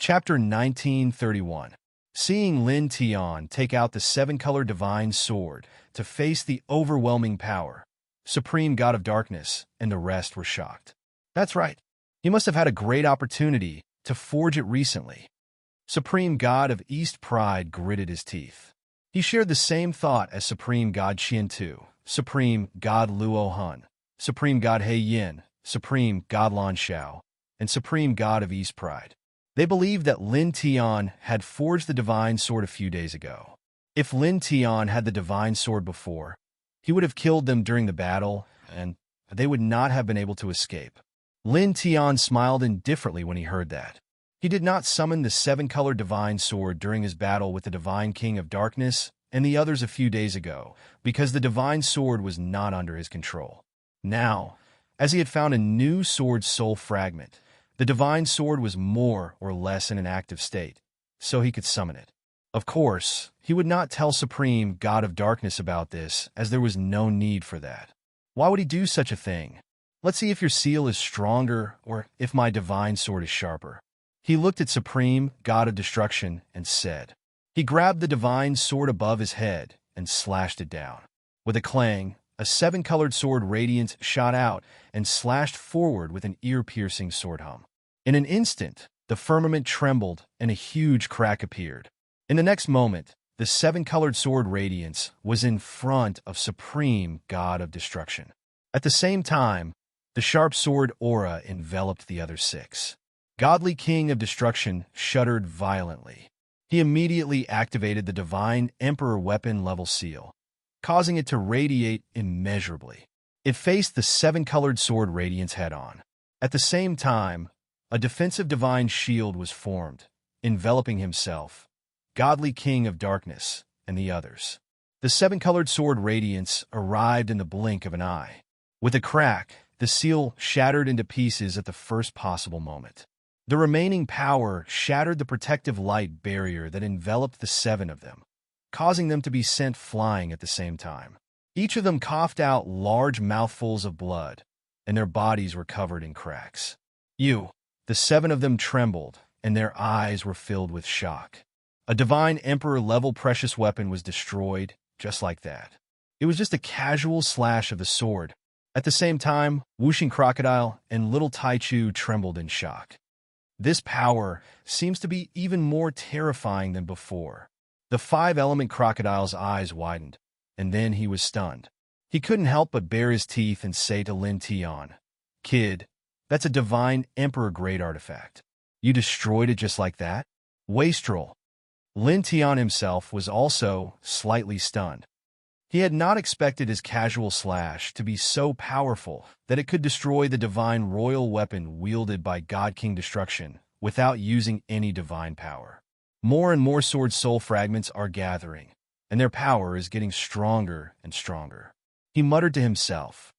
Chapter 1931. Seeing Lin Tian take out the seven-color divine sword to face the overwhelming power, supreme god of darkness, and the rest were shocked. That's right. He must have had a great opportunity to forge it recently. Supreme god of East Pride gritted his teeth. He shared the same thought as Supreme god Qian Tu, Supreme god Luo Han, Supreme god He Yin, Supreme god Lan Xiao, and Supreme god of East Pride. They believed that Lin Tian had forged the divine sword a few days ago. If Lin Tian had the divine sword before, he would have killed them during the battle, and they would not have been able to escape. Lin Tian smiled indifferently when he heard that. He did not summon the seven-colored divine sword during his battle with the divine king of darkness and the others a few days ago, because the divine sword was not under his control. Now, as he had found a new sword soul fragment, the divine sword was more or less in an active state, so he could summon it. Of course, he would not tell Supreme God of Darkness about this, as there was no need for that. Why would he do such a thing? Let's see if your seal is stronger or if my divine sword is sharper. He looked at Supreme God of Destruction and said. He grabbed the divine sword above his head and slashed it down. With a clang, a seven-colored sword radiance shot out and slashed forward with an ear-piercing sword hum. In an instant, the firmament trembled and a huge crack appeared. In the next moment, the seven-colored sword radiance was in front of Supreme God of Destruction. At the same time, the sharp sword aura enveloped the other six. Godly King of Destruction shuddered violently. He immediately activated the Divine Emperor weapon level seal, causing it to radiate immeasurably. It faced the seven-colored sword radiance head-on. At the same time, a defensive divine shield was formed, enveloping himself, Godly King of Darkness, and the others. The seven-colored sword radiance arrived in the blink of an eye. With a crack, the seal shattered into pieces at the first possible moment. The remaining power shattered the protective light barrier that enveloped the seven of them, causing them to be sent flying at the same time. Each of them coughed out large mouthfuls of blood, and their bodies were covered in cracks. The seven of them trembled, and their eyes were filled with shock. A Divine Emperor-level precious weapon was destroyed, just like that. It was just a casual slash of the sword. At the same time, Whooshing Crocodile and Little Taichu trembled in shock. This power seems to be even more terrifying than before. The five-element crocodile's eyes widened, and then he was stunned. He couldn't help but bare his teeth and say to Lin Tian, "Kid, that's a Divine Emperor-grade artifact. You destroyed it just like that?" Wastrel. Lin Tian himself was also slightly stunned. He had not expected his casual slash to be so powerful that it could destroy the divine royal weapon wielded by God King Destruction without using any divine power. More and more sword soul fragments are gathering, and their power is getting stronger and stronger. He muttered to himself,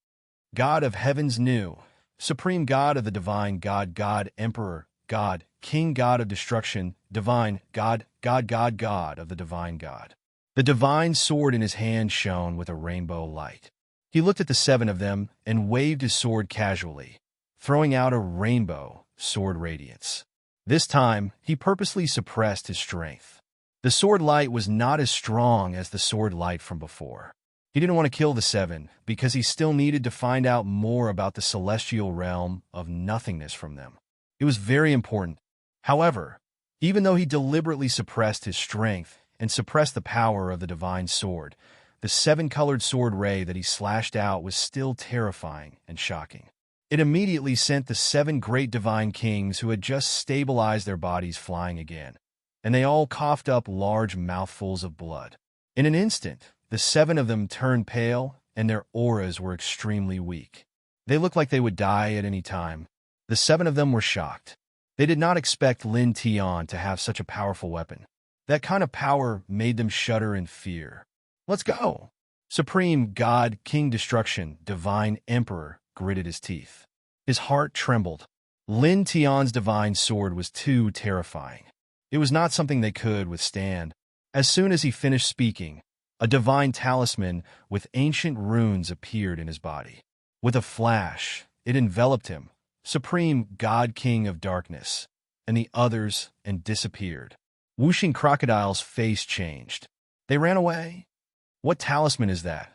"God of heavens new, Supreme God of the divine God, God Emperor, God, King God of Destruction, Divine God, God of the divine God." The divine sword in his hand shone with a rainbow light. He looked at the seven of them and waved his sword casually, throwing out a rainbow sword radiance. This time, he purposely suppressed his strength. The sword light was not as strong as the sword light from before. He didn't want to kill the seven because he still needed to find out more about the celestial realm of nothingness from them. It was very important. However, even though he deliberately suppressed his strength and suppressed the power of the divine sword, the seven-colored sword ray that he slashed out was still terrifying and shocking. It immediately sent the seven great divine kings who had just stabilized their bodies flying again, and they all coughed up large mouthfuls of blood. In an instant, the seven of them turned pale, and their auras were extremely weak. They looked like they would die at any time. The seven of them were shocked. They did not expect Lin Tian to have such a powerful weapon. That kind of power made them shudder in fear. "Let's go!" Supreme God, King Destruction, Divine Emperor, gritted his teeth. His heart trembled. Lin Tian's divine sword was too terrifying. It was not something they could withstand. As soon as he finished speaking, a divine talisman with ancient runes appeared in his body. With a flash, it enveloped him, Supreme God King of Darkness, and the others and disappeared. Whooshing Crocodile's face changed. They ran away? What talisman is that?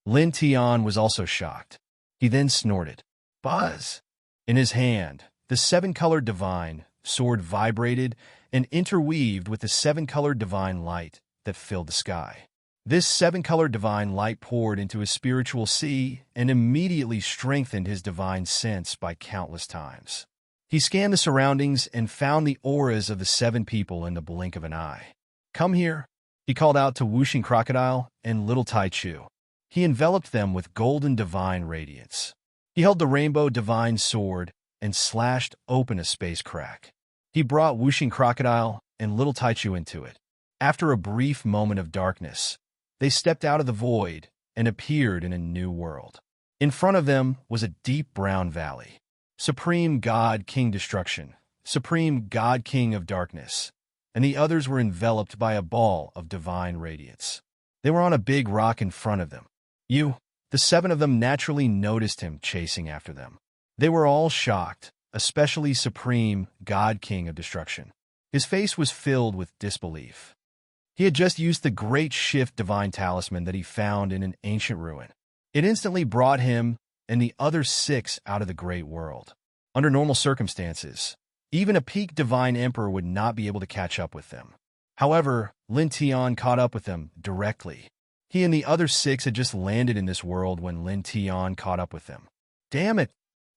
Lin Tian was also shocked. He then snorted. Buzz! In his hand, the seven-colored divine sword vibrated and interweaved with the seven-colored divine light that filled the sky. This seven-colored divine light poured into his spiritual sea and immediately strengthened his divine sense by countless times. He scanned the surroundings and found the auras of the seven people in the blink of an eye. Come here, he called out to Whooshing Crocodile and Little Tai Chu. He enveloped them with golden divine radiance. He held the rainbow divine sword and slashed open a space crack. He brought Whooshing Crocodile and Little Tai Chu into it. After a brief moment of darkness, they stepped out of the void and appeared in a new world. In front of them was a deep brown valley. Supreme God King Destruction, Supreme God King of Darkness, and the others were enveloped by a ball of divine radiance. They were on a big rock in front of them. The seven of them naturally noticed him chasing after them. They were all shocked, especially Supreme God King of Destruction. His face was filled with disbelief. He had just used the Great Shift divine talisman that he found in an ancient ruin. It instantly brought him and the other six out of the great world. Under normal circumstances, even a peak divine emperor would not be able to catch up with them. However, Lin Tian caught up with them directly. He and the other six had just landed in this world when Lin Tian caught up with them. Damn it!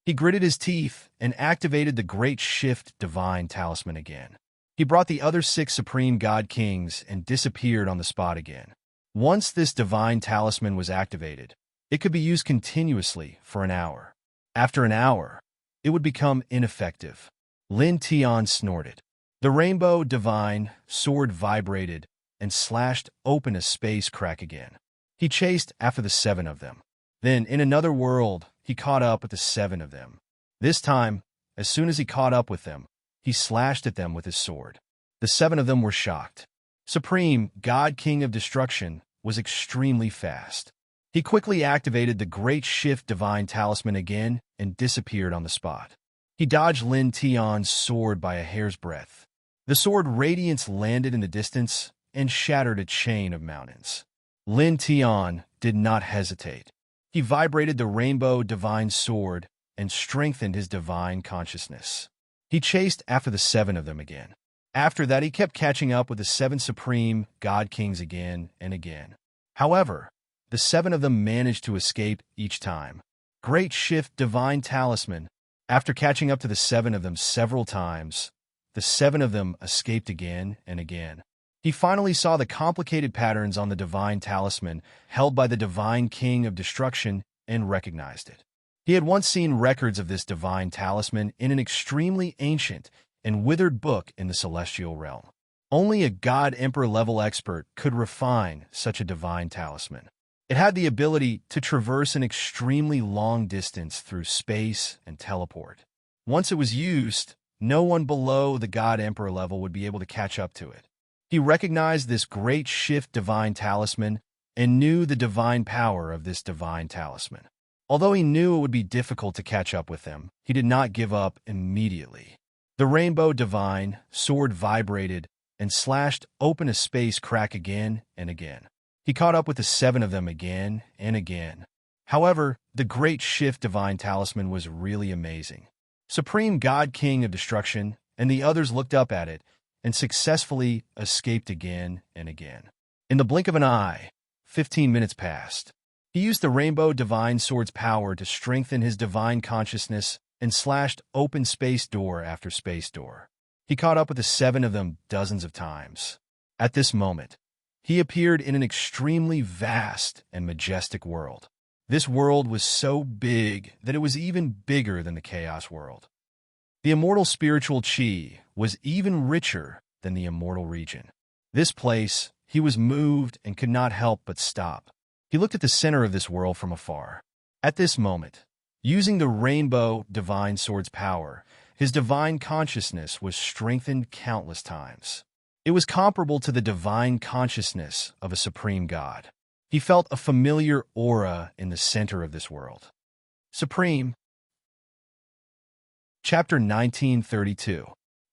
He gritted his teeth and activated the Great Shift divine talisman again. He brought the other six Supreme God Kings and disappeared on the spot again. Once this divine talisman was activated, it could be used continuously for an hour. After an hour, it would become ineffective. Lin Tian snorted. The rainbow divine sword vibrated and slashed open a space crack again. He chased after the seven of them. Then, in another world, he caught up with the seven of them. This time, as soon as he caught up with them, he slashed at them with his sword. The seven of them were shocked. Supreme God King of Destruction was extremely fast. He quickly activated the Great Shift divine talisman again and disappeared on the spot. He dodged Lin Tian's sword by a hair's breadth. The sword radiance landed in the distance and shattered a chain of mountains. Lin Tian did not hesitate. He vibrated the rainbow divine sword and strengthened his divine consciousness. He chased after the seven of them again. After that, he kept catching up with the seven Supreme God Kings again and again. However, the seven of them managed to escape each time. Great Shift divine talisman. After catching up to the seven of them several times, the seven of them escaped again and again. He finally saw the complicated patterns on the divine talisman held by the Divine King of Destruction and recognized it. He had once seen records of this divine talisman in an extremely ancient and withered book in the celestial realm. Only a God Emperor level expert could refine such a divine talisman. It had the ability to traverse an extremely long distance through space and teleport. Once it was used, no one below the God Emperor level would be able to catch up to it. He recognized this Great Shift divine talisman and knew the divine power of this divine talisman. Although he knew it would be difficult to catch up with them, he did not give up immediately. The rainbow divine sword vibrated and slashed open a space crack again and again. He caught up with the seven of them again and again. However, the Great Shift divine talisman was really amazing. Supreme God King of Destruction and the others looked up at it and successfully escaped again and again. In the blink of an eye, 15 minutes passed. He used the rainbow divine sword's power to strengthen his divine consciousness and slashed open space door after space door. He caught up with the seven of them dozens of times. At this moment, he appeared in an extremely vast and majestic world. This world was so big that it was even bigger than the Chaos world. The immortal spiritual chi was even richer than the immortal region. This place, he was moved and could not help but stop. He looked at the center of this world from afar. At this moment, using the rainbow divine sword's power, his divine consciousness was strengthened countless times. It was comparable to the divine consciousness of a supreme god. He felt a familiar aura in the center of this world. Supreme. Chapter 1932.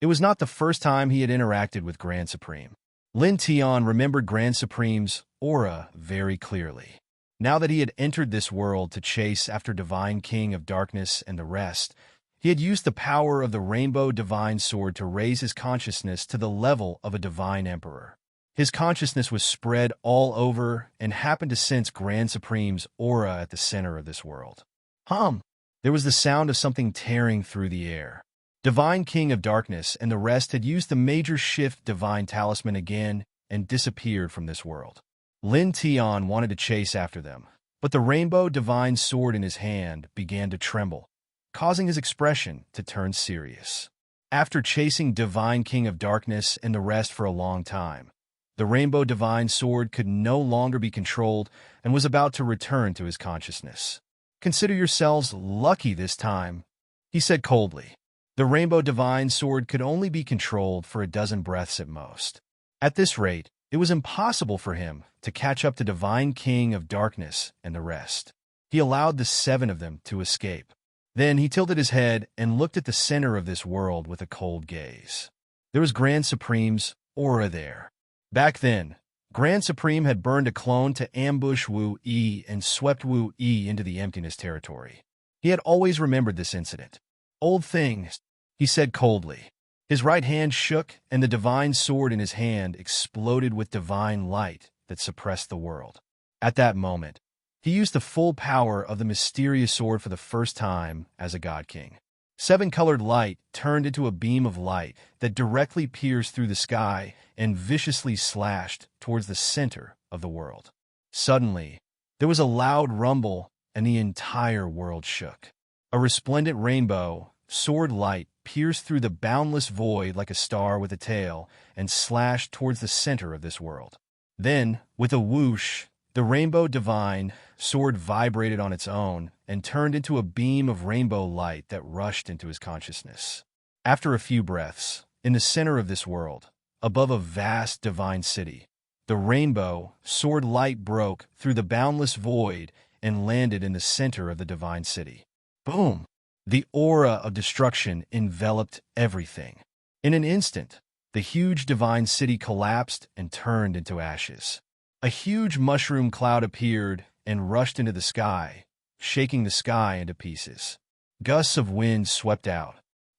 It was not the first time he had interacted with Grand Supreme. Lin Tian remembered Grand Supreme's aura very clearly. Now that he had entered this world to chase after Divine King of Darkness and the rest, he had used the power of the Rainbow Divine Sword to raise his consciousness to the level of a Divine Emperor. His consciousness was spread all over and happened to sense Grand Supreme's aura at the center of this world. There was the sound of something tearing through the air. Divine King of Darkness and the rest had used the Major Shift Divine Talisman again and disappeared from this world. Lin Tian wanted to chase after them, but the Rainbow Divine Sword in his hand began to tremble, causing his expression to turn serious. After chasing Divine King of Darkness and the rest for a long time, the Rainbow Divine Sword could no longer be controlled and was about to return to his consciousness. "Consider yourselves lucky this time," he said coldly. The Rainbow Divine Sword could only be controlled for a dozen breaths at most. At this rate, it was impossible for him to catch up to Divine King of Darkness and the rest. He allowed the 7 of them to escape. Then he tilted his head and looked at the center of this world with a cold gaze. There was Grand Supreme's aura there. Back then, Grand Supreme had burned a clone to ambush Wu Yi and swept Wu Yi into the emptiness territory. He had always remembered this incident. "Old things," he said coldly. His right hand shook, and the divine sword in his hand exploded with divine light that suppressed the world. At that moment, he used the full power of the mysterious sword for the first time as a God King. 7-colored light turned into a beam of light that directly pierced through the sky and viciously slashed towards the center of the world. Suddenly, there was a loud rumble and the entire world shook. A resplendent rainbow, sword light pierced through the boundless void like a star with a tail and slashed towards the center of this world. Then, with a whoosh, the Rainbow Divine Sword vibrated on its own and turned into a beam of rainbow light that rushed into his consciousness. After a few breaths, in the center of this world, above a vast divine city, the Rainbow Sword light broke through the boundless void and landed in the center of the divine city. Boom! The aura of destruction enveloped everything. In an instant, the huge divine city collapsed and turned into ashes. A huge mushroom cloud appeared and rushed into the sky, shaking the sky into pieces. Gusts of wind swept out.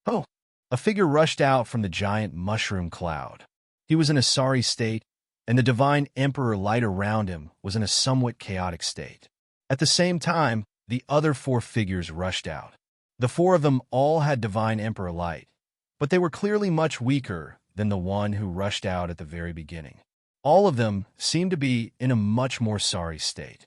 Oh! A figure rushed out from the giant mushroom cloud. He was in a sorry state, and the divine emperor light around him was in a somewhat chaotic state. At the same time, the other 4 figures rushed out. The 4 of them all had divine emperor light, but they were clearly much weaker than the one who rushed out at the very beginning. All of them seemed to be in a much more sorry state.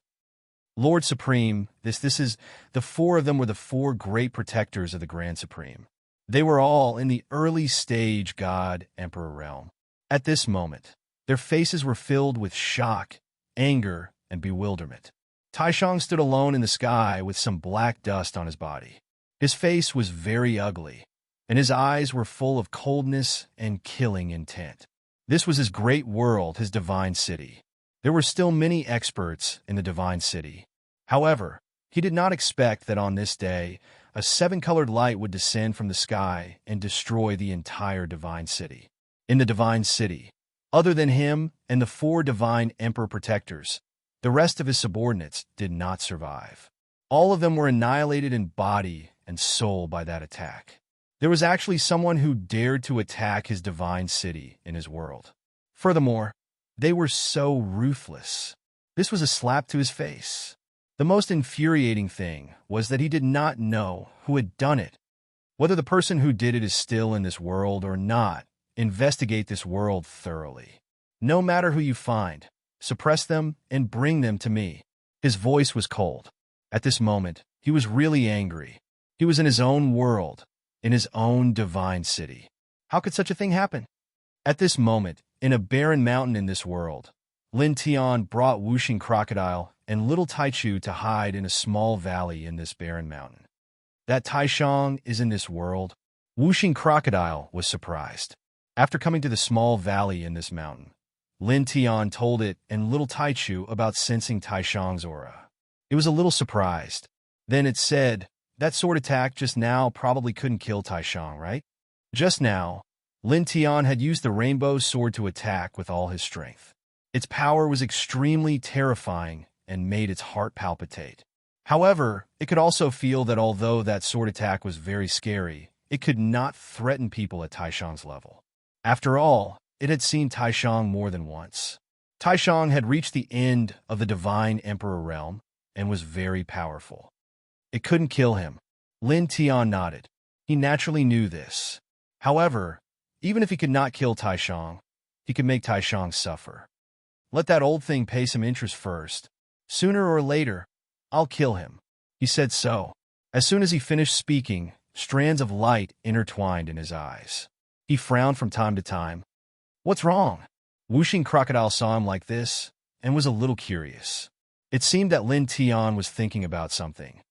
Lord Supreme, the 4 of them were the 4 great protectors of the Grand Supreme. They were all in the early stage God Emperor realm. At this moment, their faces were filled with shock, anger, and bewilderment. Taishang stood alone in the sky with some black dust on his body. His face was very ugly, and his eyes were full of coldness and killing intent. This was his great world, his divine city. There were still many experts in the divine city. However, he did not expect that on this day, a 7-colored light would descend from the sky and destroy the entire divine city. In the divine city, other than him and the 4 divine emperor protectors, the rest of his subordinates did not survive. All of them were annihilated in body and soul by that attack. There was actually someone who dared to attack his divine city in his world. Furthermore, they were so ruthless. This was a slap to his face. The most infuriating thing was that he did not know who had done it. Whether the person who did it is still in this world or not, investigate this world thoroughly. No matter who you find, suppress them and bring them to me. His voice was cold. At this moment, he was really angry. He was in his own world, in his own divine city. How could such a thing happen? At this moment, in a barren mountain in this world, Lin Tian brought Whooshing Crocodile and little Taichu to hide in a small valley in this barren mountain. That Taishang is in this world? Whooshing Crocodile was surprised. After coming to the small valley in this mountain, Lin Tian told it and little Taichu about sensing Taishang's aura. It was a little surprised. Then it said, "That sword attack just now probably couldn't kill Taishang, right? Just now, Lin Tian had used the rainbow sword to attack with all his strength. Its power was extremely terrifying and made its heart palpitate. However, it could also feel that although that sword attack was very scary, it could not threaten people at Taishang's level. After all, it had seen Taishang more than once. Taishang had reached the end of the Divine Emperor realm and was very powerful. It couldn't kill him. Lin Tian nodded. He naturally knew this. However, even if he could not kill Taishang, he could make Taishang suffer. Let that old thing pay some interest first. Sooner or later, I'll kill him. He said so. As soon as he finished speaking, strands of light intertwined in his eyes. He frowned from time to time. What's wrong? Wuxing Crocodile saw him like this and was a little curious. It seemed that Lin Tian was thinking about something.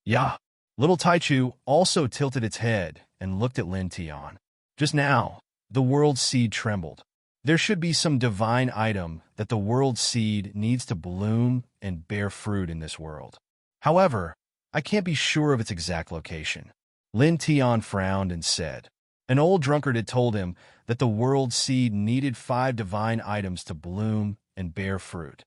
Yeah. Little Taichu also tilted its head and looked at Lin Tian. Just now, the world seed trembled. There should be some divine item that the world seed needs to bloom and bear fruit in this world. However, I can't be sure of its exact location. Lin Tian frowned and said. An old drunkard had told him that the world seed needed 5 divine items to bloom and bear fruit.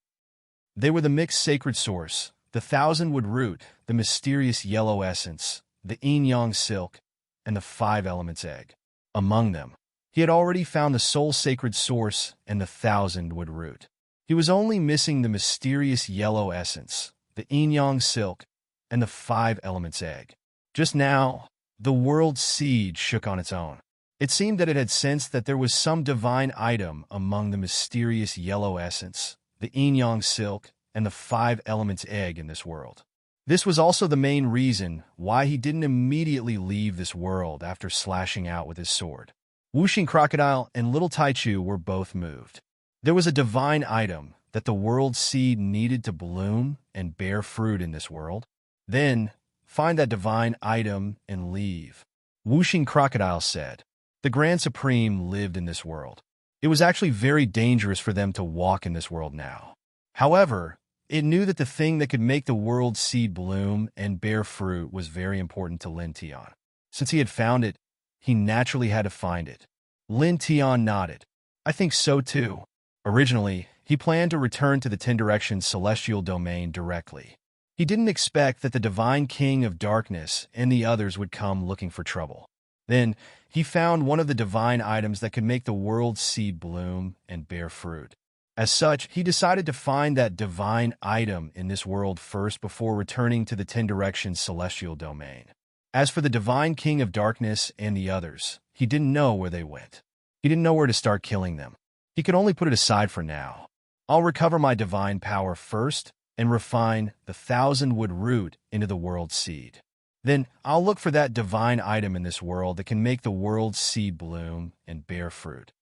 They were the mixed sacred source, the thousand-wood root, the mysterious yellow essence, the yin-yang silk, and the 5 elements egg. Among them, he had already found the soul sacred source and the thousand-wood root. He was only missing the mysterious yellow essence, the yin-yang silk, and the 5 elements egg. Just now, the world seed shook on its own. It seemed that it had sensed that there was some divine item among the mysterious yellow essence, the yin-yang silk, and the 5 elements egg in this world. This was also the main reason why he didn't immediately leave this world after slashing out with his sword. Wuxing Crocodile and Little Taichu were both moved. There was a divine item that the world seed needed to bloom and bear fruit in this world. Then, find that divine item and leave. Wuxing Crocodile said. The Grand Supreme lived in this world. It was actually very dangerous for them to walk in this world now. However, it knew that the thing that could make the world seed bloom and bear fruit was very important to Lin Tian. Since he had found it, he naturally had to find it. Lin Tian nodded. I think so too. Originally, he planned to return to the 10 Directions celestial domain directly. He didn't expect that the Divine King of Darkness and the others would come looking for trouble. Then, he found one of the divine items that could make the world's seed bloom and bear fruit. As such, he decided to find that divine item in this world first before returning to the 10 Directions celestial domain. As for the Divine King of Darkness and the others, he didn't know where they went. He didn't know where to start killing them. He could only put it aside for now. I'll recover my divine power first and refine the thousand-wood root into the world's seed. Then I'll look for that divine item in this world that can make the world's seed bloom and bear fruit.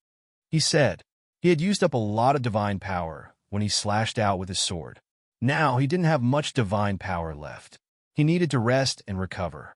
He said. He had used up a lot of divine power when he slashed out with his sword. Now he didn't have much divine power left. He needed to rest and recover.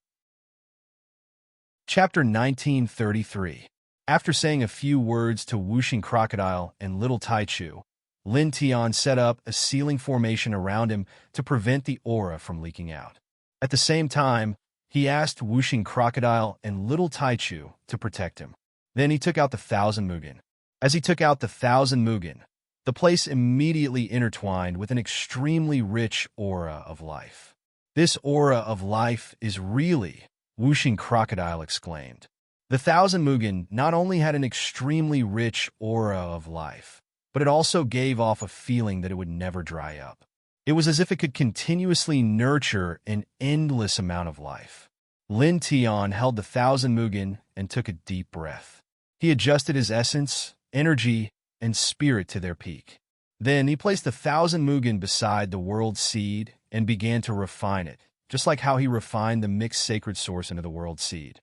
Chapter 1933. After saying a few words to Wuxing Crocodile and Little Taichu, Lin Tian set up a sealing formation around him to prevent the aura from leaking out. At the same time, he asked Wuxing Crocodile and Little Taichu to protect him. Then he took out the 1,000 Mugen. As he took out the 1,000 Mugen, the place immediately intertwined with an extremely rich aura of life. This aura of life is really, Wuxing Crocodile exclaimed. The 1,000 Mugen not only had an extremely rich aura of life, but it also gave off a feeling that it would never dry up. It was as if it could continuously nurture an endless amount of life. Lin Tian held the 1,000 Mugen and took a deep breath. He adjusted his essence, energy, and spirit to their peak. Then he placed the 1,000 Mugen beside the world seed and began to refine it, just like how he refined the mixed sacred source into the world seed.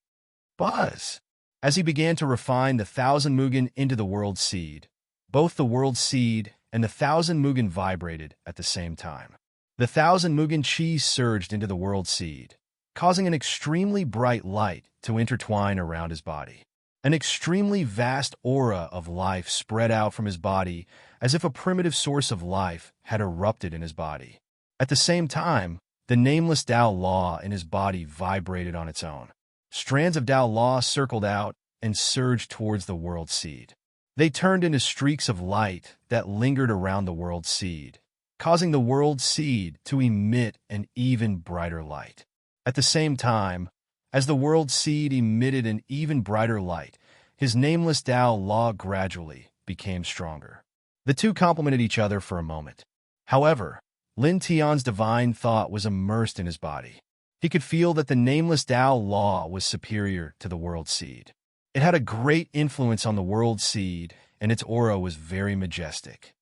Buzz! As he began to refine the 1,000 Mugen into the world seed, both the world seed and the 1,000 Mugen vibrated at the same time. The 1,000 Mugen chi surged into the world seed, causing an extremely bright light to intertwine around his body. An extremely vast aura of life spread out from his body as if a primitive source of life had erupted in his body. At the same time, the nameless Tao Law in his body vibrated on its own. Strands of Tao Law circled out and surged towards the world seed. They turned into streaks of light that lingered around the world seed, causing the world seed to emit an even brighter light. At the same time, as the world seed emitted an even brighter light, his nameless Tao law gradually became stronger. The two complemented each other for a moment. However, Lin Tian's divine thought was immersed in his body. He could feel that the nameless Tao law was superior to the world seed. It had a great influence on the world seed, and its aura was very majestic.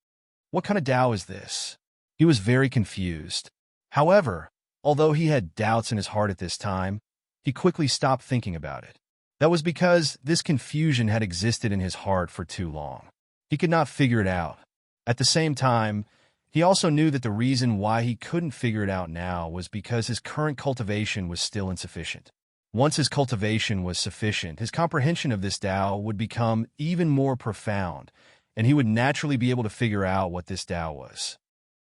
What kind of Tao is this? He was very confused. However, although he had doubts in his heart at this time, he quickly stopped thinking about it. That was because this confusion had existed in his heart for too long. He could not figure it out. At the same time, he also knew that the reason why he couldn't figure it out now was because his current cultivation was still insufficient. Once his cultivation was sufficient, his comprehension of this Tao would become even more profound, and he would naturally be able to figure out what this Tao was.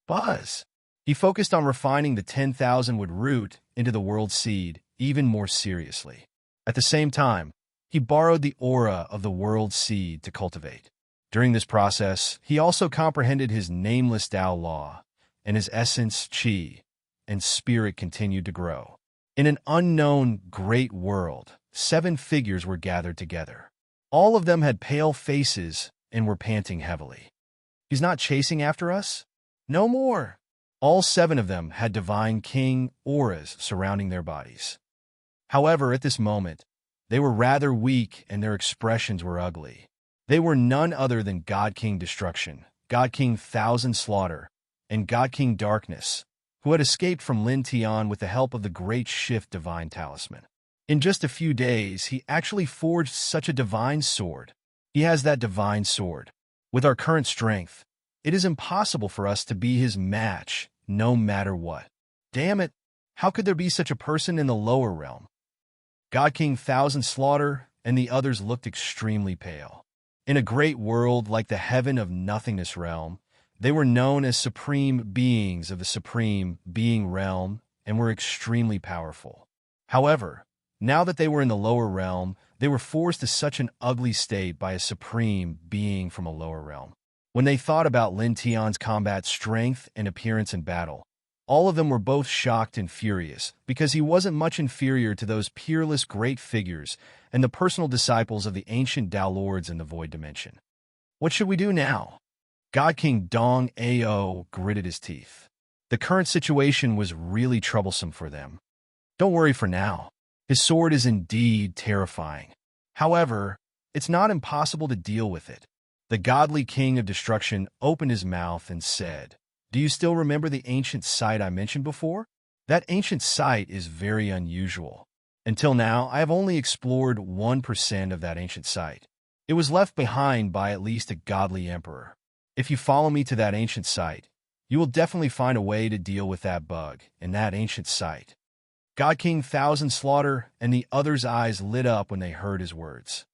Buzz! He focused on refining the 10,000-wood root into the world seed even more seriously. At the same time, he borrowed the aura of the world seed to cultivate. During this process, he also comprehended his nameless Tao law, and his essence, qi, and spirit continued to grow. In an unknown great world, 7 figures were gathered together. All of them had pale faces and were panting heavily. He's not chasing after us? No more! All 7 of them had divine king auras surrounding their bodies. However, at this moment, they were rather weak and their expressions were ugly. They were none other than God King Destruction, God King Thousand Slaughter, and God King Darkness, who had escaped from Lin Tian with the help of the Great Shift Divine Talisman. In just a few days, he actually forged such a divine sword. He has that divine sword. With our current strength, it is impossible for us to be his match, no matter what. Damn it, how could there be such a person in the lower realm? God King Thousand Slaughter and the others looked extremely pale. In a great world like the Heaven of Nothingness realm, they were known as supreme beings of the supreme being realm and were extremely powerful. However, now that they were in the lower realm, they were forced to such an ugly state by a supreme being from a lower realm. When they thought about Lin Tian's combat strength and appearance in battle, all of them were both shocked and furious, because he wasn't much inferior to those peerless great figures and the personal disciples of the ancient Tao Lords in the Void Dimension. What should we do now? God King Dong Ao gritted his teeth. The current situation was really troublesome for them. Don't worry for now. His sword is indeed terrifying. However, it's not impossible to deal with it. The godly king of destruction opened his mouth and said, "Do you still remember the ancient site I mentioned before? That ancient site is very unusual. Until now, I have only explored 1% of that ancient site. It was left behind by at least a godly emperor. If you follow me to that ancient site, you will definitely find a way to deal with that bug in that ancient site." God King Thousand Slaughter and the others' eyes lit up when they heard his words.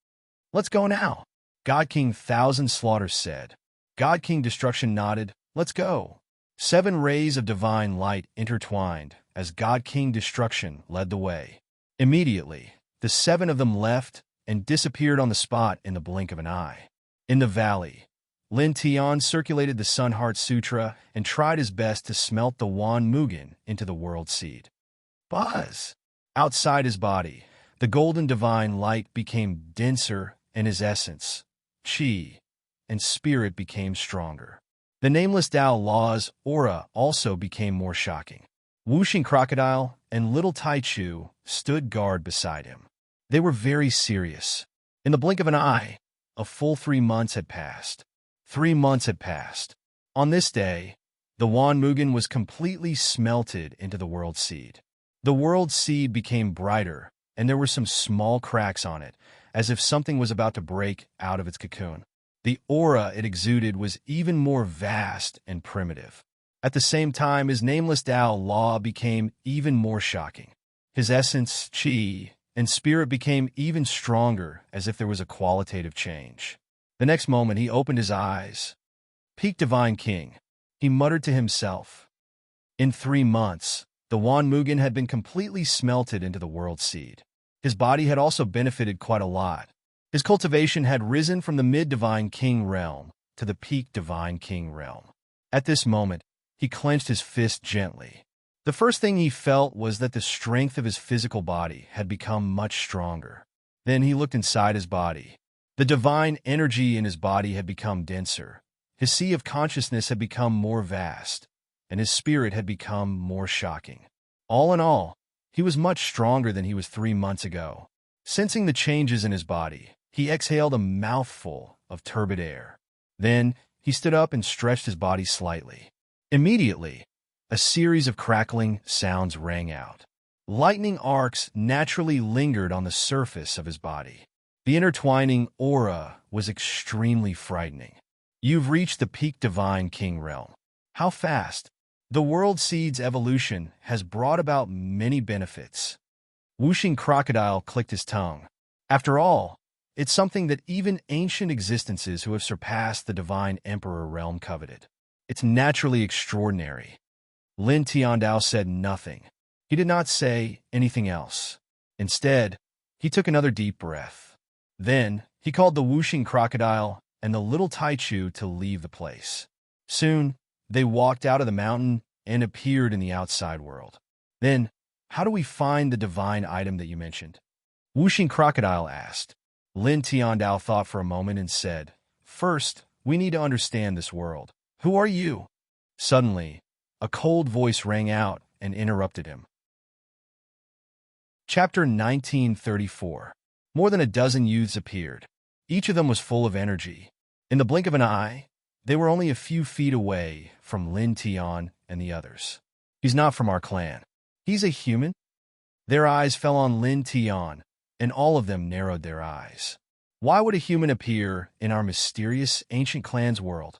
"Let's go now," God King Thousand Slaughter said. God King Destruction nodded. "Let's go." 7 rays of divine light intertwined as God King Destruction led the way. Immediately, the 7 of them left and disappeared on the spot in the blink of an eye. In the valley, Lin Tian circulated the Sun Heart Sutra and tried his best to smelt the Wan Mugen into the world seed. Buzz! Outside his body, the golden divine light became denser and his essence, qi, and spirit became stronger. The nameless Tao Law's aura also became more shocking. Whooshing Crocodile and Little Tai Chu stood guard beside him. They were very serious. In the blink of an eye, a full 3 months had passed. 3 months had passed. On this day, the Wan Mugen was completely smelted into the world seed. The world seed became brighter, and there were some small cracks on it, as if something was about to break out of its cocoon. The aura it exuded was even more vast and primitive. At the same time, his nameless Tao Law became even more shocking. His essence, qi, and spirit became even stronger, as if there was a qualitative change. The next moment, he opened his eyes. "Peak Divine King," he muttered to himself. In 3 months, the Wan Mugen had been completely smelted into the world seed. His body had also benefited quite a lot. His cultivation had risen from the mid-divine king realm to the peak divine king realm. At this moment, he clenched his fist gently. The first thing he felt was that the strength of his physical body had become much stronger. Then he looked inside his body. The divine energy in his body had become denser. His sea of consciousness had become more vast, and his spirit had become more shocking. All in all, he was much stronger than he was 3 months ago. Sensing the changes in his body, he exhaled a mouthful of turbid air. Then, he stood up and stretched his body slightly. Immediately, a series of crackling sounds rang out. Lightning arcs naturally lingered on the surface of his body. The intertwining aura was extremely frightening. You've reached the peak divine king realm. How fast? The world seed's evolution has brought about many benefits. Whooshing crocodile clicked his tongue. After all, it's something that even ancient existences who have surpassed the divine emperor realm coveted. It's naturally extraordinary. Lin Tiandao said nothing. He did not say anything else. Instead, he took another deep breath. Then, he called the whooshing crocodile and the little Taichu to leave the place. Soon, they walked out of the mountain and appeared in the outside world. Then, how do we find the divine item that you mentioned? Whooshing crocodile asked. Lin Tiandao thought for a moment and said, First, we need to understand this world. Who are you? Suddenly, a cold voice rang out and interrupted him. Chapter 1934. More than a dozen youths appeared. Each of them was full of energy. In the blink of an eye, they were only a few feet away from Lin Tian and the others. He's not from our clan. He's a human? Their eyes fell on Lin Tian, and all of them narrowed their eyes. Why would a human appear in our mysterious ancient clan's world?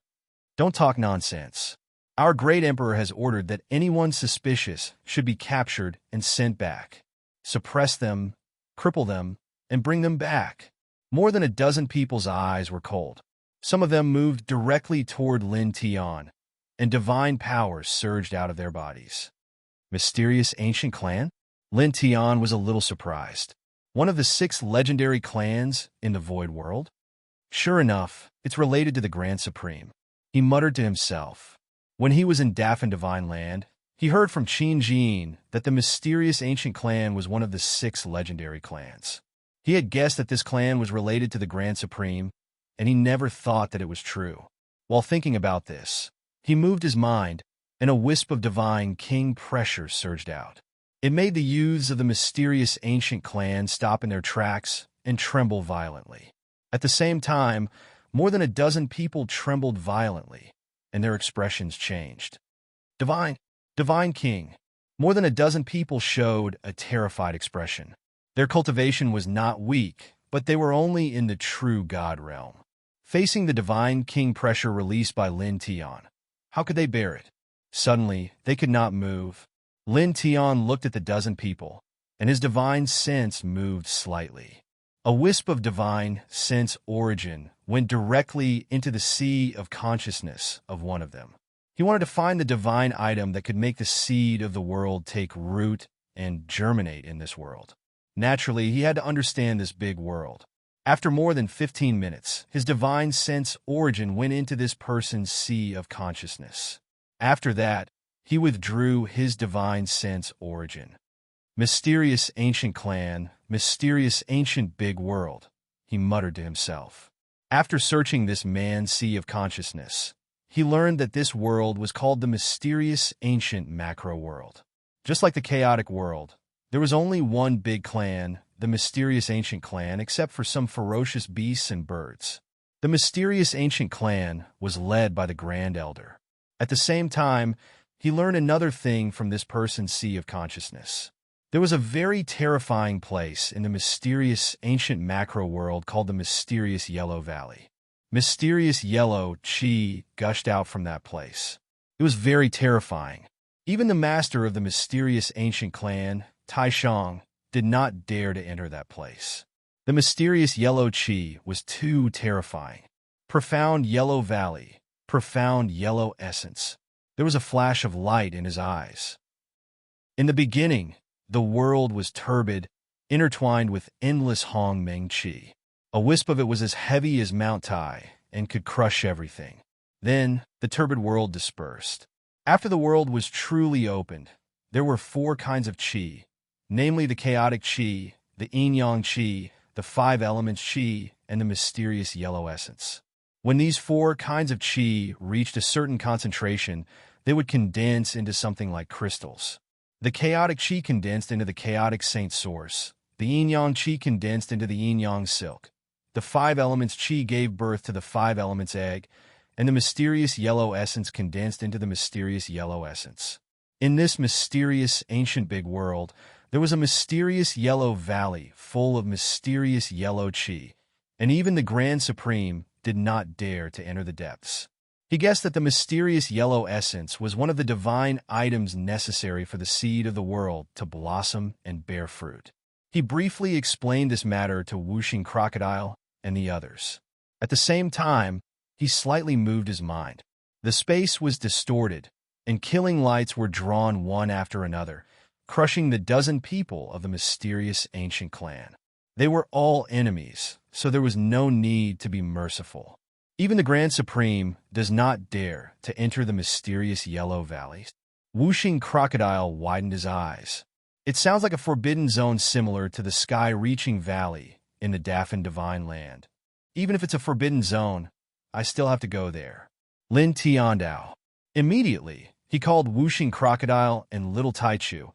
Don't talk nonsense. Our great emperor has ordered that anyone suspicious should be captured and sent back. Suppress them, cripple them, and bring them back. More than a dozen people's eyes were cold. Some of them moved directly toward Lin Tian, and divine powers surged out of their bodies. Mysterious ancient clan? Lin Tian was a little surprised. One of the 6 legendary clans in the Void World? Sure enough, it's related to the Grand Supreme. He muttered to himself. When he was in Daffin Divine Land, he heard from Qin Jin that the mysterious ancient clan was one of the 6 legendary clans. He had guessed that this clan was related to the Grand Supreme, and he never thought that it was true. While thinking about this, he moved his mind, and a wisp of divine king pressure surged out. It made the youths of the mysterious ancient clan stop in their tracks and tremble violently. At the same time, more than a dozen people trembled violently, and their expressions changed. Divine King. More than a dozen people showed a terrified expression. Their cultivation was not weak, but they were only in the true God realm. Facing the divine king pressure released by Lin Tian, how could they bear it? Suddenly, they could not move. Lin Tian looked at the dozen people, and his divine sense moved slightly. A wisp of divine sense origin went directly into the sea of consciousness of one of them. He wanted to find the divine item that could make the seed of the world take root and germinate in this world. Naturally, he had to understand this big world. After more than 15 minutes, his divine sense origin went into this person's sea of consciousness. After that, he withdrew his divine sense origin. Mysterious ancient clan, mysterious ancient big world, he muttered to himself. After searching this man's sea of consciousness, he learned that this world was called the mysterious ancient macro world. Just like the chaotic world, there was only one big clan, the mysterious ancient clan, except for some ferocious beasts and birds. The mysterious ancient clan was led by the Grand Elder. At the same time, he learned another thing from this person's sea of consciousness. There was a very terrifying place in the mysterious ancient macro world called the mysterious Yellow Valley. Mysterious yellow qi gushed out from that place. It was very terrifying. Even the master of the mysterious ancient clan, Taishang, did not dare to enter that place. The mysterious yellow qi was too terrifying. Profound yellow valley, profound yellow essence. There was a flash of light in his eyes. In the beginning, the world was turbid, intertwined with endless Hong Meng qi. A wisp of it was as heavy as Mount Tai and could crush everything. Then the turbid world dispersed. After the world was truly opened, there were 4 kinds of qi, namely the chaotic qi, the yin-yang qi, the 5 elements qi, and the mysterious yellow essence. When these 4 kinds of qi reached a certain concentration, they would condense into something like crystals. The chaotic qi condensed into the chaotic saint source. The yin-yang qi condensed into the yin-yang silk. The 5 elements qi gave birth to the 5 elements egg, and the mysterious yellow essence condensed into the mysterious yellow essence. In this mysterious ancient big world, there was a mysterious yellow valley full of mysterious yellow qi, and even the Grand Supreme did not dare to enter the depths. He guessed that the mysterious yellow essence was one of the divine items necessary for the seed of the world to blossom and bear fruit. He briefly explained this matter to Whooshing Crocodile and the others. At the same time, he slightly moved his mind. The space was distorted, and killing lights were drawn one after another, crushing the dozen people of the mysterious ancient clan. They were all enemies, so there was no need to be merciful. Even the Grand Supreme does not dare to enter the mysterious yellow valleys. Whooshing Crocodile widened his eyes. It sounds like a forbidden zone similar to the sky-reaching valley in the Daffin Divine Land. Even if it's a forbidden zone, I still have to go there. Lin Tiandao. Immediately, he called Whooshing Crocodile and Little Taichu,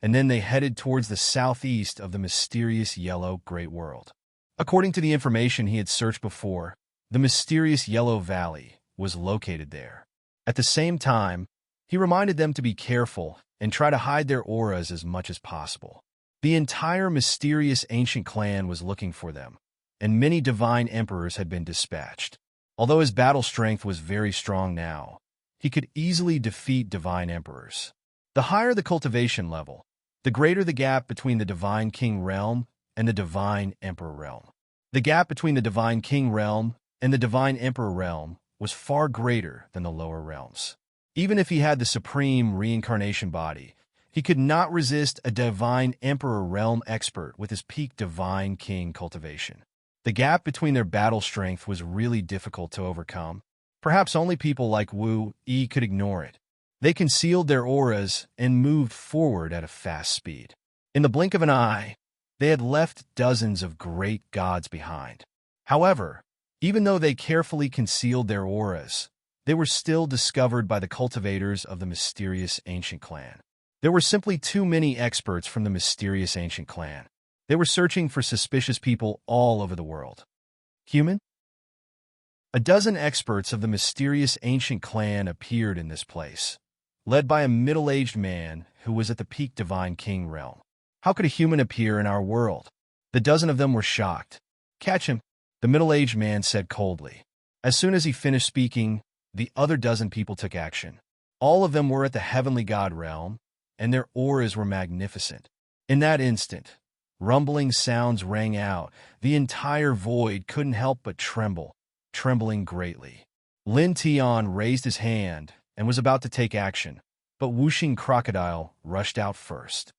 and then they headed towards the southeast of the mysterious yellow Great World. According to the information he had searched before, the mysterious Yellow Valley was located there. At the same time, he reminded them to be careful and try to hide their auras as much as possible. The entire mysterious ancient clan was looking for them, and many divine emperors had been dispatched. Although his battle strength was very strong now, he could easily defeat divine emperors. The higher the cultivation level, the greater the gap between the Divine King realm and the Divine Emperor realm. The gap between the Divine King realm and the Divine Emperor realm was far greater than the lower realms. Even if he had the supreme reincarnation body, he could not resist a Divine Emperor realm expert with his peak Divine King cultivation. The gap between their battle strength was really difficult to overcome. Perhaps only people like Wu Yi could ignore it. They concealed their auras and moved forward at a fast speed. In the blink of an eye, they had left dozens of great gods behind. However, even though they carefully concealed their auras, they were still discovered by the cultivators of the mysterious ancient clan. There were simply too many experts from the mysterious ancient clan. They were searching for suspicious people all over the world. Human? A dozen experts of the mysterious ancient clan appeared in this place, led by a middle-aged man who was at the peak Divine King realm. How could a human appear in our world? The dozen of them were shocked. Catch him, the middle-aged man said coldly. As soon as he finished speaking, the other dozen people took action. All of them were at the heavenly god realm, and their auras were magnificent. In that instant, rumbling sounds rang out. The entire void couldn't help but tremble, trembling greatly. Lin Tian raised his hand and was about to take action, but Whooshing Crocodile rushed out first.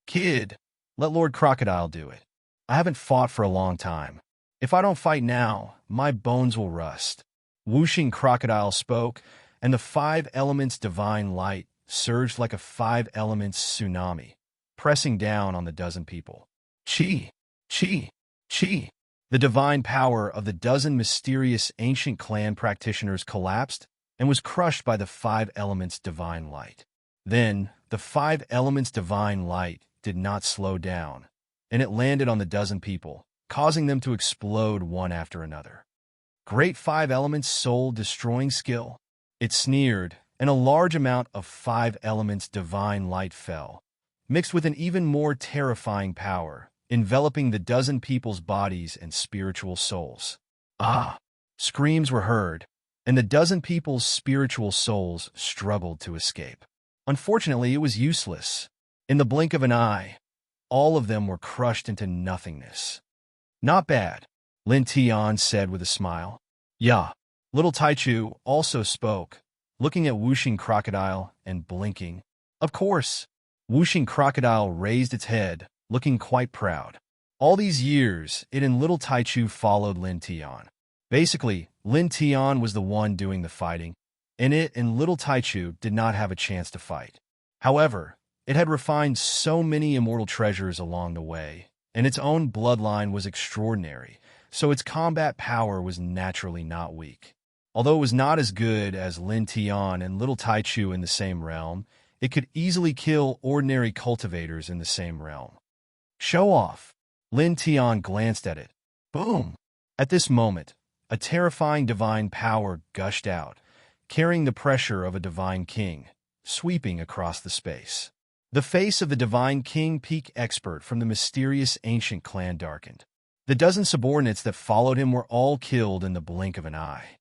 Kid, let Lord Crocodile do it. I haven't fought for a long time. If I don't fight now, my bones will rust. Whooshing Crocodile spoke, and the 5 elements divine light surged like a 5 elements tsunami, pressing down on the dozen people. Chi, chi, chi. The divine power of the dozen mysterious ancient clan practitioners collapsed and was crushed by the 5 elements divine light. Then, the 5 elements divine light did not slow down, and it landed on the dozen people, causing them to explode one after another. Great 5 elements soul-destroying skill. It sneered, and a large amount of 5 elements divine light fell, mixed with an even more terrifying power, enveloping the dozen people's bodies and spiritual souls. Ah! Screams were heard, and the dozen people's spiritual souls struggled to escape. Unfortunately, it was useless. In the blink of an eye, all of them were crushed into nothingness. Not bad, Lin Tian said with a smile. Yeah. Little Taichu also spoke, looking at Whooshing Crocodile and blinking. Of course. Whooshing Crocodile raised its head, looking quite proud. All these years, it and little Taichu followed Lin Tian. Basically, Lin Tian was the one doing the fighting, and it and little Taichu did not have a chance to fight. However, it had refined so many immortal treasures along the way, and its own bloodline was extraordinary, so its combat power was naturally not weak. Although it was not as good as Lin Tian and little Taichu in the same realm, it could easily kill ordinary cultivators in the same realm. Show off! Lin Tian glanced at it. Boom! At this moment, a terrifying divine power gushed out, carrying the pressure of a divine king, sweeping across the space. The face of the divine king peak expert from the mysterious ancient clan darkened. The dozen subordinates that followed him were all killed in the blink of an eye.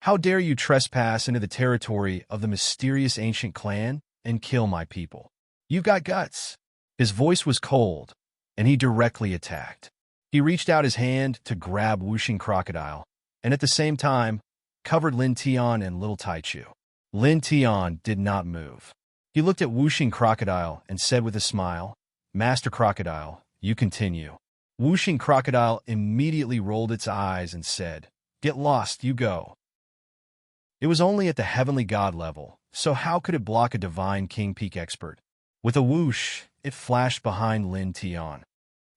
How dare you trespass into the territory of the mysterious ancient clan and kill my people? You've got guts. His voice was cold, and he directly attacked. He reached out his hand to grab Wuxing Crocodile, and at the same time, covered Lin Tian and little Taichu. Lin Tian did not move. He looked at Wuxing Crocodile and said with a smile, Master Crocodile, you continue. Wuxing Crocodile immediately rolled its eyes and said, Get lost, you go. It was only at the heavenly god level, so how could it block a divine king peak expert? With a whoosh, it flashed behind Lin Tian.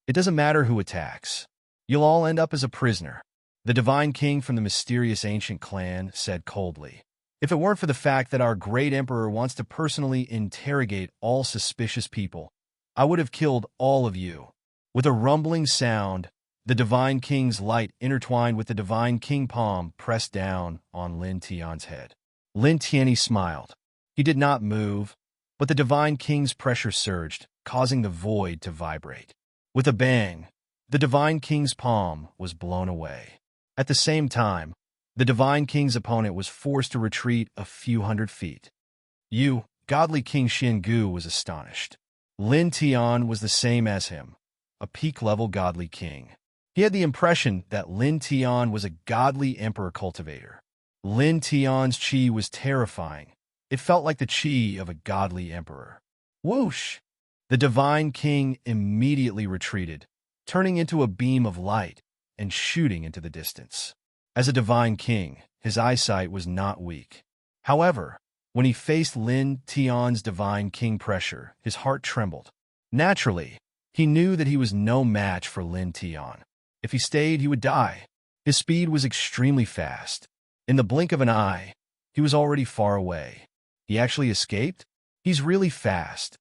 It doesn't matter who attacks. You'll all end up as a prisoner. The divine king from the mysterious ancient clan said coldly. If it weren't for the fact that our great emperor wants to personally interrogate all suspicious people, I would have killed all of you. With a rumbling sound, the divine king's light intertwined with the divine king palm pressed down on Lin Tian's head. Lin Tian smiled. He did not move, but the divine king's pressure surged, causing the void to vibrate. With a bang, the divine king's palm was blown away. At the same time, the divine king's opponent was forced to retreat a few hundred feet. You, godly King Xiangu, was astonished. Lin Tian was the same as him, a peak-level godly king. He had the impression that Lin Tian was a godly emperor cultivator. Lin Tian's chi was terrifying. It felt like the chi of a godly emperor. Whoosh! The divine king immediately retreated, turning into a beam of light and shooting into the distance. As a divine king, his eyesight was not weak. However, when he faced Lin Tian's divine king pressure, his heart trembled. Naturally, he knew that he was no match for Lin Tian. If he stayed, he would die. His speed was extremely fast. In the blink of an eye, he was already far away. He actually escaped? He's really fast.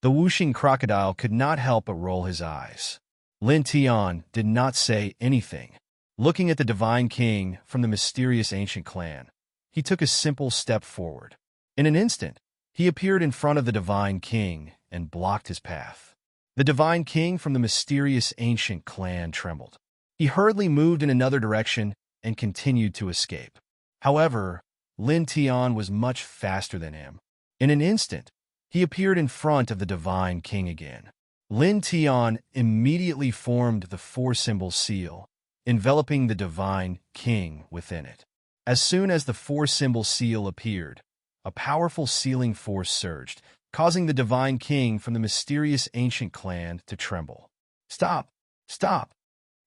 The Wuxing Crocodile could not help but roll his eyes. Lin Tian did not say anything. Looking at the divine king from the mysterious ancient clan, he took a simple step forward. In an instant, he appeared in front of the divine king and blocked his path. The divine king from the mysterious ancient clan trembled. He hurriedly moved in another direction and continued to escape. However, Lin Tian was much faster than him. In an instant, he appeared in front of the divine king again. Lin Tian immediately formed the four-symbol seal, enveloping the divine king within it. As soon as the four-symbol seal appeared, a powerful sealing force surged, causing the divine king from the mysterious ancient clan to tremble. Stop! Stop!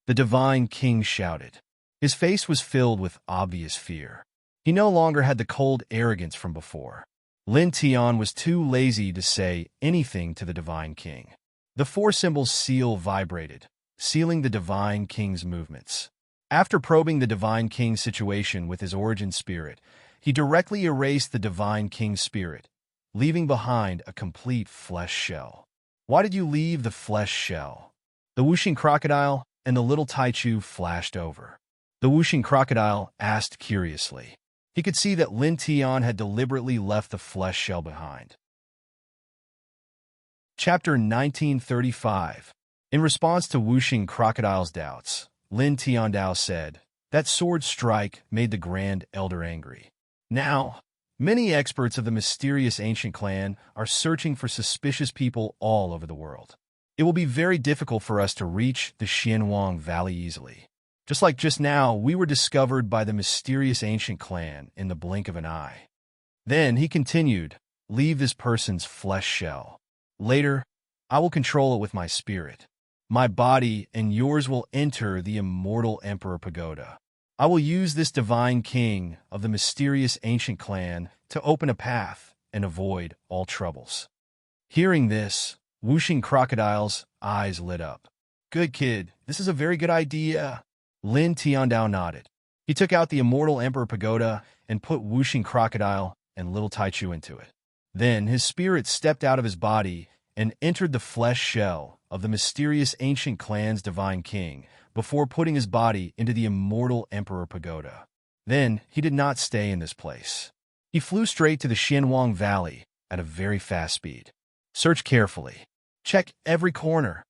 The divine king shouted. His face was filled with obvious fear. He no longer had the cold arrogance from before. Lin Tian was too lazy to say anything to the divine king. The four-symbol seal vibrated, sealing the divine king's movements. After probing the divine king's situation with his origin spirit, he directly erased the divine king's spirit, leaving behind a complete flesh shell. Why did you leave the flesh shell? The Wuxing Crocodile and the little Taichu flashed over. The Wuxing Crocodile asked curiously. He could see that Lin Tian had deliberately left the flesh shell behind. Chapter 1935. In response to Wuxing Crocodile's doubts, Lin Tiandao said, "That sword strike made the Grand Elder angry. Now, many experts of the mysterious ancient clan are searching for suspicious people all over the world. It will be very difficult for us to reach the Xianwang Valley easily. Just like just now, we were discovered by the mysterious ancient clan in the blink of an eye." Then he continued, "Leave this person's flesh shell. Later, I will control it with my spirit. My body and yours will enter the immortal Emperor Pagoda. I will use this divine king of the mysterious ancient clan to open a path and avoid all troubles." Hearing this, whooshing crocodile's eyes lit up. "Good kid, this is a very good idea." Lin Tiandao nodded. He took out the immortal Emperor Pagoda and put whooshing crocodile and little Taichu into it. Then his spirit stepped out of his body and entered the flesh shell of the mysterious ancient clan's divine king before putting his body into the immortal Emperor Pagoda. Then he did not stay in this place. He flew straight to the Xianwang Valley at a very fast speed. Search carefully. Check every corner.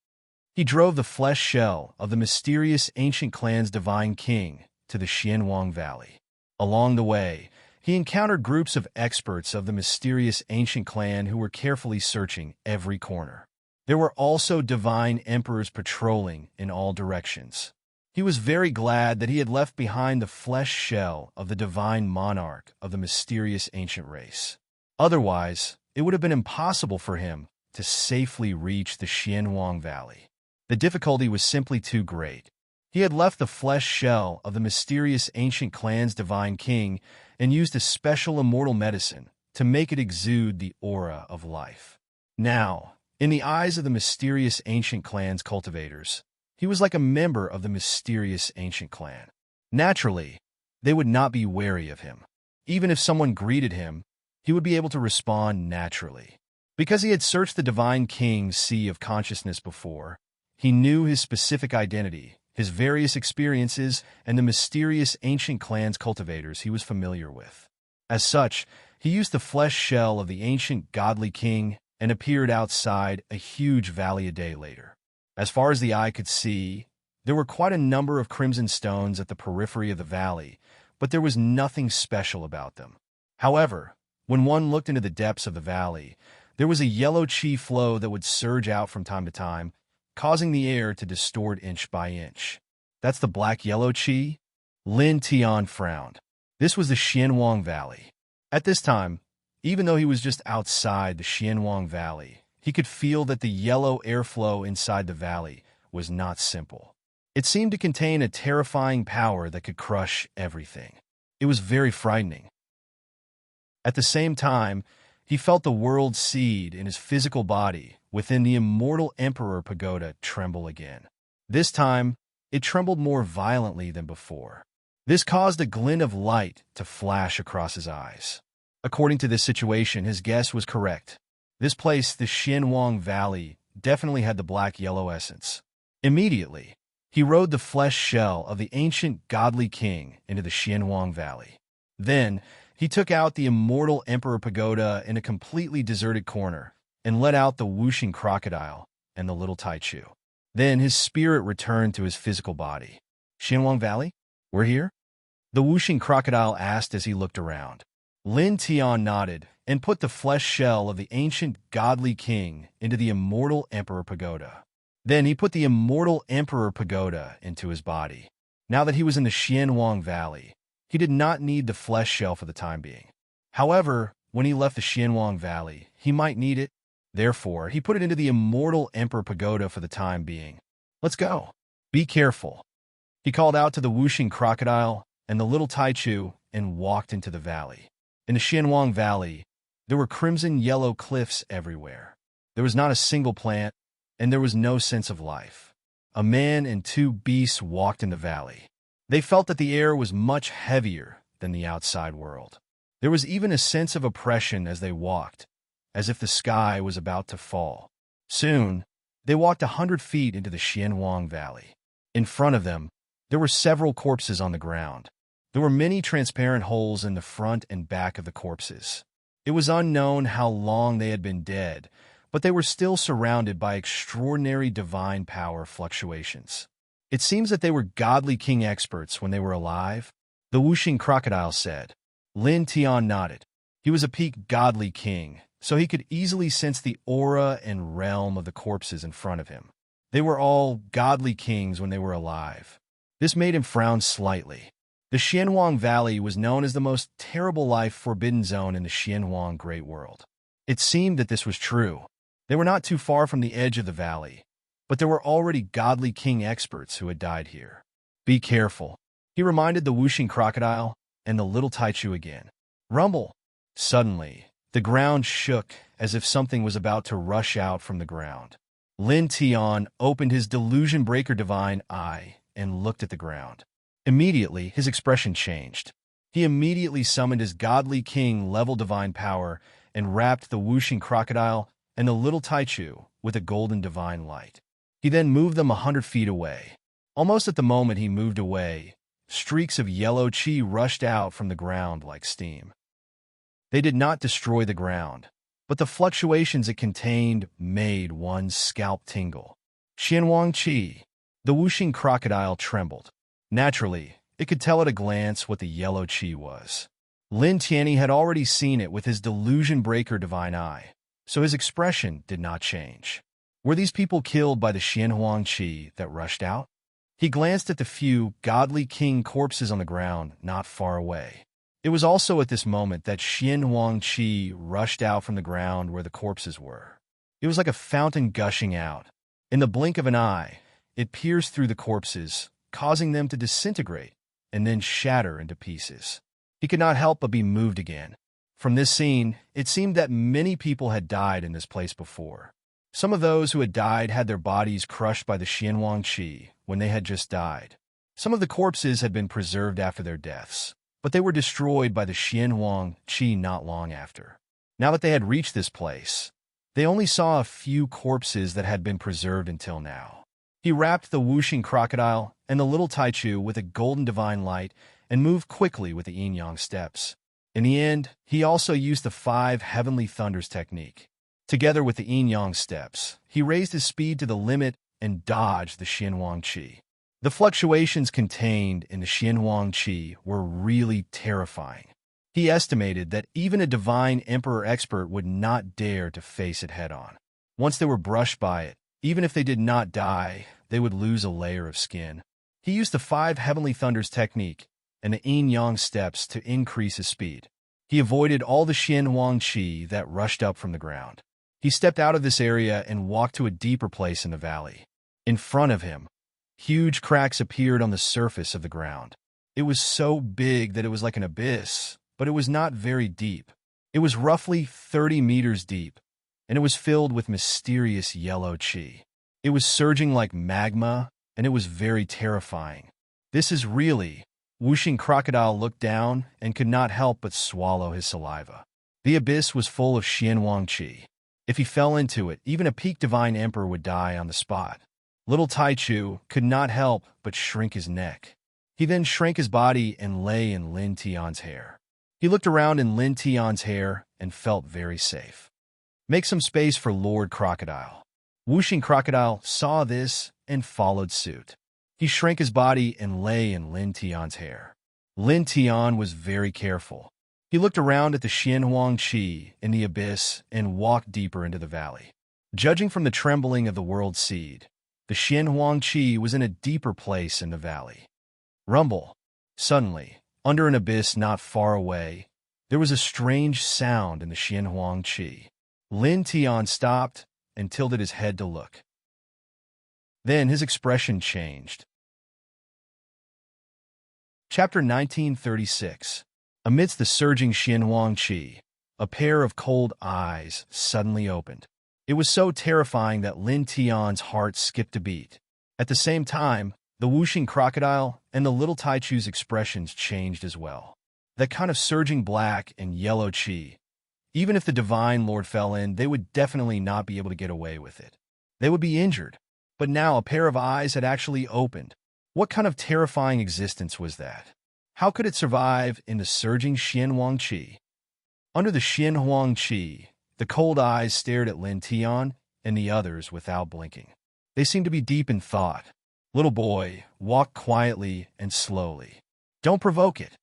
He drove the flesh shell of the mysterious ancient clan's divine king to the Xianwang Valley. Along the way, he encountered groups of experts of the mysterious ancient clan who were carefully searching every corner. There were also divine emperors patrolling in all directions. He was very glad that he had left behind the flesh shell of the divine monarch of the mysterious ancient race. Otherwise, it would have been impossible for him to safely reach the Xianwang Valley. The difficulty was simply too great. He had left the flesh shell of the mysterious ancient clan's divine king and used a special immortal medicine to make it exude the aura of life. Now, in the eyes of the mysterious ancient clan's cultivators, he was like a member of the mysterious ancient clan. Naturally, they would not be wary of him. Even if someone greeted him, he would be able to respond naturally. Because he had searched the divine king's sea of consciousness before, he knew his specific identity, his various experiences, and the mysterious ancient clan's cultivators he was familiar with. As such, he used the flesh shell of the ancient godly king and appeared outside a huge valley a day later. As far as the eye could see, there were quite a number of crimson stones at the periphery of the valley, but there was nothing special about them. However, when one looked into the depths of the valley, there was a yellow chi flow that would surge out from time to time, causing the air to distort inch by inch. "That's the black-yellow chi?" Lin Tian frowned. This was the Xianwang Valley. At this time, even though he was just outside the Xianwang Valley, he could feel that the yellow airflow inside the valley was not simple. It seemed to contain a terrifying power that could crush everything. It was very frightening. At the same time, he felt the world seed in his physical body within the immortal Emperor Pagoda tremble again. This time, it trembled more violently than before. This caused a glint of light to flash across his eyes. According to this situation, his guess was correct. This place, the Xianwang Valley, definitely had the black-yellow essence. Immediately, he rode the flesh shell of the ancient godly king into the Xianwang Valley. Then, he took out the immortal Emperor Pagoda in a completely deserted corner and let out the whooshing crocodile and the little Taichu. Then his spirit returned to his physical body. "Xianwang Valley? We're here?" The whooshing crocodile asked as he looked around. Lin Tian nodded and put the flesh shell of the ancient godly king into the immortal Emperor Pagoda. Then he put the immortal Emperor Pagoda into his body. Now that he was in the Xianwang Valley, he did not need the flesh shell for the time being. However, when he left the Xianwang Valley, he might need it. Therefore, he put it into the immortal Emperor Pagoda for the time being. "Let's go. Be careful." He called out to the whooshing crocodile and the little Taichu and walked into the valley. In the Xianwang Valley, there were crimson-yellow cliffs everywhere. There was not a single plant, and there was no sense of life. A man and two beasts walked in the valley. They felt that the air was much heavier than the outside world. There was even a sense of oppression as they walked, as if the sky was about to fall. Soon, they walked 100 feet into the Xianwang Valley. In front of them, there were several corpses on the ground. There were many transparent holes in the front and back of the corpses. It was unknown how long they had been dead, but they were still surrounded by extraordinary divine power fluctuations. It seems that they were godly king experts when they were alive, the whooshing crocodile said. Lin Tian nodded. He was a peak godly king, so he could easily sense the aura and realm of the corpses in front of him. They were all godly kings when they were alive. This made him frown slightly. The Xianwang Valley was known as the most terrible life forbidden zone in the Xianwang Great World. It seemed that this was true. They were not too far from the edge of the valley, but there were already godly king experts who had died here. Be careful, he reminded the whooshing crocodile and the little Taichu again. Rumble! Suddenly, the ground shook as if something was about to rush out from the ground. Lin Tian opened his delusion breaker divine eye and looked at the ground. Immediately, his expression changed. He immediately summoned his godly king level divine power and wrapped the whooshing crocodile and the little Taichu with a golden divine light. He then moved them 100 feet away. Almost at the moment he moved away, streaks of yellow qi rushed out from the ground like steam. They did not destroy the ground, but the fluctuations it contained made one's scalp tingle. Xianhuang qi. The whooshing crocodile trembled. Naturally, it could tell at a glance what the yellow qi was. Lin Tianyi had already seen it with his delusion breaker divine eye, so his expression did not change. Were these people killed by the Xianhuang qi that rushed out? He glanced at the few godly king corpses on the ground not far away. It was also at this moment that Xianhuang qi rushed out from the ground where the corpses were. It was like a fountain gushing out. In the blink of an eye, it pierced through the corpses, causing them to disintegrate and then shatter into pieces. He could not help but be moved again. From this scene, it seemed that many people had died in this place before. Some of those who had died had their bodies crushed by the Xianhuang qi when they had just died. Some of the corpses had been preserved after their deaths, but they were destroyed by the Xianhuang qi not long after. Now that they had reached this place, they only saw a few corpses that had been preserved until now. He wrapped the whooshing crocodile and the little Taichu with a golden divine light and moved quickly with the yin-yang steps. In the end, he also used the 5 heavenly thunders technique. Together with the yin-yang steps, he raised his speed to the limit and dodged the Xianhuang qi. The fluctuations contained in the Xianhuang qi were really terrifying. He estimated that even a divine emperor expert would not dare to face it head-on. Once they were brushed by it, even if they did not die, they would lose a layer of skin. He used the 5 heavenly thunders technique and the yin-yang steps to increase his speed. He avoided all the Xianhuang qi that rushed up from the ground. He stepped out of this area and walked to a deeper place in the valley. In front of him, huge cracks appeared on the surface of the ground. It was so big that it was like an abyss, but it was not very deep. It was roughly 30 meters deep, and it was filled with mysterious yellow qi. It was surging like magma, and it was very terrifying. This is really... Whooshing crocodile looked down and could not help but swallow his saliva. The abyss was full of Xianhuang qi. If he fell into it, even a peak divine emperor would die on the spot. Little Taichu could not help but shrink his neck. He then shrank his body and lay in Lin Tian's hair. He looked around in Lin Tian's hair and felt very safe. Make some space for Lord Crocodile. Whooshing crocodile saw this and followed suit. He shrank his body and lay in Lin Tian's hair. Lin Tian was very careful. He looked around at the Xianhuang qi in the abyss and walked deeper into the valley. Judging from the trembling of the world seed, the Xianhuang qi was in a deeper place in the valley. Rumble. Suddenly, under an abyss not far away, there was a strange sound in the Xianhuang qi. Lin Tian stopped and tilted his head to look. Then his expression changed. Chapter 1936. Amidst the surging Xianhuang qi, a pair of cold eyes suddenly opened. It was so terrifying that Lin Tian's heart skipped a beat. At the same time, the whooshing crocodile and the little Taichu's expressions changed as well. That kind of surging black and yellow qi. Even if the divine lord fell in, they would definitely not be able to get away with it. They would be injured. But now a pair of eyes had actually opened. What kind of terrifying existence was that? How could it survive in the surging Xianhuang qi? Under the Xianhuang qi, the cold eyes stared at Lin Tian and the others without blinking. They seemed to be deep in thought. Little boy, walk quietly and slowly. Don't provoke it.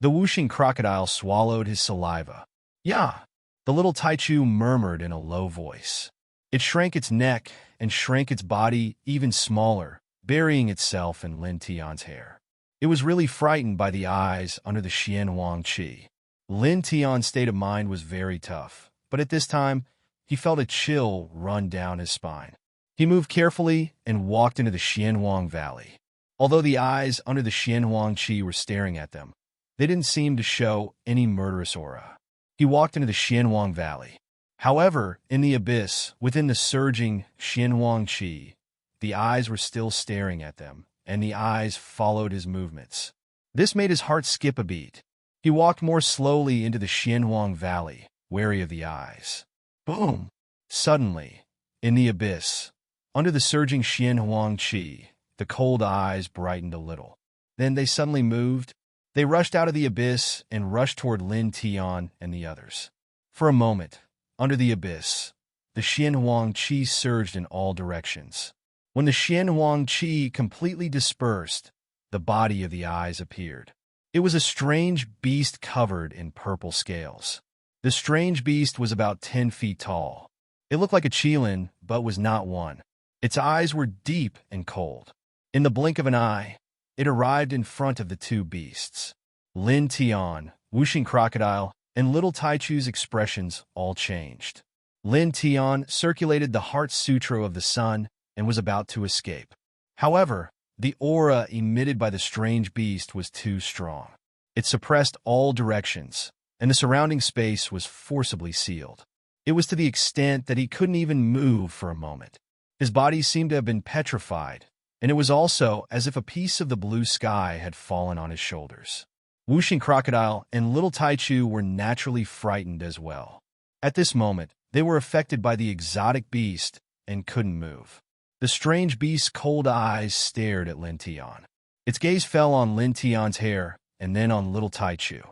The whooshing crocodile swallowed his saliva. Yeah, the little Taichu murmured in a low voice. It shrank its neck and shrank its body even smaller, burying itself in Lin Tian's hair. It was really frightened by the eyes under the Xianhuang qi. Lin Tian's state of mind was very tough, but at this time, he felt a chill run down his spine. He moved carefully and walked into the Xianhuang Valley. Although the eyes under the Xianhuang Qi were staring at them, they didn't seem to show any murderous aura. He walked into the Xianhuang Valley. However, in the abyss, within the surging Xianhuang Qi, the eyes were still staring at them, and the eyes followed his movements. This made his heart skip a beat. He walked more slowly into the Xianhuang Valley, wary of the eyes. Boom! Suddenly, in the abyss, under the surging Xianhuang Qi, the cold eyes brightened a little. Then they suddenly moved. They rushed out of the abyss and rushed toward Lin Tian and the others. For a moment, under the abyss, the Xianhuang Qi surged in all directions. When the Xianhuang Qi completely dispersed, the body of the eyes appeared. It was a strange beast covered in purple scales. The strange beast was about 10 feet tall. It looked like a qilin, but was not one. Its eyes were deep and cold. In the blink of an eye, it arrived in front of the two beasts. Lin Tian, Wuxing Crocodile, and Little Taichu's expressions all changed. Lin Tian circulated the Heart Sutra of the sun and was about to escape. However, the aura emitted by the strange beast was too strong. It suppressed all directions, and the surrounding space was forcibly sealed. It was to the extent that he couldn't even move for a moment. His body seemed to have been petrified, and it was also as if a piece of the blue sky had fallen on his shoulders. Wuxing Crocodile and Little Taichu were naturally frightened as well. At this moment, they were affected by the exotic beast and couldn't move. The strange beast's cold eyes stared at Lin Tian. Its gaze fell on Lin Tian's hair and then on Little Taichu.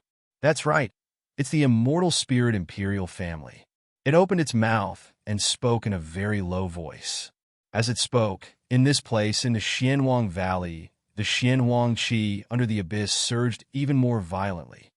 That's right, it's the immortal spirit imperial family. It opened its mouth and spoke in a very low voice. As it spoke, in this place in the Xianhuang Valley, the Xianhuang Qi under the abyss surged even more violently.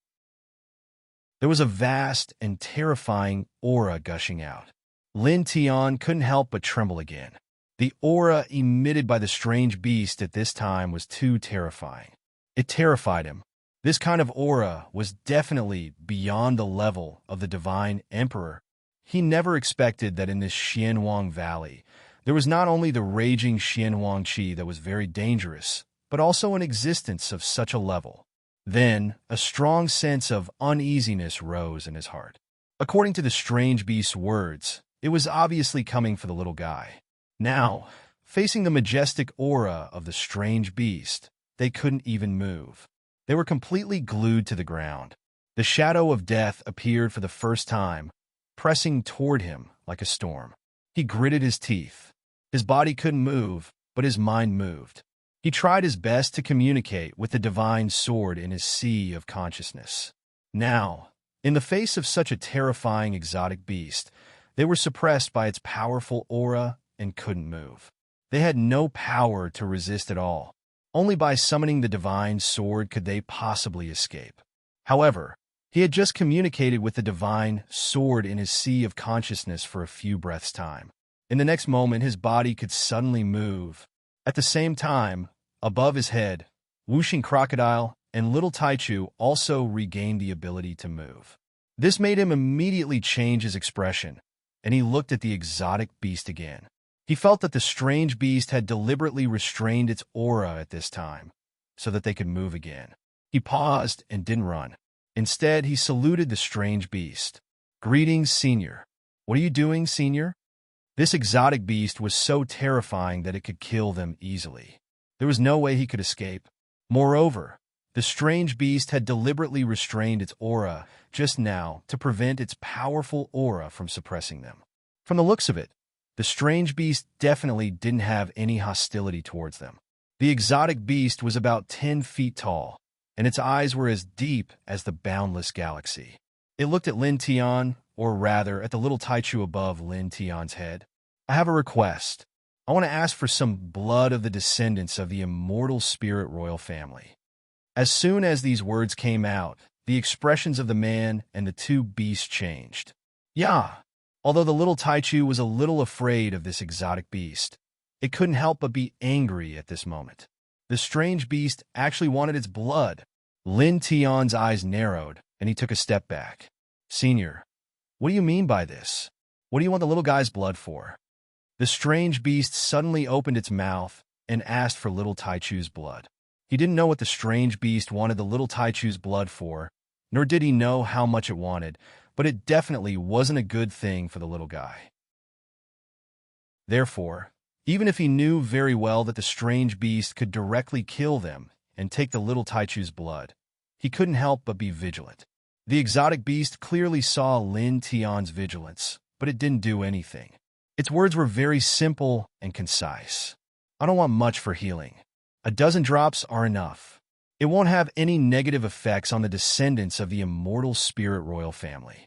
There was a vast and terrifying aura gushing out. Lin Tian couldn't help but tremble again. The aura emitted by the strange beast at this time was too terrifying. It terrified him. This kind of aura was definitely beyond the level of the divine emperor. He never expected that in this Xianhuang Valley, there was not only the raging Xianhuang Qi that was very dangerous, but also an existence of such a level. Then, a strong sense of uneasiness rose in his heart. According to the strange beast's words, it was obviously coming for the little guy. Now, facing the majestic aura of the strange beast, they couldn't even move. They were completely glued to the ground. The shadow of death appeared for the first time, pressing toward him like a storm. He gritted his teeth. His body couldn't move, but his mind moved. He tried his best to communicate with the divine sword in his sea of consciousness. Now, in the face of such a terrifying exotic beast, they were suppressed by its powerful aura and couldn't move. They had no power to resist at all. Only by summoning the divine sword could they possibly escape. However, he had just communicated with the divine sword in his sea of consciousness for a few breaths' time. In the next moment, his body could suddenly move. At the same time, above his head, Wuxing Crocodile and Little Taichu also regained the ability to move. This made him immediately change his expression, and he looked at the exotic beast again. He felt that the strange beast had deliberately restrained its aura at this time, so that they could move again. He paused and didn't run. Instead, he saluted the strange beast. "Greetings, Senior." "What are you doing, Senior?" This exotic beast was so terrifying that it could kill them easily. There was no way he could escape. Moreover, the strange beast had deliberately restrained its aura just now to prevent its powerful aura from suppressing them. From the looks of it, the strange beast definitely didn't have any hostility towards them. The exotic beast was about 10 feet tall, and its eyes were as deep as the boundless galaxy. It looked at Lin Tian, or rather at the little Taichu above Lin Tian's head. "I have a request. I want to ask for some blood of the descendants of the immortal spirit royal family." As soon as these words came out, the expressions of the man and the two beasts changed. Yeah. Although the little Taichu was a little afraid of this exotic beast, it couldn't help but be angry at this moment. The strange beast actually wanted its blood. Lin Tian's eyes narrowed, and he took a step back. "Senior, what do you mean by this? What do you want the little guy's blood for?" The strange beast suddenly opened its mouth and asked for little Taichu's blood. He didn't know what the strange beast wanted the little Taichu's blood for, nor did he know how much it wanted, but it definitely wasn't a good thing for the little guy. Therefore, even if he knew very well that the strange beast could directly kill them and take the little Taichu's blood, he couldn't help but be vigilant. The exotic beast clearly saw Lin Tian's vigilance, but it didn't do anything. Its words were very simple and concise. I don't want much for healing. A dozen drops are enough. It won't have any negative effects on the descendants of the immortal spirit royal family.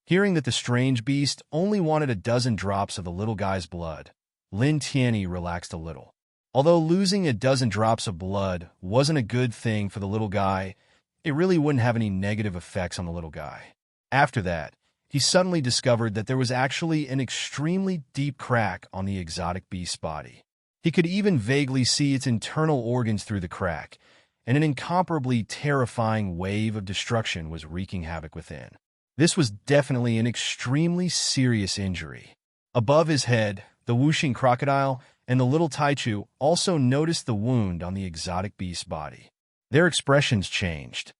Hearing that the strange beast only wanted a dozen drops of the little guy's blood, Lin Tianyi relaxed a little. Although losing a dozen drops of blood wasn't a good thing for the little guy, it really wouldn't have any negative effects on the little guy. After that, he suddenly discovered that there was actually an extremely deep crack on the exotic beast's body. He could even vaguely see its internal organs through the crack, and an incomparably terrifying wave of destruction was wreaking havoc within. This was definitely an extremely serious injury. Above his head, the whooshing crocodile and the little Taichu also noticed the wound on the exotic beast's body. Their expressions changed.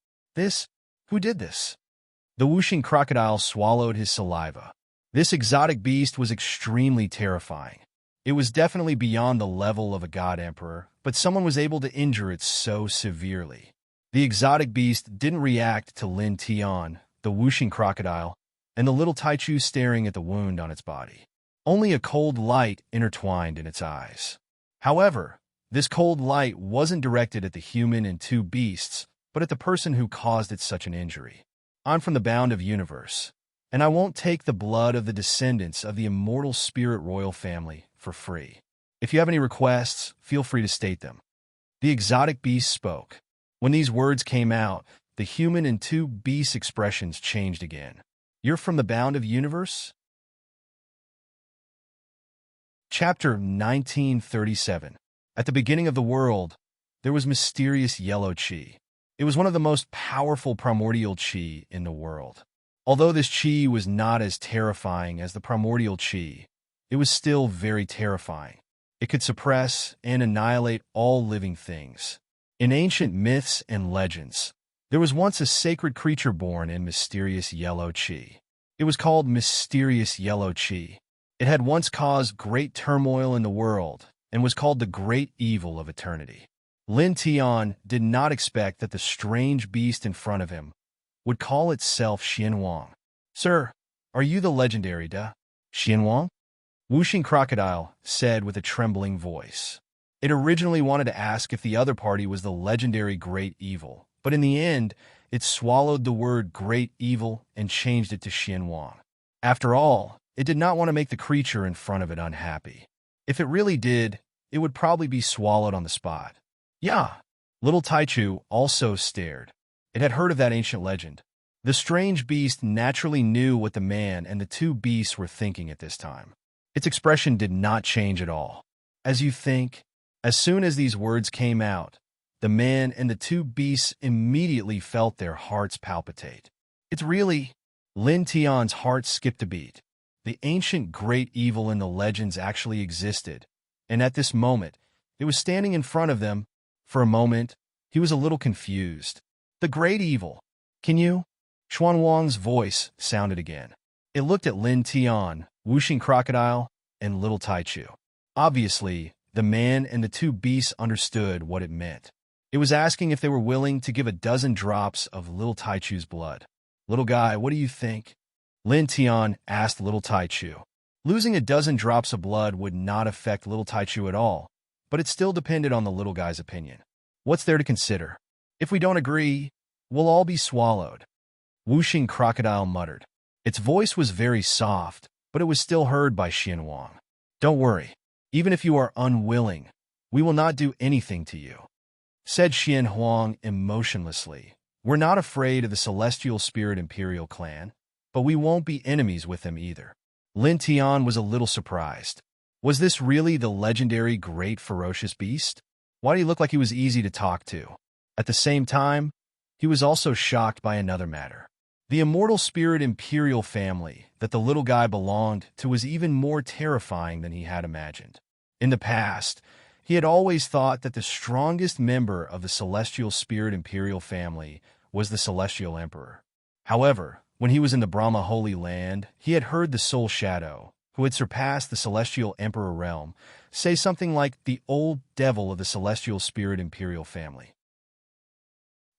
Who did this? The whooshing crocodile swallowed his saliva. This exotic beast was extremely terrifying. It was definitely beyond the level of a god emperor, but someone was able to injure it so severely. The exotic beast didn't react to Lin Tian, the whooshing crocodile, and the little Taichu staring at the wound on its body. Only a cold light intertwined in its eyes. However, this cold light wasn't directed at the human and two beasts, but at the person who caused it such an injury. I'm from the bound of universe, and I won't take the blood of the descendants of the immortal spirit royal family for free. If you have any requests, feel free to state them. The exotic beast spoke. When these words came out, the human and two beasts' expressions changed again. You're from the bound of universe? Chapter 1937. At the beginning of the world, there was mysterious yellow chi. It was one of the most powerful primordial chi in the world. Although this chi was not as terrifying as the primordial chi, it was still very terrifying. It could suppress and annihilate all living things. In ancient myths and legends, there was once a sacred creature born in mysterious yellow chi. It was called mysterious yellow chi. It had once caused great turmoil in the world and was called the great evil of eternity. Lin Tian did not expect that the strange beast in front of him would call itself Xianwang. Sir, are you the legendary Xianwang? Whooshing Crocodile said with a trembling voice. It originally wanted to ask if the other party was the legendary Great Evil, but in the end, it swallowed the word Great Evil and changed it to Xianwang. After all, it did not want to make the creature in front of it unhappy. If it really did, it would probably be swallowed on the spot. Yeah. Little Taichu also stared. It had heard of that ancient legend. The strange beast naturally knew what the man and the two beasts were thinking at this time. Its expression did not change at all. As you think, as soon as these words came out, the man and the two beasts immediately felt their hearts palpitate. It's really... Lin Tian's heart skipped a beat. The ancient great evil in the legends actually existed, and at this moment, it was standing in front of them. For a moment, he was a little confused. The great evil. Can you? Xuanwang's voice sounded again. It looked at Lin Tian, whooshing crocodile, and little Taichu. Obviously, the man and the two beasts understood what it meant. It was asking if they were willing to give a dozen drops of little Taichu's blood. Little guy, what do you think? Lin Tian asked little Taichu. Losing a dozen drops of blood would not affect little Taichu at all, but it still depended on the little guy's opinion. What's there to consider? If we don't agree, we'll all be swallowed. Whooshing Crocodile muttered. Its voice was very soft, but it was still heard by Xianwang. Don't worry. Even if you are unwilling, we will not do anything to you, said Xianwang emotionlessly. We're not afraid of the Celestial Spirit Imperial clan, but we won't be enemies with them either. Lin Tian was a little surprised. Was this really the legendary Great Ferocious Beast? Why did he look like he was easy to talk to? At the same time, he was also shocked by another matter. The immortal spirit imperial family that the little guy belonged to was even more terrifying than he had imagined. In the past, he had always thought that the strongest member of the celestial spirit imperial family was the celestial emperor. However, when he was in the Brahma Holy Land, he had heard the soul shadow, who had surpassed the celestial emperor realm, say something like the old devil of the celestial spirit imperial family.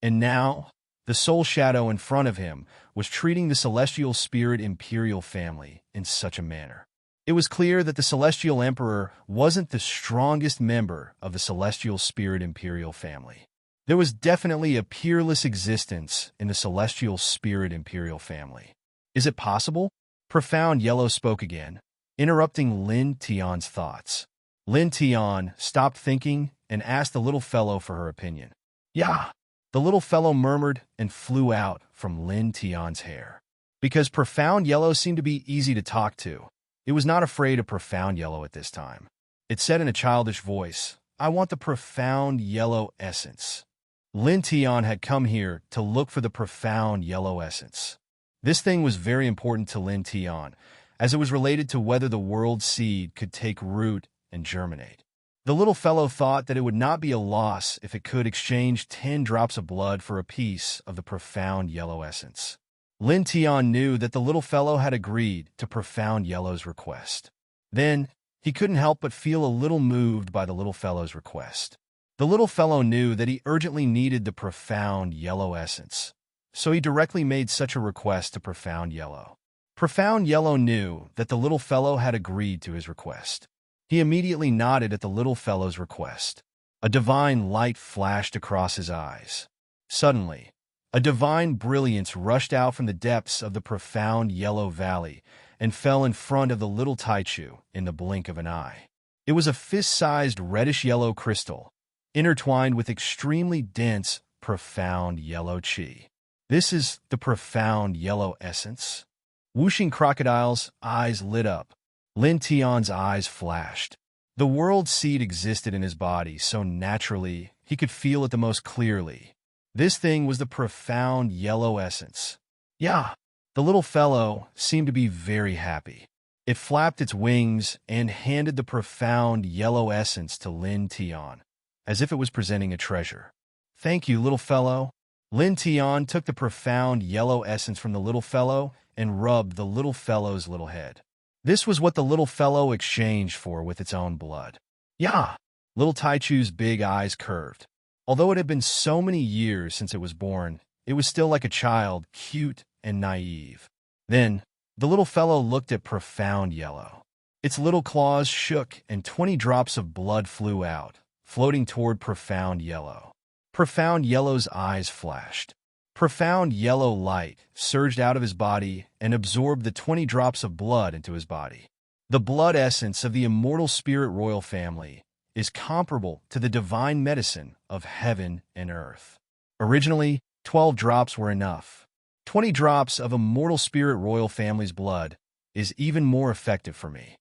And now, the soul shadow in front of him was treating the celestial spirit imperial family in such a manner. It was clear that the celestial emperor wasn't the strongest member of the celestial spirit imperial family. There was definitely a peerless existence in the celestial spirit imperial family. Is it possible? Profound Yellow spoke again, interrupting Lin Tian's thoughts. Lin Tian stopped thinking and asked the little fellow for her opinion. Yeah, the little fellow murmured and flew out from Lin Tian's hair. Because Profound Yellow seemed to be easy to talk to, it was not afraid of Profound Yellow at this time. It said in a childish voice, I want the Profound Yellow essence. Lin Tian had come here to look for the Profound Yellow essence. This thing was very important to Lin Tian, as it was related to whether the world seed could take root and germinate. The little fellow thought that it would not be a loss if it could exchange 10 drops of blood for a piece of the Profound Yellow essence. Lin Tian knew that the little fellow had agreed to Profound Yellow's request. Then, he couldn't help but feel a little moved by the little fellow's request. The little fellow knew that he urgently needed the Profound Yellow essence, so he directly made such a request to Profound Yellow. Profound Yellow knew that the little fellow had agreed to his request. He immediately nodded at the little fellow's request. A divine light flashed across his eyes. Suddenly, a divine brilliance rushed out from the depths of the Profound Yellow Valley and fell in front of the little Taichu in the blink of an eye. It was a fist-sized reddish-yellow crystal, intertwined with extremely dense, profound yellow qi. This is the Profound Yellow essence? Whooshing Crocodile's eyes lit up. Lin Tian's eyes flashed. The world seed existed in his body so naturally he could feel it the most clearly. This thing was the Profound Yellow essence. Yeah, the little fellow seemed to be very happy. It flapped its wings and handed the Profound Yellow essence to Lin Tian, as if it was presenting a treasure. Thank you, little fellow. Lin Tian took the Profound Yellow essence from the little fellow and rubbed the little fellow's little head. This was what the little fellow exchanged for with its own blood. Yeah, little Taichu's big eyes curved. Although it had been so many years since it was born, it was still like a child, cute and naive. Then, the little fellow looked at Profound Yellow. Its little claws shook and 20 drops of blood flew out, floating toward Profound Yellow. Profound Yellow's eyes flashed. Profound Yellow light surged out of his body and absorbed the 20 drops of blood into his body. The blood essence of the immortal spirit royal family is comparable to the divine medicine of heaven and earth. Originally, 12 drops were enough. 20 drops of immortal spirit royal family's blood is even more effective for me.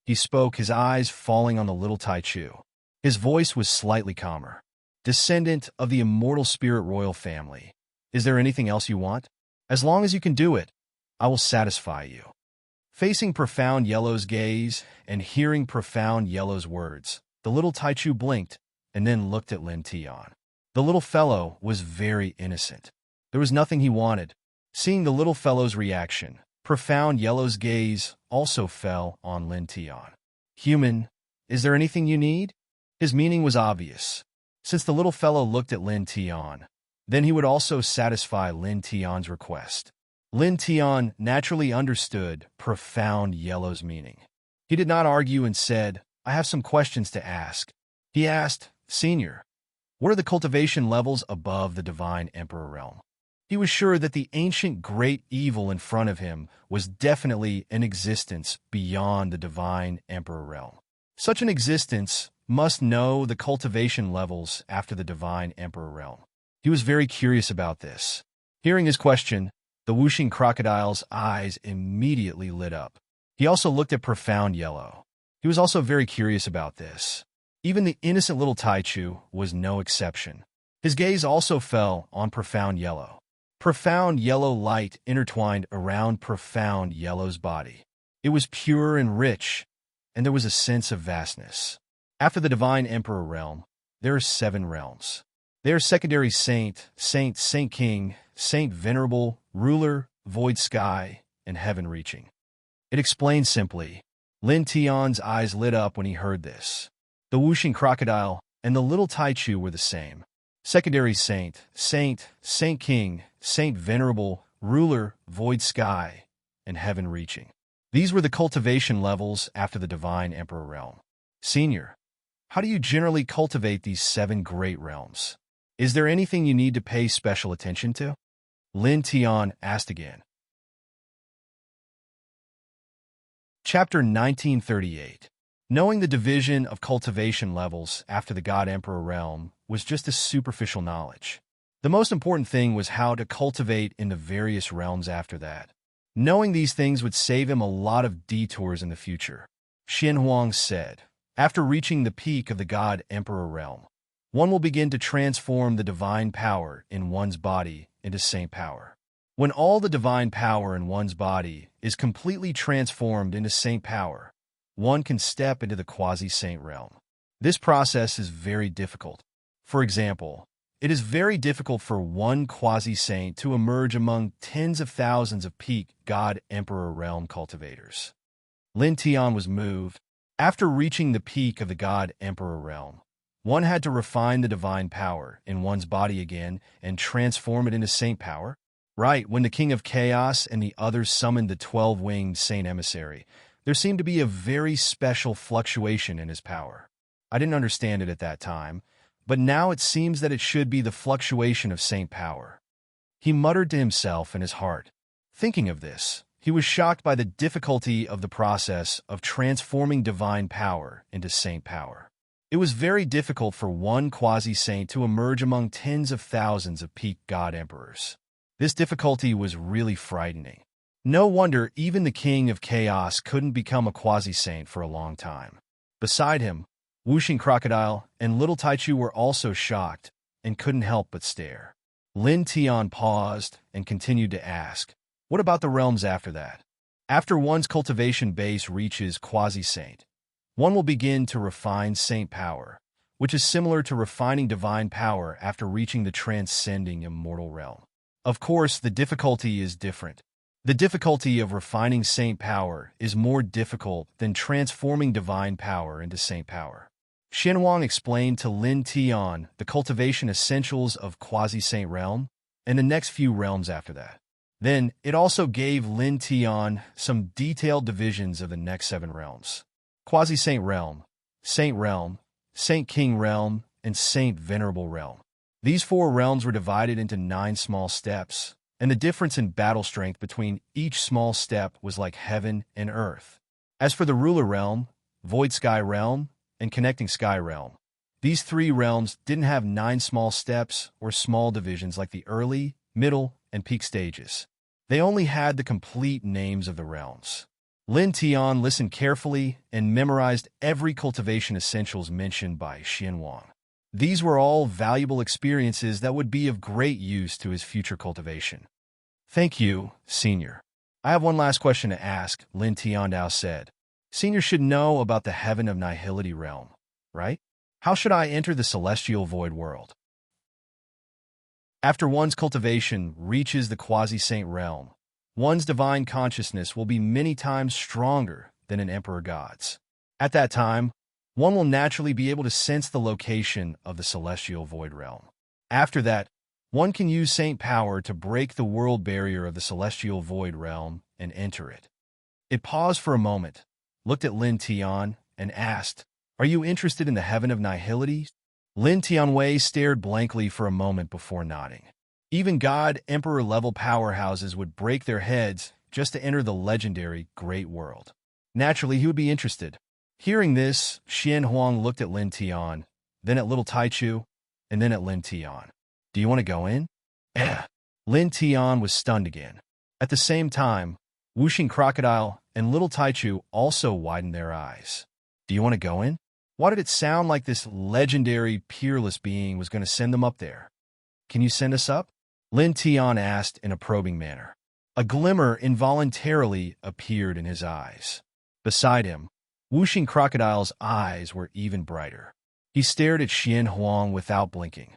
He spoke, his eyes falling on the little Taichu. His voice was slightly calmer. Descendant of the immortal spirit royal family, is there anything else you want? As long as you can do it, I will satisfy you. Facing Profound Yellow's gaze and hearing Profound Yellow's words, the little Taichu blinked and then looked at Lin Tian. The little fellow was very innocent. There was nothing he wanted. Seeing the little fellow's reaction, Profound Yellow's gaze also fell on Lin Tian. Human, is there anything you need? His meaning was obvious. Since the little fellow looked at Lin Tian, then he would also satisfy Lin Tian's request. Lin Tian naturally understood Profound Yellow's meaning. He did not argue and said, I have some questions to ask. He asked, Senior, what are the cultivation levels above the Divine Emperor realm? He was sure that the ancient great evil in front of him was definitely an existence beyond the Divine Emperor realm. Such an existence must know the cultivation levels after the Divine Emperor realm. He was very curious about this. Hearing his question, the whooshing crocodile's eyes immediately lit up. He also looked at Profound Yellow. He was also very curious about this. Even the innocent little Taichu was no exception. His gaze also fell on Profound Yellow. Profound yellow light intertwined around profound yellow's body. It was pure and rich, and there was a sense of vastness. After the divine emperor realm, there are 7 realms. They are secondary saint, saint king, saint venerable, ruler, void sky, and heaven reaching. It explains simply. Lin Tian's eyes lit up when he heard this. The whooshing crocodile and the little Taichu were the same. Secondary saint, saint king, saint venerable, ruler, void sky, and heaven reaching. These were the cultivation levels after the divine emperor realm. Senior, how do you generally cultivate these 7 great realms? Is there anything you need to pay special attention to? Lin Tian asked again. Chapter 1938. Knowing the division of cultivation levels after the God Emperor realm was just a superficial knowledge. The most important thing was how to cultivate in the various realms after that. Knowing these things would save him a lot of detours in the future. Xian Huang said, after reaching the peak of the God Emperor realm, one will begin to transform the divine power in one's body into saint power. When all the divine power in one's body is completely transformed into saint power, one can step into the quasi-saint realm. This process is very difficult. For example, it is very difficult for one quasi-saint to emerge among tens of thousands of peak God Emperor realm cultivators. Lin Tian was moved. After reaching the peak of the God Emperor realm, one had to refine the divine power in one's body again and transform it into saint power. Right, when the King of Chaos and the others summoned the 12-winged saint emissary, there seemed to be a very special fluctuation in his power. I didn't understand it at that time, but now it seems that it should be the fluctuation of saint power. He muttered to himself in his heart. Thinking of this, he was shocked by the difficulty of the process of transforming divine power into saint power. It was very difficult for one quasi-saint to emerge among tens of thousands of peak God emperors. This difficulty was really frightening. No wonder even the King of Chaos couldn't become a quasi-saint for a long time. Beside him, whooshing crocodile and little Taichu were also shocked and couldn't help but stare. Lin Tian paused and continued to ask, what about the realms after that? After one's cultivation base reaches quasi-saint, one will begin to refine saint power, which is similar to refining divine power after reaching the transcending immortal realm. Of course, the difficulty is different. The difficulty of refining saint power is more difficult than transforming divine power into saint power. Xian Huang explained to Lin Tian the cultivation essentials of quasi-saint realm and the next few realms after that. Then, it also gave Lin Tian some detailed divisions of the next 7 realms. Quasi-saint realm, saint king realm, and saint venerable realm. These 4 realms were divided into 9 small steps, and the difference in battle strength between each small step was like heaven and earth. As for the ruler realm, void sky realm, and connecting sky realm, these 3 realms didn't have 9 small steps or small divisions like the early, middle, and peak stages. They only had the complete names of the realms. Lin Tian listened carefully and memorized every cultivation essentials mentioned by Xian Huang. These were all valuable experiences that would be of great use to his future cultivation. Thank you, Senior. I have one last question to ask, Lin Tiandao said. Senior should know about the Heaven of Nihility realm, right? How should I enter the celestial void world? After one's cultivation reaches the quasi-saint realm, one's divine consciousness will be many times stronger than an emperor god's. At that time, one will naturally be able to sense the location of the celestial void realm. After that, one can use saint power to break the world barrier of the celestial void realm and enter it. It paused for a moment, looked at Lin Tian, and asked, "Are you interested in the Heaven of Nihility?" Lin Tianwei stared blankly for a moment before nodding. Even God Emperor level powerhouses would break their heads just to enter the legendary Great World. Naturally, he would be interested. Hearing this, Xian Huang looked at Lin Tian, then at little Taichu, and then at Lin Tian. "Do you want to go in?" Lin Tian was stunned again. At the same time, whooshing crocodile and little Taichu also widened their eyes. "Do you want to go in?" Why did it sound like this legendary, peerless being was going to send them up there? "Can you send us up?" Lin Tian asked in a probing manner. A glimmer involuntarily appeared in his eyes. Beside him, Wuxing Crocodile's eyes were even brighter. He stared at Xian Huang without blinking.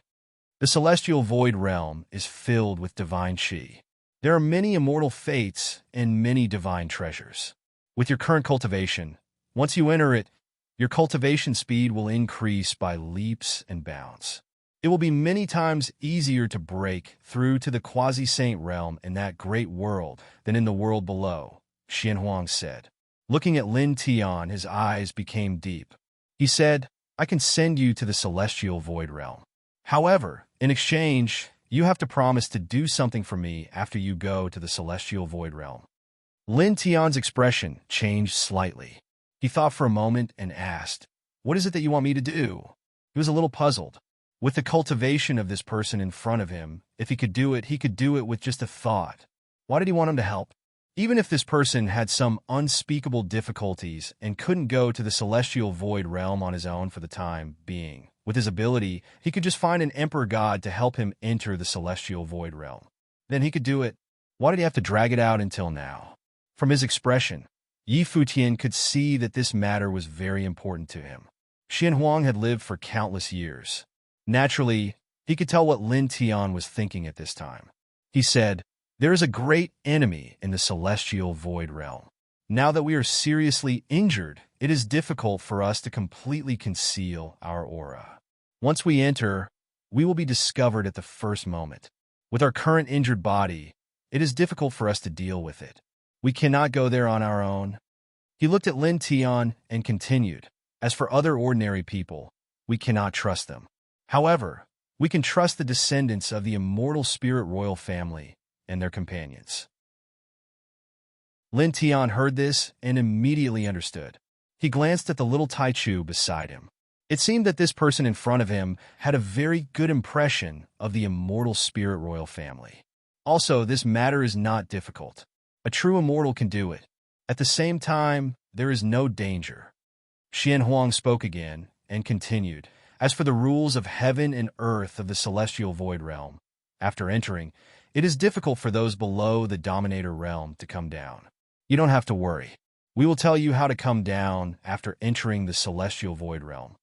The celestial void realm is filled with divine qi. There are many immortal fates and many divine treasures. With your current cultivation, once you enter it, your cultivation speed will increase by leaps and bounds. It will be many times easier to break through to the quasi-saint realm in that great world than in the world below, Xian Huang said. Looking at Lin Tian, his eyes became deep. He said, I can send you to the celestial void realm. However, in exchange, you have to promise to do something for me after you go to the celestial void realm. Lin Tian's expression changed slightly. He thought for a moment and asked, What is it that you want me to do? He was a little puzzled. With the cultivation of this person in front of him, if he could do it with just a thought. Why did he want him to help? Even if this person had some unspeakable difficulties and couldn't go to the celestial void realm on his own for the time being, with his ability, he could just find an emperor god to help him enter the celestial void realm. Then he could do it. Why did he have to drag it out until now? From his expression, Yi Futian could see that this matter was very important to him. Xian Huang had lived for countless years. Naturally, he could tell what Lin Tian was thinking at this time. He said, There is a great enemy in the celestial void realm. Now that we are seriously injured, it is difficult for us to completely conceal our aura. Once we enter, we will be discovered at the first moment. With our current injured body, it is difficult for us to deal with it. We cannot go there on our own. He looked at Lin Tian and continued, As for other ordinary people, we cannot trust them. However, we can trust the descendants of the immortal spirit royal family and their companions. Lin Tian heard this and immediately understood. He glanced at the little Taichu beside him. It seemed that this person in front of him had a very good impression of the immortal spirit royal family. Also, this matter is not difficult. A true immortal can do it. At the same time, there is no danger. Xian Huang spoke again and continued, As for the rules of heaven and earth of the celestial void realm, after entering, it is difficult for those below the dominator realm to come down. You don't have to worry. We will tell you how to come down after entering the celestial void realm.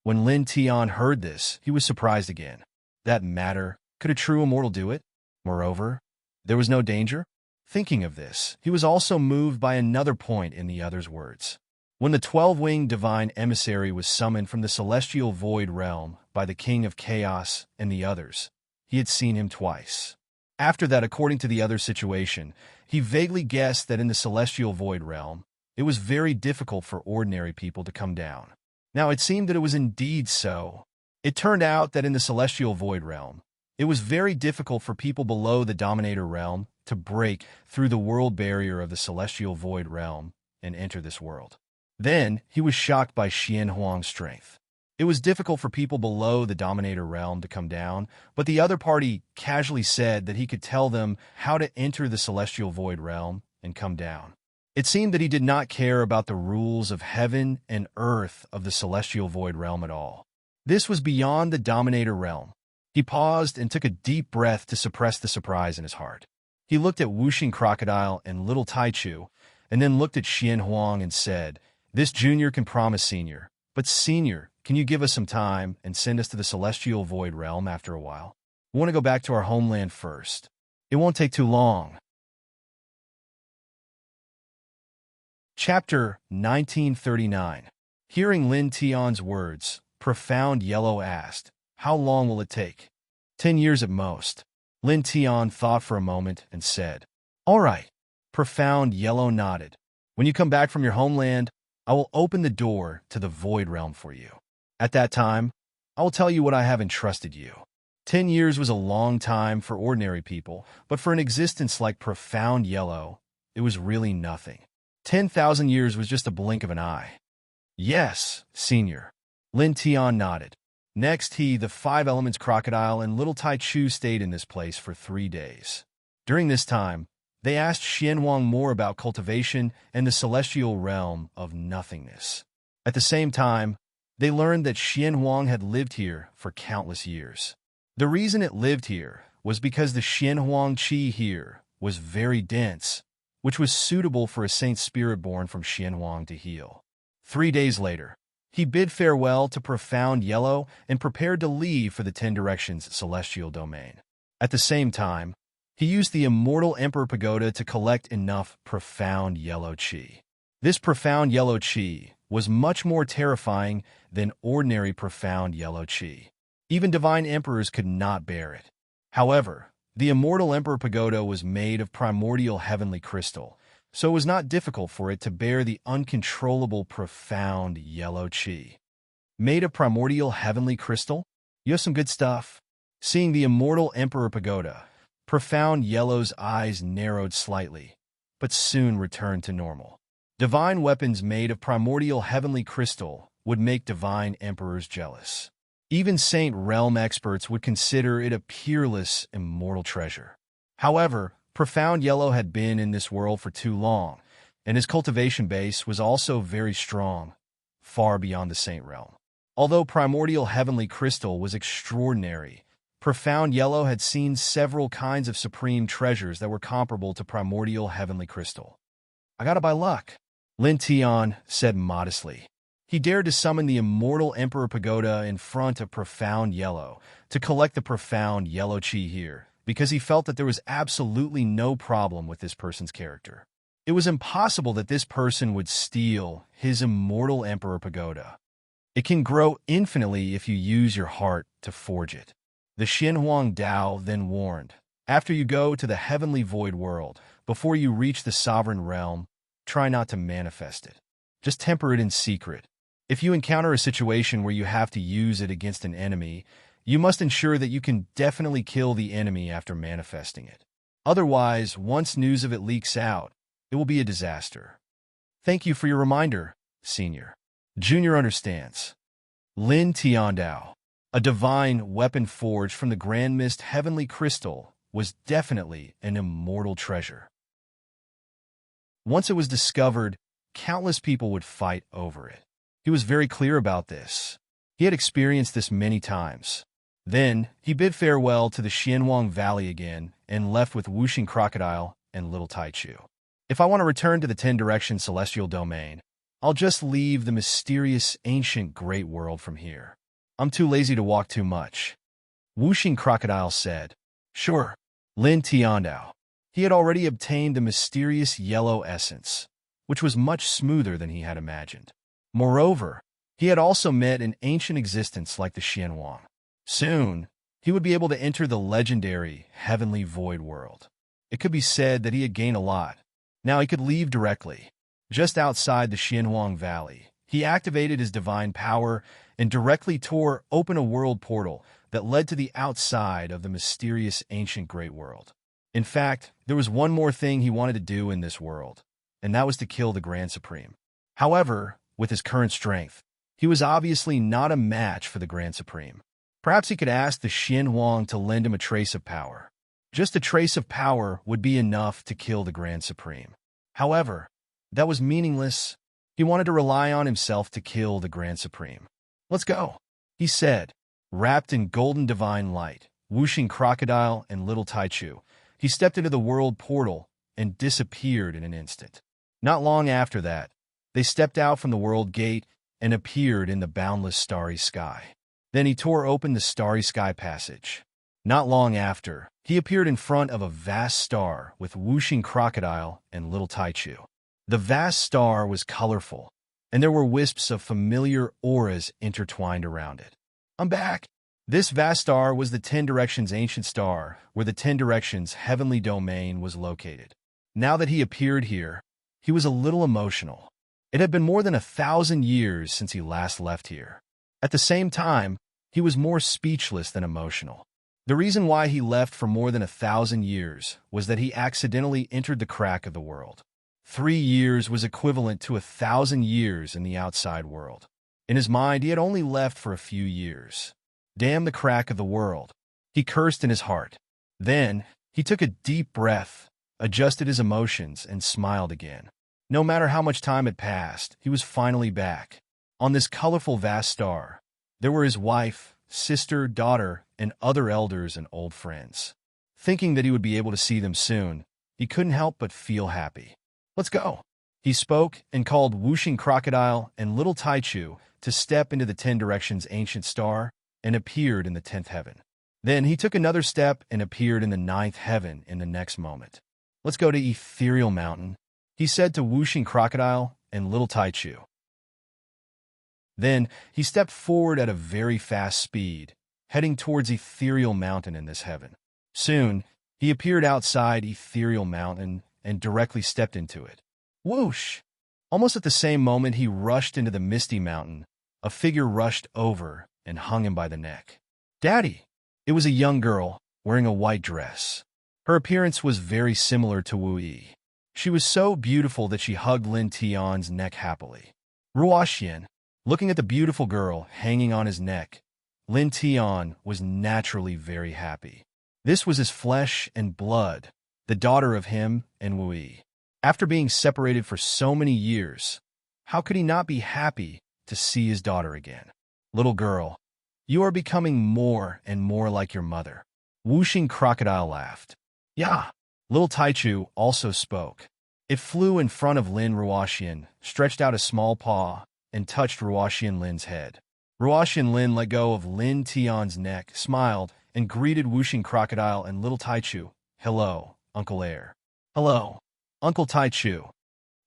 When Lin Tian heard this, he was surprised again. That matter, could a true immortal do it? Moreover, there was no danger? Thinking of this, he was also moved by another point in the other's words. When the 12-winged divine emissary was summoned from the celestial void realm by the king of chaos and the others, he had seen him twice. After that, according to the other situation, he vaguely guessed that in the celestial void realm, it was very difficult for ordinary people to come down. Now it seemed that it was indeed so. It turned out that in the celestial void realm, it was very difficult for people below the dominator realm to break through the world barrier of the celestial void realm and enter this world. Then he was shocked by Xian Huang's strength. It was difficult for people below the dominator realm to come down, but the other party casually said that he could tell them how to enter the celestial void realm and come down. It seemed that he did not care about the rules of heaven and earth of the celestial void realm at all. This was beyond the dominator realm. He paused and took a deep breath to suppress the surprise in his heart. He looked at Wuxing Crocodile and Little Taichu, and then looked at Xian Huang and said, This junior can promise senior, but senior, can you give us some time and send us to the celestial void realm after a while? We want to go back to our homeland first. It won't take too long. Chapter 1939. Hearing Lin Tian's words, Profound Yellow asked, How long will it take? 10 years at most. Lin Tian thought for a moment and said, All right. Profound Yellow nodded. When you come back from your homeland, I will open the door to the void realm for you. At that time, I will tell you what I have entrusted you. 10 years was a long time for ordinary people, but for an existence like Profound Yellow, it was really nothing. 10,000 years was just a blink of an eye. Yes, senior. Lin Tian nodded. Next, the 5 elements crocodile and Little Taichu stayed in this place for 3 days. During this time, they asked Xian Huang more about cultivation and the celestial realm of nothingness. At the same time, they learned that Xian Huang had lived here for countless years. The reason it lived here was because the Xianhuang Qi here was very dense, which was suitable for a saint spirit born from Xianhuang to heal. 3 days later, he bid farewell to profound yellow and prepared to leave for the 10 Directions celestial domain. At the same time, he used the immortal Emperor Pagoda to collect enough profound yellow qi. This profound yellow qi was much more terrifying than ordinary profound yellow qi. Even divine emperors could not bear it. However, the immortal Emperor Pagoda was made of primordial heavenly crystal, so it was not difficult for it to bear the uncontrollable profound yellow qi. Made of primordial heavenly crystal? You have some good stuff. Seeing the immortal Emperor Pagoda, profound yellow's eyes narrowed slightly, but soon returned to normal. Divine weapons made of primordial heavenly crystal would make divine emperors jealous. Even Saint Realm experts would consider it a peerless, immortal treasure. However, profound yellow had been in this world for too long, and his cultivation base was also very strong, far beyond the Saint Realm. Although primordial heavenly crystal was extraordinary, profound yellow had seen several kinds of supreme treasures that were comparable to primordial heavenly crystal. I got it by luck, Lin Tian said modestly. He dared to summon the immortal Emperor Pagoda in front of profound yellow to collect the profound yellow qi here, because he felt that there was absolutely no problem with this person's character. It was impossible that this person would steal his immortal Emperor Pagoda. It can grow infinitely if you use your heart to forge it. The Xinhuang Dao then warned, after you go to the heavenly void world, before you reach the sovereign realm, try not to manifest it. Just temper it in secret. If you encounter a situation where you have to use it against an enemy, you must ensure that you can definitely kill the enemy after manifesting it. Otherwise, once news of it leaks out, it will be a disaster. Thank you for your reminder, Senior. Junior understands. Lin Tiandao, a divine weapon forged from the Grand Mist heavenly crystal, was definitely an immortal treasure. Once it was discovered, countless people would fight over it. He was very clear about this. He had experienced this many times. Then, he bid farewell to the Xianhuang Valley again and left with Wuxing Crocodile and Little Taichu. If I want to return to the 10 Directions celestial domain, I'll just leave the mysterious ancient great world from here. I'm too lazy to walk too much. Wuxing Crocodile said. Sure. Lin Tiandao. He had already obtained the mysterious yellow essence, which was much smoother than he had imagined. Moreover, he had also met an ancient existence like the Xianhuang. Soon, he would be able to enter the legendary heavenly void world. It could be said that he had gained a lot. Now he could leave directly. Just outside the Xianhuang Valley, he activated his divine power and directly tore open a world portal that led to the outside of the mysterious ancient great world. In fact, there was one more thing he wanted to do in this world, and that was to kill the Grand Supreme. However, with his current strength, he was obviously not a match for the Grand Supreme. Perhaps he could ask the Xianhuang to lend him a trace of power. Just a trace of power would be enough to kill the Grand Supreme. However, that was meaningless. He wanted to rely on himself to kill the Grand Supreme. Let's go, he said. Wrapped in golden divine light, Wuxing Crocodile and Little Taichu, he stepped into the world portal and disappeared in an instant. Not long after that, they stepped out from the world gate and appeared in the boundless starry sky. Then he tore open the starry sky passage. Not long after, he appeared in front of a vast star with Wuxing Crocodile and Little Taichu. The vast star was colorful, and there were wisps of familiar auras intertwined around it. I'm back! This vast star was the 10 Directions ancient star, where the 10 Directions heavenly domain was located. Now that he appeared here, he was a little emotional. It had been more than 1,000 years since he last left here. At the same time, he was more speechless than emotional. The reason why he left for more than 1,000 years was that he accidentally entered the crack of the world. 3 years was equivalent to 1,000 years in the outside world. In his mind, he had only left for a few years. Damn the crack of the world, he cursed in his heart. Then, he took a deep breath, adjusted his emotions, and smiled again. No matter how much time had passed, he was finally back. On this colorful vast star, there were his wife, sister, daughter, and other elders and old friends. Thinking that he would be able to see them soon, he couldn't help but feel happy. "Let's go." He spoke and called Whooshing Crocodile and Little Taichu to step into the 10 Directions ancient star and appeared in the 10th heaven. Then he took another step and appeared in the 9th heaven in the next moment. "Let's go to Ethereal Mountain," he said to Whooshing Crocodile and Little Taichu. Then he stepped forward at a very fast speed, heading towards Ethereal Mountain in this heaven. Soon, he appeared outside Ethereal Mountain and directly stepped into it. Whoosh! Almost at the same moment he rushed into the Misty Mountain, a figure rushed over and hung him by the neck. "Daddy!" It was a young girl, wearing a white dress. Her appearance was very similar to Wu Yi. She was so beautiful that she hugged Lin Tian's neck happily. Ruoxian, looking at the beautiful girl hanging on his neck, Lin Tian was naturally very happy. This was his flesh and blood, the daughter of him and Wu Yi. After being separated for so many years, how could he not be happy to see his daughter again? "Little girl, you are becoming more and more like your mother." Whooshing Crocodile laughed. "Yeah." Little Taichu also spoke. It flew in front of Lin Ruoxian, stretched out a small paw, and touched Ruoxian Lin's head. Ruoxian Lin let go of Lin Tian's neck, smiled, and greeted Whooshing Crocodile and Little Taichu. "Hello, Uncle Air." "Hello, Uncle Taichu."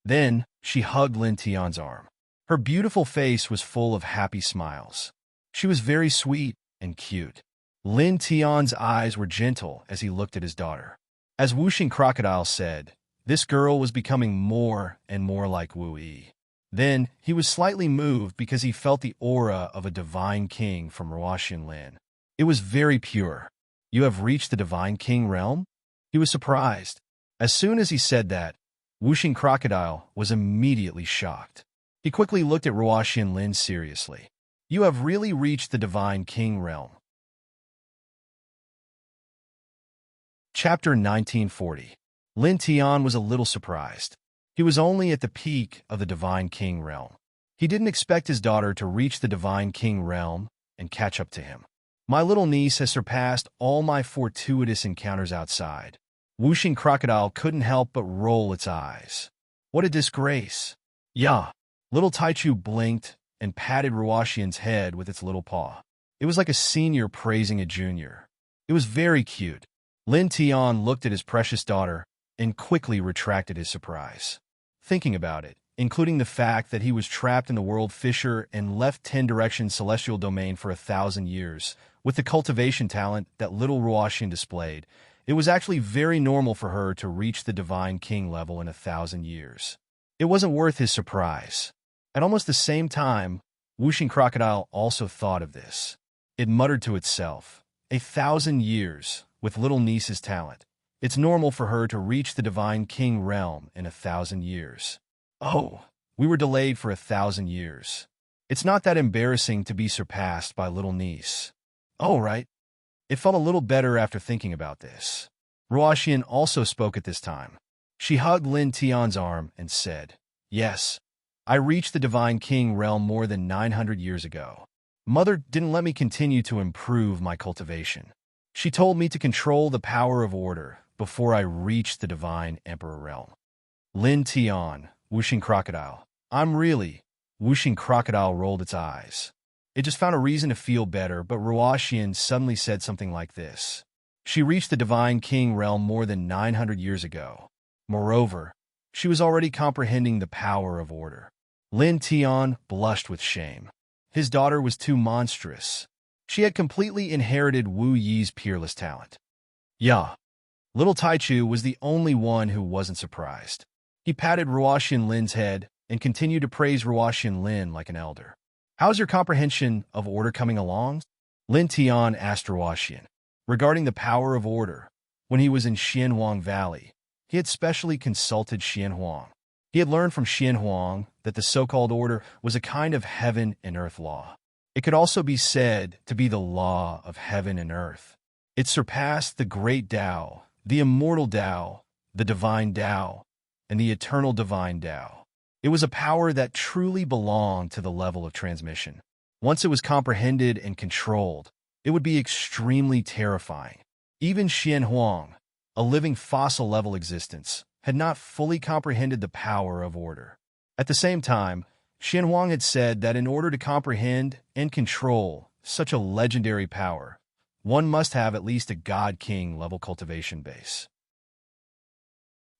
Then she hugged Lin Tian's arm. Her beautiful face was full of happy smiles. She was very sweet and cute. Lin Tian's eyes were gentle as he looked at his daughter. As Whooshing Crocodile said, this girl was becoming more and more like Wu Yi. Then he was slightly moved because he felt the aura of a divine king from Ruoxian Lin. It was very pure. "You have reached the divine king realm?" He was surprised. As soon as he said that, Whooshing Crocodile was immediately shocked. He quickly looked at Ruoxian Lin seriously. "You have really reached the divine king realm." Chapter 1940. Lin Tian was a little surprised. He was only at the peak of the divine king realm. He didn't expect his daughter to reach the divine king realm and catch up to him. "My little niece has surpassed all my fortuitous encounters outside." Whooshing Crocodile couldn't help but roll its eyes. "What a disgrace." "Yeah." Little Taichu blinked and patted Ruoxian's head with its little paw. It was like a senior praising a junior. It was very cute. Lin Tian looked at his precious daughter and quickly retracted his surprise. Thinking about it, including the fact that he was trapped in the world fissure and left 10 Directions celestial domain for 1,000 years, with the cultivation talent that little Ruoxian displayed, it was actually very normal for her to reach the divine king level in 1,000 years. It wasn't worth his surprise. At almost the same time, Whooshing Crocodile also thought of this. It muttered to itself, 1,000 years, with little niece's talent. It's normal for her to reach the divine king realm in 1,000 years. Oh, we were delayed for 1,000 years. It's not that embarrassing to be surpassed by little niece. Oh, right. It felt a little better after thinking about this. Ruoxian also spoke at this time. She hugged Lin Tian's arm and said, "Yes, I reached the divine king realm more than 900 years ago. Mother didn't let me continue to improve my cultivation. She told me to control the power of order before I reached the divine emperor realm." Lin Tian, Whooshing Crocodile. "I'm really..." Whooshing Crocodile rolled its eyes. It just found a reason to feel better, but Ruoxian suddenly said something like this. "She reached the divine king realm more than 900 years ago. Moreover, she was already comprehending the power of order." Lin Tian blushed with shame. His daughter was too monstrous. She had completely inherited Wu Yi's peerless talent. Yeah. Little Taichu was the only one who wasn't surprised. He patted Ruoxian Lin's head and continued to praise Ruoxian Lin like an elder. "How's your comprehension of order coming along?" Lin Tian asked Ruoxian. Regarding the power of order, when he was in Xianhuang Valley, he had specially consulted Xianhuang. He had learned from Xianhuang that the so-called order was a kind of heaven and earth law. It could also be said to be the law of heaven and earth. It surpassed the great Tao, the immortal Tao, the divine Tao, and the eternal divine Tao. It was a power that truly belonged to the level of transmission. Once it was comprehended and controlled, it would be extremely terrifying. Even Xian Huang, a living fossil-level existence, had not fully comprehended the power of order. At the same time, Xian Huang had said that in order to comprehend and control such a legendary power, one must have at least a God-King level cultivation base.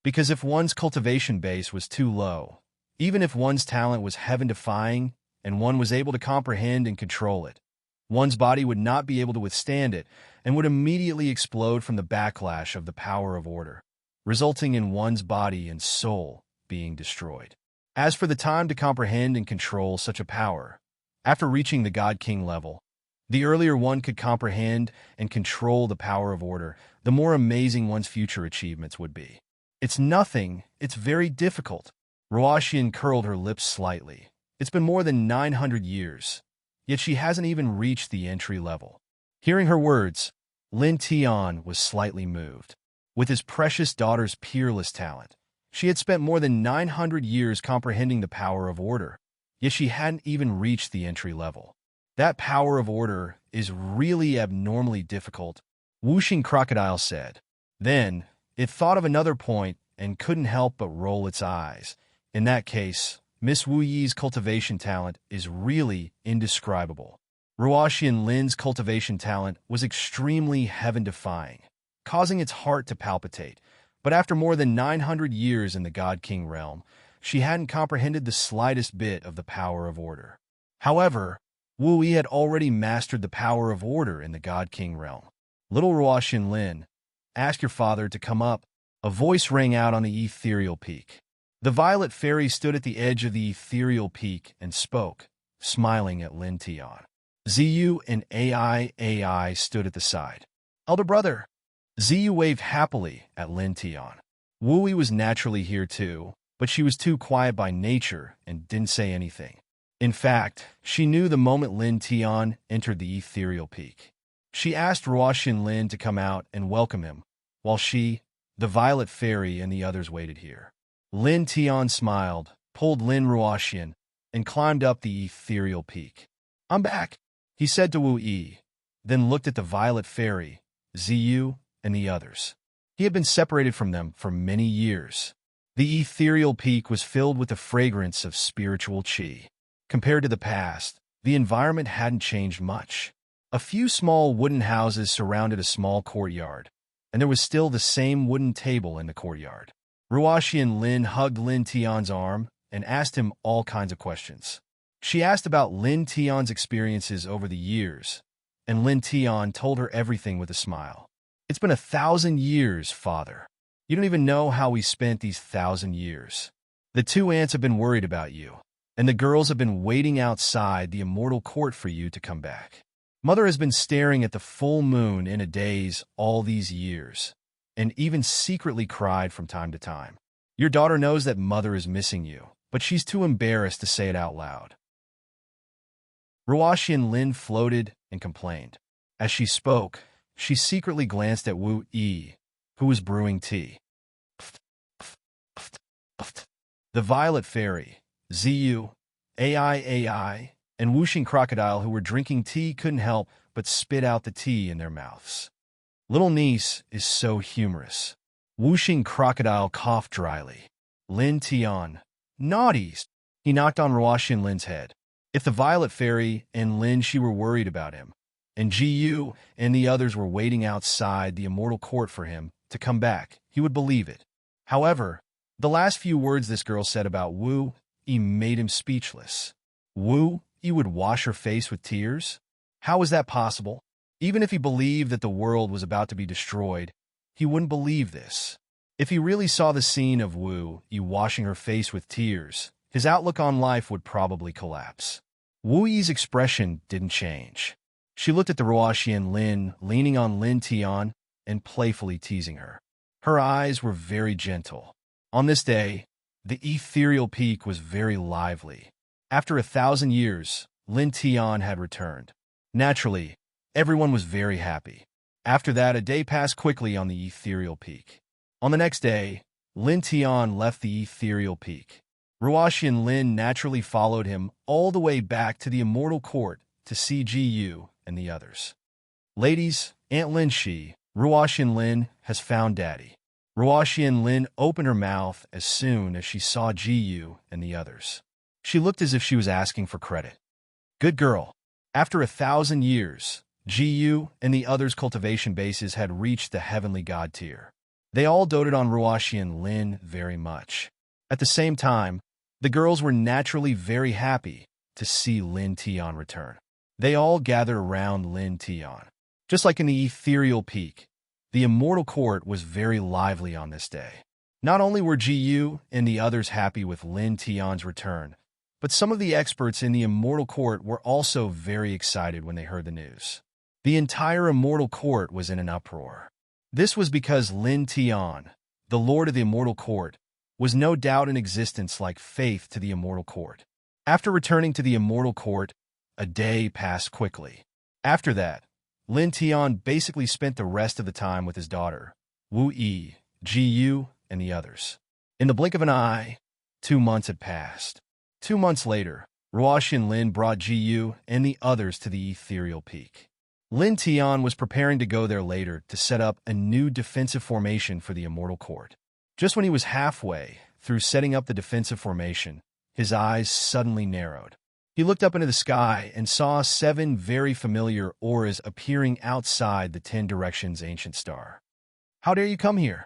Because if one's cultivation base was too low, even if one's talent was heaven-defying and one was able to comprehend and control it, one's body would not be able to withstand it and would immediately explode from the backlash of the power of order, resulting in one's body and soul being destroyed. As for the time to comprehend and control such a power, after reaching the God-King level, the earlier one could comprehend and control the power of order, the more amazing one's future achievements would be. It's nothing, it's very difficult. Ruoxian curled her lips slightly. It's been more than 900 years, yet she hasn't even reached the entry level. Hearing her words, Lin Tian was slightly moved. With his precious daughter's peerless talent, she had spent more than 900 years comprehending the power of order, yet she hadn't even reached the entry level. That power of order is really abnormally difficult, Whooshing Crocodile said. Then, it thought of another point and couldn't help but roll its eyes. In that case, Miss Wu Yi's cultivation talent is really indescribable. Ruoxian Lin's cultivation talent was extremely heaven-defying, causing its heart to palpitate. But after more than 900 years in the God-King realm, she hadn't comprehended the slightest bit of the power of order. However, Wu Yi had already mastered the power of order in the God-King realm. Little Ruoxian Lin, ask your father to come up. A voice rang out on the ethereal peak. The violet fairy stood at the edge of the ethereal peak and spoke, smiling at Lin Tian. Ziyu and AI stood at the side. Elder brother. Ziyu waved happily at Lin Tian. Wu Yi was naturally here too, but she was too quiet by nature and didn't say anything. In fact, she knew the moment Lin Tian entered the ethereal peak. She asked Ruoxian Lin to come out and welcome him, while she, the violet fairy, and the others waited here. Lin Tian smiled, pulled Lin Ruoxian, and climbed up the ethereal peak. I'm back, he said to Wu Yi, then looked at the violet fairy, Ziyu, and the others. He had been separated from them for many years. The ethereal peak was filled with the fragrance of spiritual qi. Compared to the past, the environment hadn't changed much. A few small wooden houses surrounded a small courtyard, and there was still the same wooden table in the courtyard. Ruoxian Lin hugged Lin Tian's arm and asked him all kinds of questions. She asked about Lin Tian's experiences over the years, and Lin Tian told her everything with a smile. It's been 1,000 years, father. You don't even know how we spent these 1,000 years. The two ants have been worried about you, and the girls have been waiting outside the immortal court for you to come back. Mother has been staring at the full moon in a daze all these years, and even secretly cried from time to time. Your daughter knows that mother is missing you, but she's too embarrassed to say it out loud. Ruoxian Lin floated and complained. As she spoke, she secretly glanced at Wu Yi, who was brewing tea. The violet fairy, Ziyu, AI, and Whooshing Crocodile, who were drinking tea, couldn't help but spit out the tea in their mouths. Little niece is so humorous. Whooshing Crocodile coughed dryly. Lin Tian, naughties. He knocked on Ruoxian Lin's head. If the violet fairy and Lin Shi were worried about him, and Jiyu and the others were waiting outside the immortal court for him to come back, he would believe it. However, the last few words this girl said about Wu Yi made him speechless. Wu Yi would wash her face with tears? How was that possible? Even if he believed that the world was about to be destroyed, he wouldn't believe this. If he really saw the scene of Wu Yi washing her face with tears, his outlook on life would probably collapse. Wu Yi's expression didn't change. She looked at the Ruoxian Lin leaning on Lin Tian and playfully teasing her. Her eyes were very gentle. On this day, the ethereal peak was very lively. After 1,000 years, Lin Tian had returned. Naturally, everyone was very happy. After that, a day passed quickly on the ethereal peak. On the next day, Lin Tian left the ethereal peak. Ruoxian Lin naturally followed him all the way back to the immortal court to see Ji Yu and the others. Ladies, Aunt Lin Shi, Ruoxian Lin has found Daddy. Ruoxian Lin opened her mouth as soon as she saw Ji and the others. She looked as if she was asking for credit. Good girl. After 1,000 years, Ji and the others' cultivation bases had reached the heavenly god tier. They all doted on Ruoxian Lin very much. At the same time, the girls were naturally very happy to see Lin Tian return. They all gathered around Lin Tian. Just like in the ethereal peak, the immortal court was very lively on this day. Not only were Ji and the others happy with Lin Tian's return, but some of the experts in the immortal court were also very excited when they heard the news. The entire immortal court was in an uproar. This was because Lin Tian, the lord of the immortal court, was no doubt in existence like faith to the immortal court. After returning to the immortal court, a day passed quickly. After that, Lin Tian basically spent the rest of the time with his daughter, Wu Yi, Ji and the others. In the blink of an eye, 2 months had passed. 2 months later, Ruoxian Lin brought Ji and the others to the ethereal peak. Lin Tian was preparing to go there later to set up a new defensive formation for the immortal court. Just when he was halfway through setting up the defensive formation, his eyes suddenly narrowed. He looked up into the sky and saw 7 very familiar auras appearing outside the 10 Directions ancient star. How dare you come here?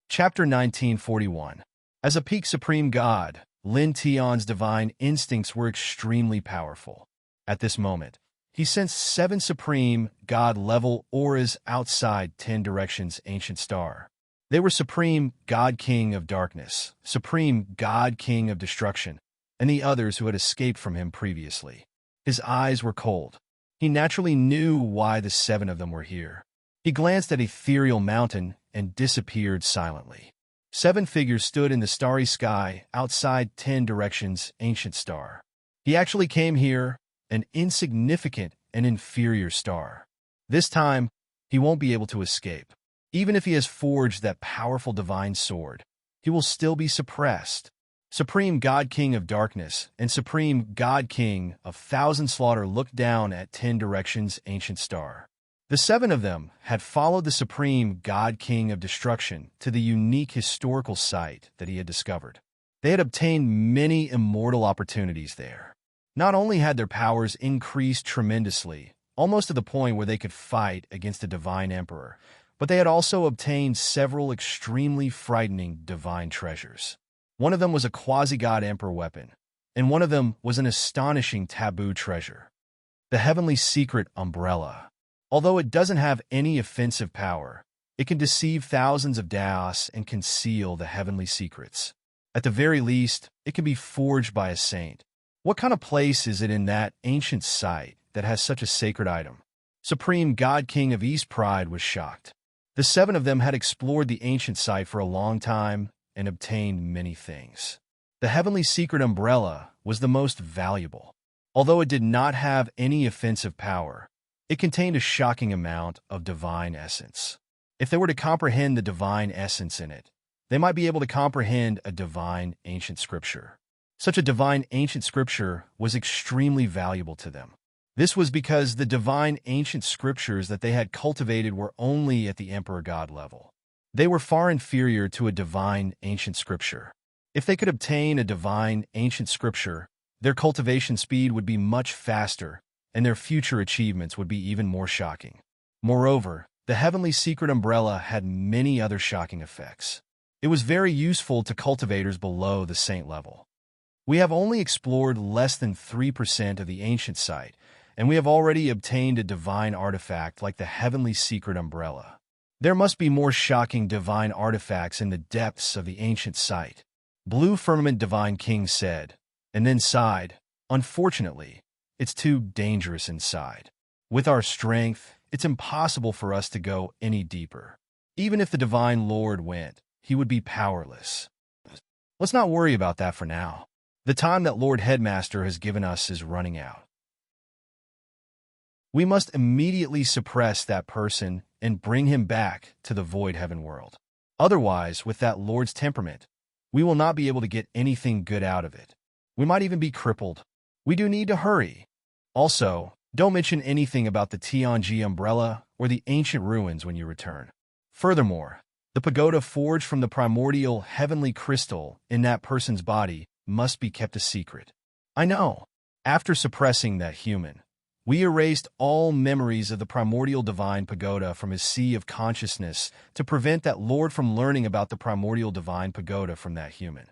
Chapter 1941. As a peak supreme god, Lin Tian's divine instincts were extremely powerful. At this moment, he sensed 7 supreme god-level auras outside 10 Directions ancient star. They were Supreme God King of Darkness, Supreme God King of Destruction, and the others who had escaped from him previously. His eyes were cold. He naturally knew why the 7 of them were here. He glanced at Ethereal Mountain and disappeared silently. 7 figures stood in the starry sky outside 10 Directions ancient star. He actually came here, an insignificant and inferior star. This time, he won't be able to escape. Even if he has forged that powerful divine sword, he will still be suppressed. Supreme God King of Darkness and Supreme God King of Thousand Slaughter looked down at 10 Directions ancient star. The 7 of them had followed the Supreme God King of Destruction to the unique historical site that he had discovered. They had obtained many immortal opportunities there. Not only had their powers increased tremendously, almost to the point where they could fight against a divine emperor, but they had also obtained several extremely frightening divine treasures. One of them was a quasi-god emperor weapon, and one of them was an astonishing taboo treasure, the heavenly secret umbrella. Although it doesn't have any offensive power, it can deceive thousands of Daos and conceal the heavenly secrets. At the very least, it can be forged by a saint. What kind of place is it in that ancient site that has such a sacred item? Supreme God King of East Pride was shocked. The 7 of them had explored the ancient site for a long time and obtained many things. The heavenly secret umbrella was the most valuable. Although it did not have any offensive power, it contained a shocking amount of divine essence. If they were to comprehend the divine essence in it, they might be able to comprehend a divine ancient scripture. Such a divine ancient scripture was extremely valuable to them. This was because the divine ancient scriptures that they had cultivated were only at the Emperor God level. They were far inferior to a divine ancient scripture. If they could obtain a divine ancient scripture, their cultivation speed would be much faster, and their future achievements would be even more shocking. Moreover, the heavenly secret umbrella had many other shocking effects. It was very useful to cultivators below the saint level. We have only explored less than 3% of the ancient site, and we have already obtained a divine artifact like the heavenly secret umbrella. There must be more shocking divine artifacts in the depths of the ancient site, Blue Firmament Divine King said, and then sighed. Unfortunately, it's too dangerous inside. With our strength, it's impossible for us to go any deeper. Even if the Divine Lord went, he would be powerless. Let's not worry about that for now. The time that Lord Headmaster has given us is running out. We must immediately suppress that person and bring him back to the Void Heaven world. Otherwise, with that Lord's temperament, we will not be able to get anything good out of it. We might even be crippled. We do need to hurry. Also, Don't mention anything about the Tianji umbrella or the ancient ruins when you return. Furthermore, the pagoda forged from the primordial heavenly crystal in that person's body must be kept a secret. I know. After suppressing that human, we erased all memories of the primordial divine pagoda from his sea of consciousness to prevent that lord from learning about the primordial divine pagoda from that human.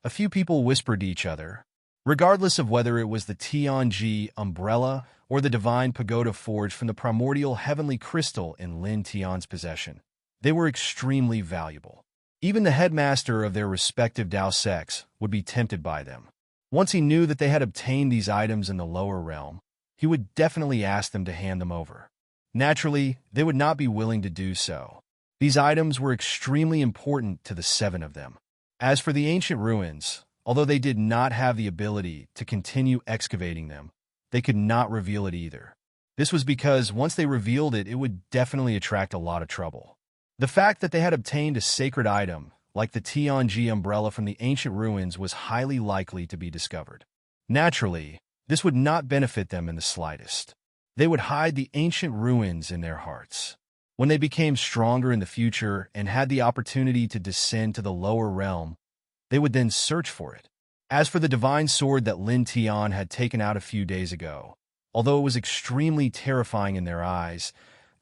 A few people whispered to each other, regardless of whether it was the Tianji umbrella or the divine pagoda forged from the primordial heavenly crystal in Lin Tian's possession. They were extremely valuable. Even the headmaster of their respective Dao sects would be tempted by them. Once he knew that they had obtained these items in the lower realm, he would definitely ask them to hand them over. Naturally, they would not be willing to do so. These items were extremely important to the 7 of them. As for the ancient ruins, although they did not have the ability to continue excavating them, they could not reveal it either. This was because once they revealed it, it would definitely attract a lot of trouble. The fact that they had obtained a sacred item, like the Tianji umbrella from the ancient ruins, was highly likely to be discovered. Naturally, this would not benefit them in the slightest. They would hide the ancient ruins in their hearts. When they became stronger in the future and had the opportunity to descend to the lower realm, they would then search for it. As for the divine sword that Lin Tian had taken out a few days ago, although it was extremely terrifying in their eyes,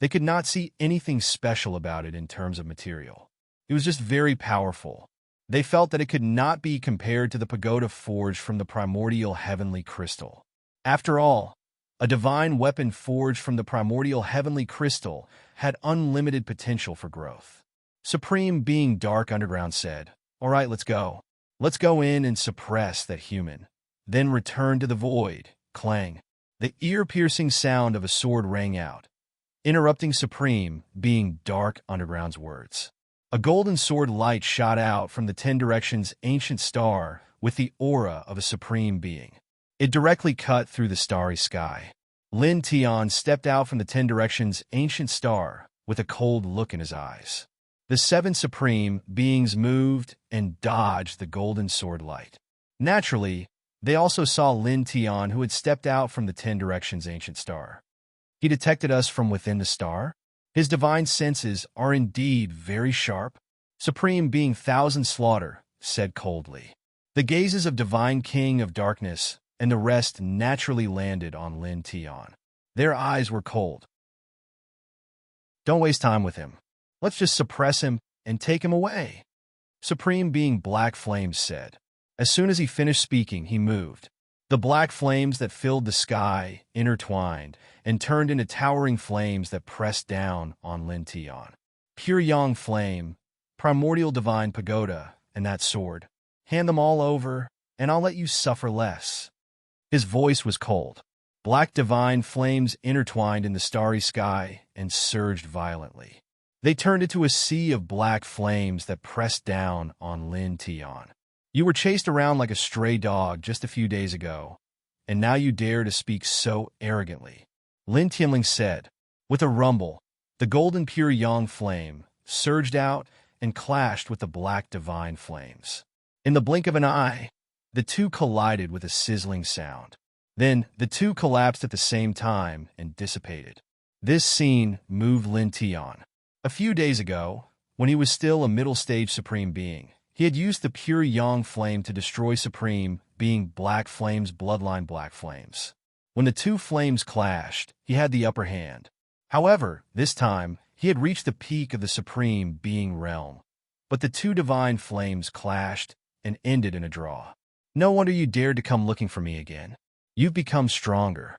they could not see anything special about it in terms of material. It was just very powerful. They felt that it could not be compared to the pagoda forged from the primordial heavenly crystal. After all, a divine weapon forged from the primordial heavenly crystal had unlimited potential for growth. Supreme Being Dark Underground said, "All right, let's go. Let's go in and suppress that human. Then return to the void." Clang. The ear-piercing sound of a sword rang out, interrupting Supreme Being Dark Underground's words. A golden sword light shot out from the 10 Directions' ancient star with the aura of a supreme being. It directly cut through the starry sky. Lin Tian stepped out from the 10 Directions' ancient star with a cold look in his eyes. The 7 supreme beings moved and dodged the golden sword light. Naturally, they also saw Lin Tian, who had stepped out from the 10 Directions' ancient star. He detected us from within the star? His divine senses are indeed very sharp. Supreme Being Thousand Slaughter said coldly. The gazes of Divine King of Darkness and the rest naturally landed on Lin Tian. Their eyes were cold. Don't waste time with him. Let's just suppress him and take him away, Supreme Being Black Flames said. As soon as he finished speaking, he moved. The black flames that filled the sky intertwined and turned into towering flames that pressed down on Lin Tian. Pure Yang Flame, Primordial Divine Pagoda, and that sword. Hand them all over, and I'll let you suffer less. His voice was cold. Black divine flames intertwined in the starry sky and surged violently. They turned into a sea of black flames that pressed down on Lin Tian. You were chased around like a stray dog just a few days ago, and now you dare to speak so arrogantly, Lin Tianling said. With a rumble, the golden pure yang flame surged out and clashed with the black divine flames. In the blink of an eye, the two collided with a sizzling sound. Then, the two collapsed at the same time and dissipated. This scene moved Lin Tian. A few days ago, when he was still a middle-stage Supreme Being, he had used the pure Yang Flame to destroy Supreme Being Black Flame's bloodline Black Flames. When the two flames clashed, he had the upper hand. However, this time, he had reached the peak of the Supreme Being realm. But the two divine flames clashed and ended in a draw. No wonder you dared to come looking for me again. You've become stronger,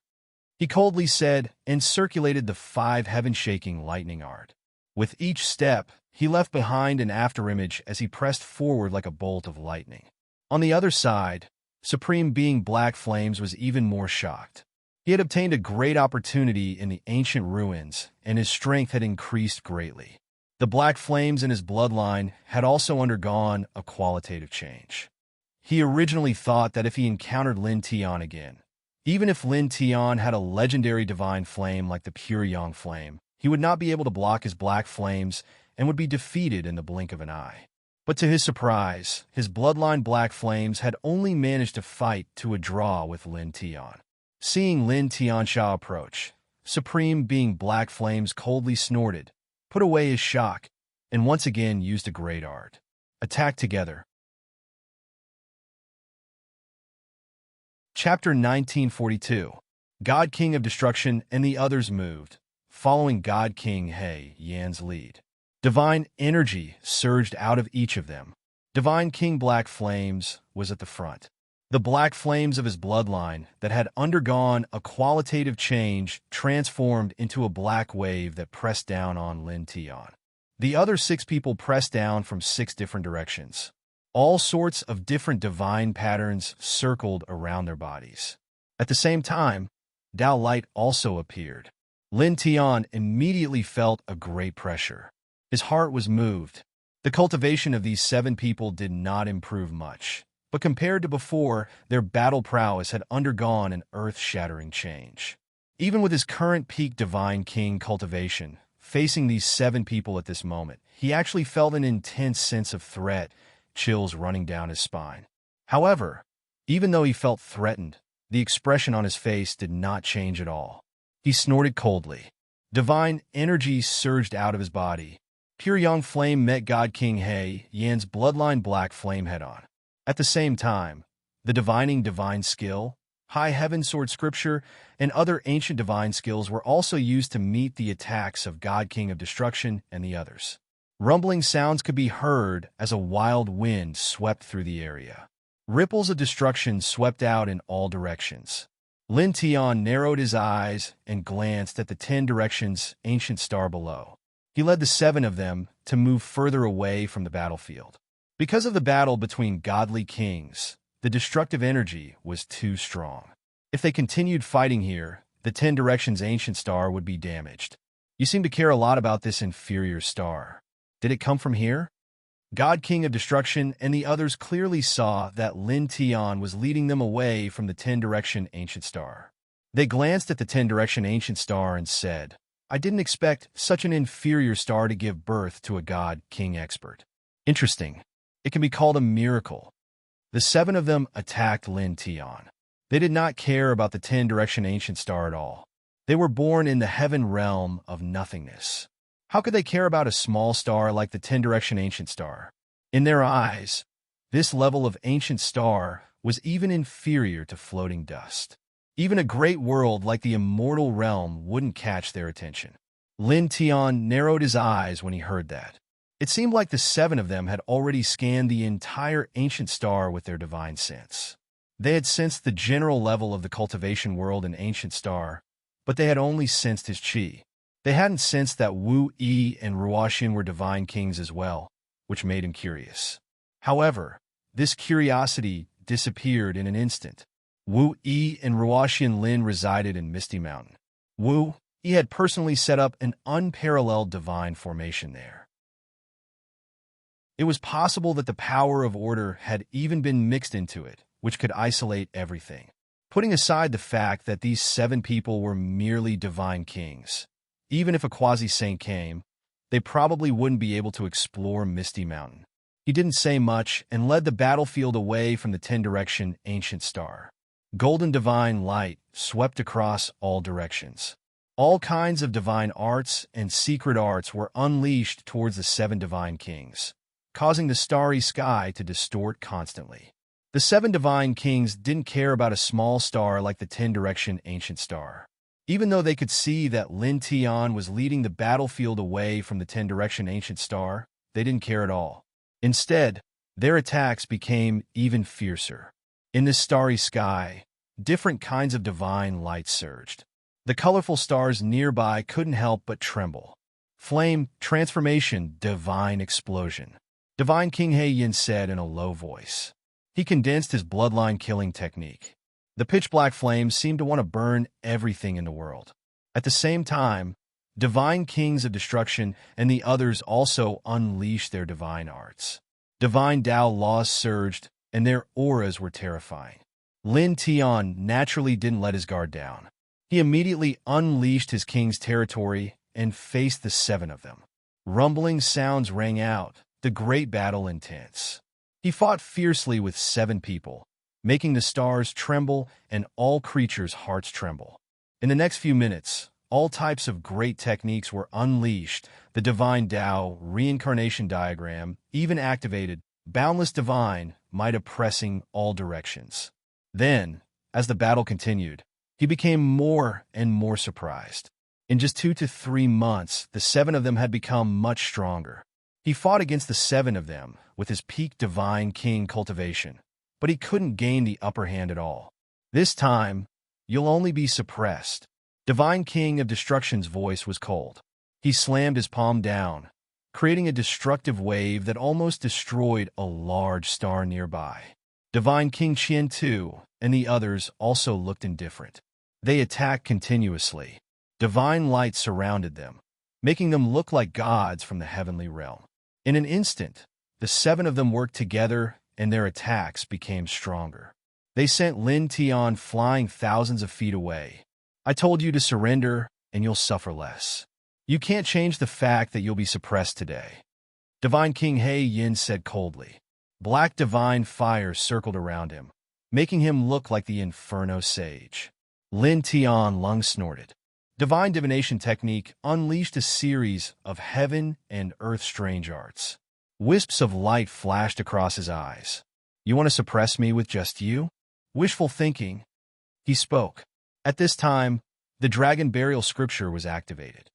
he coldly said, and circulated the 5 heaven-shaking lightning art. With each step, he left behind an afterimage as he pressed forward like a bolt of lightning. On the other side, Supreme Being Black Flames was even more shocked. He had obtained a great opportunity in the ancient ruins, and his strength had increased greatly. The Black Flames in his bloodline had also undergone a qualitative change. He originally thought that if he encountered Lin Tian again, even if Lin Tian had a legendary divine flame like the pure Yang Flame, he would not be able to block his black flames and would be defeated in the blink of an eye. But to his surprise, his bloodline Black Flames had only managed to fight to a draw with Lin Tian. Seeing Lin Tiansha approach, Supreme, being black flames, coldly snorted, put away his shock, and once again used a great art. Attack together. Chapter 1942. God King of Destruction and the others moved, following God King He Yan's lead. Divine energy surged out of each of them. Divine King Black Flames was at the front. The black flames of his bloodline that had undergone a qualitative change transformed into a black wave that pressed down on Lin Tian. The other 6 people pressed down from 6 different directions. All sorts of different divine patterns circled around their bodies. At the same time, Dao Light also appeared. Lin Tian immediately felt a great pressure. His heart was moved. The cultivation of these 7 people did not improve much, but compared to before, their battle prowess had undergone an earth-shattering change. Even with his current peak Divine King cultivation, facing these 7 people at this moment, he actually felt an intense sense of threat, chills running down his spine. However, even though he felt threatened, the expression on his face did not change at all. He snorted coldly. Divine energy surged out of his body. Pure Young Flame met God King He Yan's bloodline Black Flame head-on. At the same time, the divining divine skill, High Heaven Sword Scripture, and other ancient divine skills were also used to meet the attacks of God King of Destruction and the others. Rumbling sounds could be heard as a wild wind swept through the area. Ripples of destruction swept out in all directions. Lin Tian narrowed his eyes and glanced at the 10 directions ancient star below. He led the 7 of them to move further away from the battlefield. Because of the battle between godly kings, the destructive energy was too strong. If they continued fighting here, the 10 directions ancient star would be damaged. You seem to care a lot about this inferior star. Did it come from here? God King of Destruction and the others clearly saw that Lin Tian was leading them away from the 10 direction ancient star. They glanced at the 10 direction ancient star and said, "I didn't expect such an inferior star to give birth to a God King expert. Interesting. It can be called a miracle." The 7 of them attacked Lin Tian. They did not care about the 10 direction ancient star at all. They were born in the heaven realm of nothingness. How could they care about a small star like the 10 direction ancient star? In their eyes, this level of ancient star was even inferior to floating dust. Even a great world like the immortal realm wouldn't catch their attention. Lin Tian narrowed his eyes when he heard that. It seemed like the 7 of them had already scanned the entire ancient star with their divine sense. They had sensed the general level of the cultivation world in ancient star, but they had only sensed his qi. They hadn't sensed that Wu Yi and Ruoxian were divine kings as well, which made him curious. However, this curiosity disappeared in an instant. Wu Yi and Ruoxian Lin resided in Misty Mountain. Wu Yi had personally set up an unparalleled divine formation there. It was possible that the power of order had even been mixed into it, which could isolate everything. Putting aside the fact that these 7 people were merely divine kings, even if a quasi-saint came, they probably wouldn't be able to explore Misty Mountain. He didn't say much and led the battlefield away from the 10 direction ancient star. Golden divine light swept across all directions. All kinds of divine arts and secret arts were unleashed towards the 7 divine kings, causing the starry sky to distort constantly. The 7 divine kings didn't care about a small star like the 10 direction ancient star. Even though they could see that Lin Tian was leading the battlefield away from the 10 direction ancient star, they didn't care at all. Instead, their attacks became even fiercer. In this starry sky, different kinds of divine light surged. The colorful stars nearby couldn't help but tremble. Flame, transformation, divine explosion. Divine King He Yin said in a low voice. He condensed his bloodline killing technique. The pitch-black flames seemed to want to burn everything in the world. At the same time, divine kings of destruction and the others also unleashed their divine arts. Divine Dao laws surged, and their auras were terrifying. Lin Tian naturally didn't let his guard down. He immediately unleashed his king's territory and faced the 7 of them. Rumbling sounds rang out, the great battle intense. He fought fiercely with 7 people, making the stars tremble and all creatures' hearts tremble. In the next few minutes, all types of great techniques were unleashed. The divine Tao reincarnation diagram even activated, boundless divine, might oppressing all directions. Then, as the battle continued, he became more and more surprised. In just 2 to 3 months, the 7 of them had become much stronger. He fought against the 7 of them with his peak divine king cultivation, but he couldn't gain the upper hand at all. This time, you'll only be suppressed. Divine King of Destruction's voice was cold. He slammed his palm down, creating a destructive wave that almost destroyed a large star nearby. Divine King Qian too, and the others also looked indifferent. They attacked continuously. Divine light surrounded them, making them look like gods from the heavenly realm. In an instant, the 7 of them worked together and their attacks became stronger. They sent Lin Tian flying thousands of feet away. I told you to surrender, and you'll suffer less. You can't change the fact that you'll be suppressed today. Divine King He Yin said coldly. Black divine fire circled around him, making him look like the Inferno Sage. Lin Tian lung snorted. Divine divination technique unleashed a series of heaven and earth strange arts. Wisps of light flashed across his eyes. You want to suppress me with just you? Wishful thinking. He spoke. At this time, the dragon burial scripture was activated.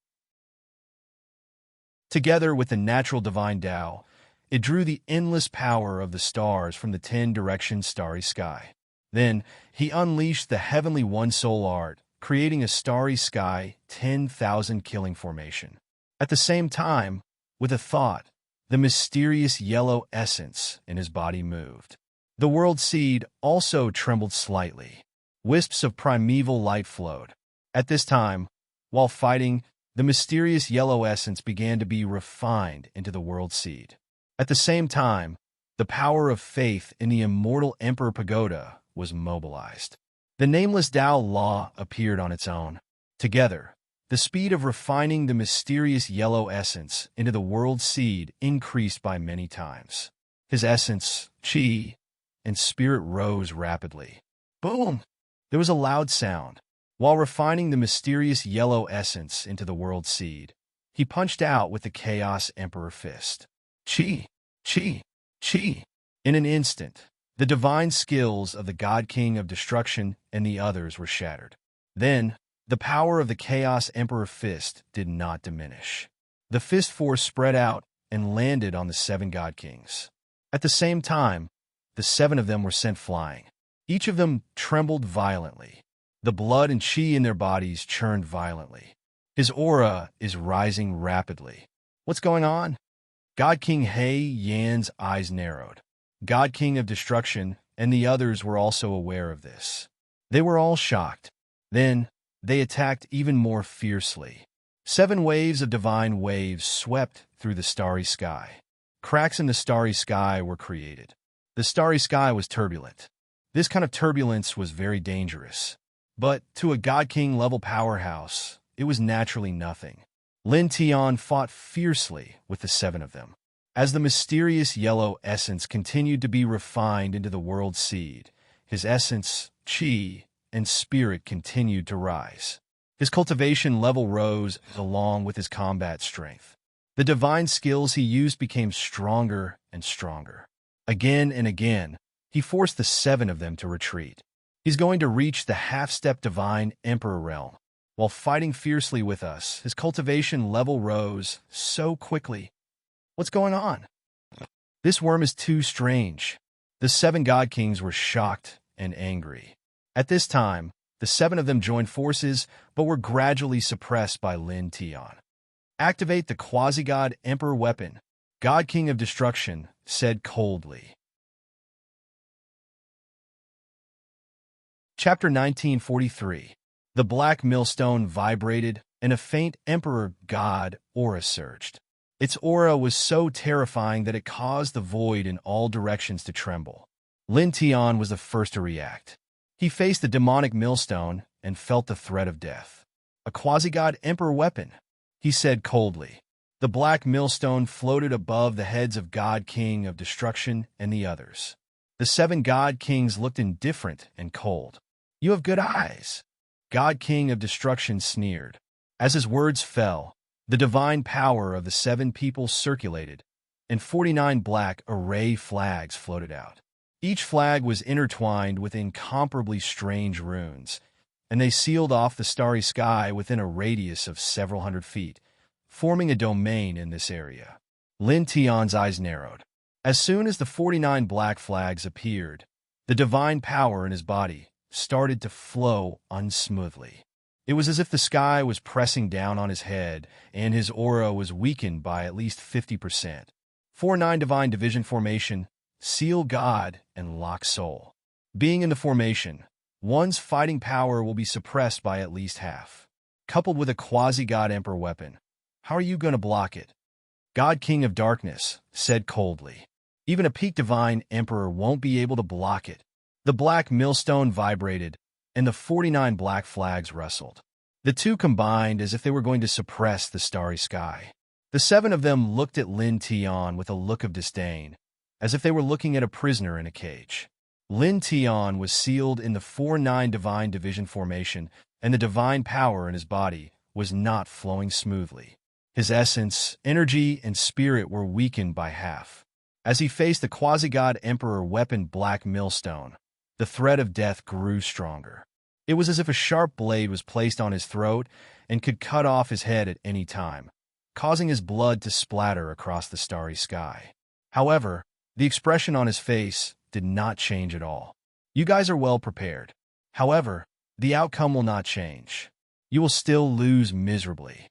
Together with the natural divine Tao, it drew the endless power of the stars from the 10 directions starry sky. Then, he unleashed the heavenly one soul art, creating a starry sky 10,000 killing formation. At the same time, with a thought, the mysterious yellow essence in his body moved. The world seed also trembled slightly. Wisps of primeval light flowed. At this time, while fighting, the mysterious yellow essence began to be refined into the world seed. At the same time, the power of faith in the immortal Emperor Pagoda was mobilized. The nameless Tao Law appeared on its own. Together, the speed of refining the mysterious yellow essence into the world seed increased by many times. His essence, qi, and spirit rose rapidly. Boom! There was a loud sound. While refining the mysterious yellow essence into the world seed, he punched out with the Chaos Emperor fist. Qi, qi, qi. In an instant, the divine skills of the God King of Destruction and the others were shattered. Then, the power of the Chaos Emperor fist did not diminish. The fist force spread out and landed on the 7 God Kings. At the same time, the 7 of them were sent flying. Each of them trembled violently. The blood and qi in their bodies churned violently. His aura is rising rapidly. What's going on? God King He Yan's eyes narrowed. God King of Destruction and the others were also aware of this. They were all shocked. Then, they attacked even more fiercely. 7 waves of divine waves swept through the starry sky. Cracks in the starry sky were created. The starry sky was turbulent. This kind of turbulence was very dangerous. But to a God King level powerhouse, it was naturally nothing. Lin Tian fought fiercely with the 7 of them. As the mysterious yellow essence continued to be refined into the world seed, his essence, qi, and spirit continued to rise. His cultivation level rose along with his combat strength. The divine skills he used became stronger and stronger. Again and again, he forced the 7 of them to retreat. He's going to reach the half-step divine emperor realm. While fighting fiercely with us, his cultivation level rose so quickly. What's going on? This worm is too strange. The 7 God Kings were shocked and angry. At this time, the 7 of them joined forces, but were gradually suppressed by Lin Tian. Activate the quasi-god emperor weapon, God King of Destruction said coldly. Chapter 1943. The black millstone vibrated, and a faint emperor god aura surged. Its aura was so terrifying that it caused the void in all directions to tremble. Lin Tian was the first to react. He faced the demonic millstone and felt the threat of death. A quasi-god emperor weapon, he said coldly. The black millstone floated above the heads of God King of Destruction and the others. The 7 God Kings looked indifferent and cold. "You have good eyes," God King of Destruction sneered. As his words fell, the divine power of the 7 people circulated, and 49 black array flags floated out. Each flag was intertwined with incomparably strange runes, and they sealed off the starry sky within a radius of several hundred feet, forming a domain in this area. Lin Tian's eyes narrowed. As soon as the 49 black flags appeared, the divine power in his body started to flow unsmoothly. It was as if the sky was pressing down on his head, and his aura was weakened by at least 50%. 4-9 Divine Division Formation, Seal God, and Lock Soul. Being in the formation, one's fighting power will be suppressed by at least half. Coupled with a quasi-God Emperor weapon, how are you going to block it? God King of Darkness said coldly. Even a peak Divine Emperor won't be able to block it. The black millstone vibrated, and the 49 black flags rustled. The two combined as if they were going to suppress the starry sky. The 7 of them looked at Lin Tian with a look of disdain, as if they were looking at a prisoner in a cage. Lin Tian was sealed in the 4-9 Divine Division Formation, and the divine power in his body was not flowing smoothly. His essence, energy, and spirit were weakened by half. As he faced the quasi-god Emperor weapon Black Millstone, the threat of death grew stronger. It was as if a sharp blade was placed on his throat and could cut off his head at any time, causing his blood to splatter across the starry sky. However, the expression on his face did not change at all. "You guys are well prepared. However, the outcome will not change. You will still lose miserably,"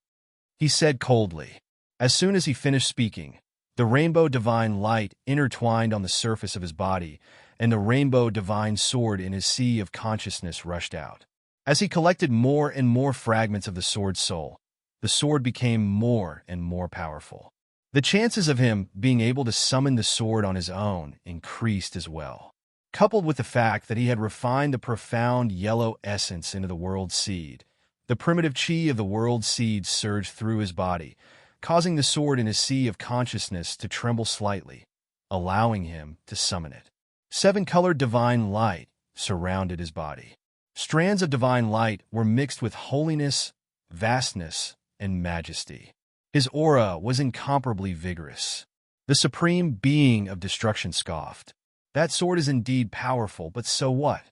he said coldly. As soon as he finished speaking, the rainbow divine light intertwined on the surface of his body, and the rainbow divine sword in his sea of consciousness rushed out. As he collected more and more fragments of the sword's soul, the sword became more and more powerful. The chances of him being able to summon the sword on his own increased as well. Coupled with the fact that he had refined the profound yellow essence into the world seed, the primitive chi of the world seed surged through his body, causing the sword in his sea of consciousness to tremble slightly, allowing him to summon it. 7-colored divine light surrounded his body. Strands of divine light were mixed with holiness, vastness, and majesty. His aura was incomparably vigorous. The supreme being of destruction scoffed. "That sword is indeed powerful, but so what?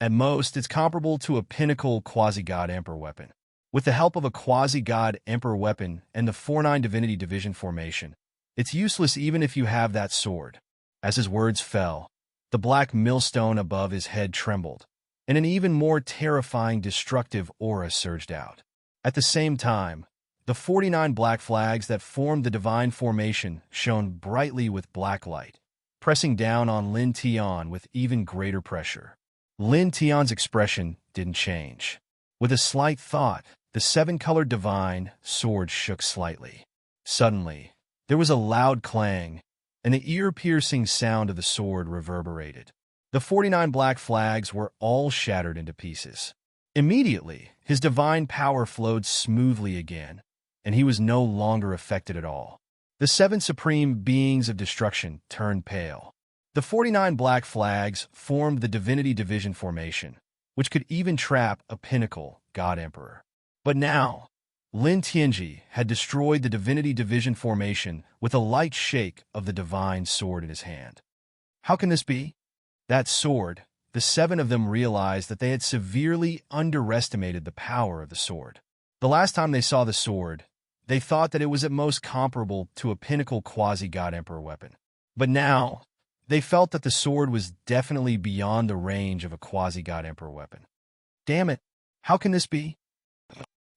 At most, it's comparable to a pinnacle quasi-god emperor weapon. With the help of a quasi-god emperor weapon and the 4-9 Divinity Division Formation, it's useless even if you have that sword." As his words fell, the black millstone above his head trembled, and an even more terrifying destructive aura surged out. At the same time, the 49 black flags that formed the divine formation shone brightly with black light, pressing down on Lin Tian with even greater pressure. Lin Tian's expression didn't change. With a slight thought, the 7-colored divine sword shook slightly. Suddenly, there was a loud clang, and the ear-piercing sound of the sword reverberated. The 49 black flags were all shattered into pieces. Immediately, his divine power flowed smoothly again, and he was no longer affected at all. The 7 supreme beings of destruction turned pale. The 49 black flags formed the Divinity Division Formation, which could even trap a pinnacle God Emperor. But now, Lin Tianji had destroyed the Divinity Division Formation with a light shake of the divine sword in his hand. How can this be? That sword, the 7 of them realized that they had severely underestimated the power of the sword. The last time they saw the sword, they thought that it was at most comparable to a pinnacle quasi-god emperor weapon. But now, they felt that the sword was definitely beyond the range of a quasi-god emperor weapon. Damn it, how can this be?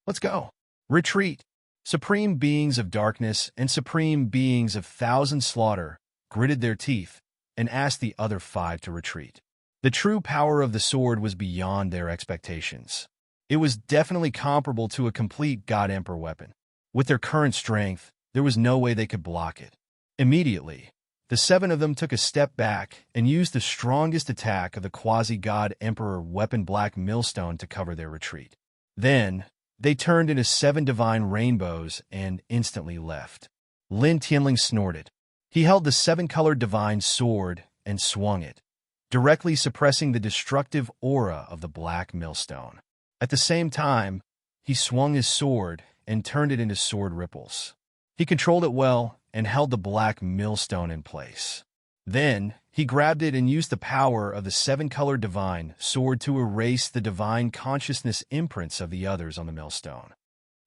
Let's go. Retreat. Supreme beings of darkness and supreme beings of thousand slaughter gritted their teeth and asked the other 5 to retreat. The true power of the sword was beyond their expectations. It was definitely comparable to a complete God Emperor weapon. With their current strength, there was no way they could block it. Immediately, the 7 of them took a step back and used the strongest attack of the quasi-God Emperor weapon Black Millstone to cover their retreat. Then, they turned into 7 divine rainbows and instantly left. Lin Tianling snorted. He held the seven-colored divine sword and swung it, directly suppressing the destructive aura of the black millstone. At the same time, he swung his sword and turned it into sword ripples. He controlled it well and held the black millstone in place. Then, he grabbed it and used the power of the seven-colored divine sword to erase the divine consciousness imprints of the others on the millstone.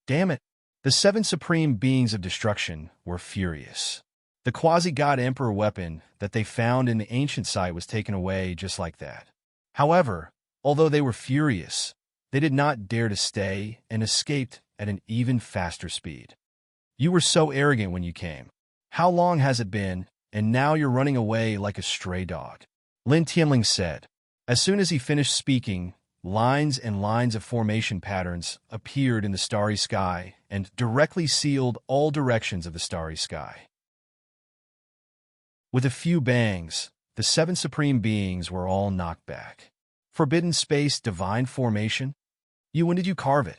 Damn it! The seven supreme beings of destruction were furious. The quasi-god emperor weapon that they found in the ancient site was taken away just like that. However, although they were furious, they did not dare to stay and escaped at an even faster speed. You were so arrogant when you came. How long has it been, and now you're running away like a stray dog? Lin Tianling said. As soon as he finished speaking, lines and lines of formation patterns appeared in the starry sky and directly sealed all directions of the starry sky. With a few bangs, the seven supreme beings were all knocked back. Forbidden space divine formation? When did you carve it?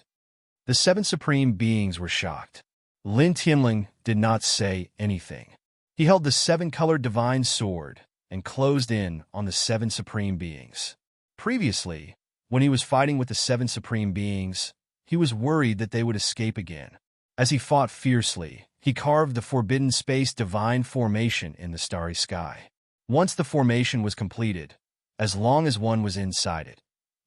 The seven supreme beings were shocked. Lin Tianling did not say anything. He held the seven-colored divine sword and closed in on the seven supreme beings. Previously, when he was fighting with the seven supreme beings, he was worried that they would escape again. As he fought fiercely, he carved the forbidden space divine formation in the starry sky. Once the formation was completed, as long as one was inside it,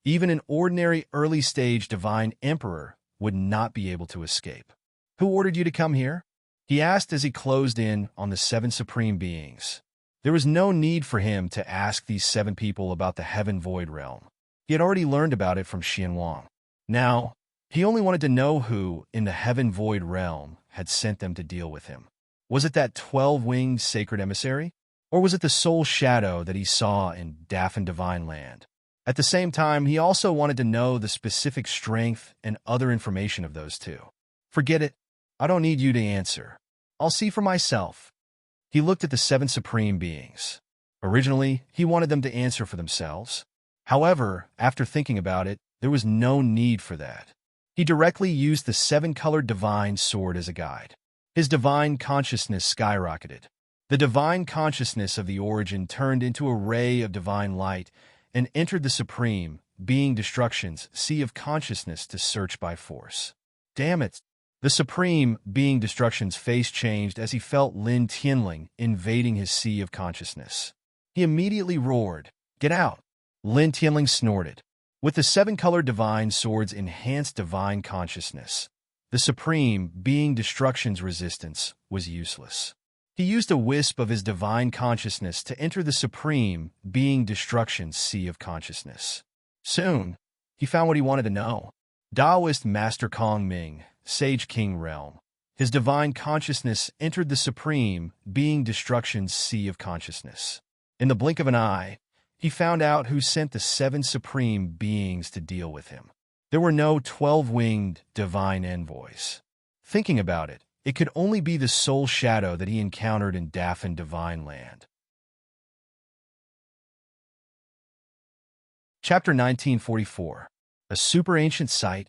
even an ordinary early-stage divine emperor would not be able to escape. Who ordered you to come here? He asked as he closed in on the seven supreme beings. There was no need for him to ask these seven people about the Heaven Void Realm. He had already learned about it from Xian Wang. Now, he only wanted to know who, in the Heaven Void Realm, had sent them to deal with him. Was it that 12-winged sacred emissary? Or was it the soul shadow that he saw in Daffin Divine Land? At the same time, he also wanted to know the specific strength and other information of those two. Forget it. I don't need you to answer. I'll see for myself. He looked at the seven supreme beings. Originally, he wanted them to answer for themselves. However, after thinking about it, there was no need for that. He directly used the seven-colored divine sword as a guide. His divine consciousness skyrocketed. The divine consciousness of the origin turned into a ray of divine light and entered the supreme, being destruction's sea of consciousness to search by force. Damn it! The supreme, being destruction's face changed as he felt Lin Tianling invading his sea of consciousness. He immediately roared, "Get out!" Lin Tianling snorted. With the seven-colored divine sword's enhanced divine consciousness, the supreme, being destruction's resistance, was useless. He used a wisp of his divine consciousness to enter the supreme, being destruction's sea of consciousness. Soon, he found what he wanted to know. Taoist Master Kong Ming, Sage King Realm. His divine consciousness entered the supreme, being destruction's sea of consciousness. In the blink of an eye, he found out who sent the seven supreme beings to deal with him. There were no 12-winged divine envoys. Thinking about it, it could only be the soul shadow that he encountered in Daffin Divine Land. Chapter 1944. A super ancient site.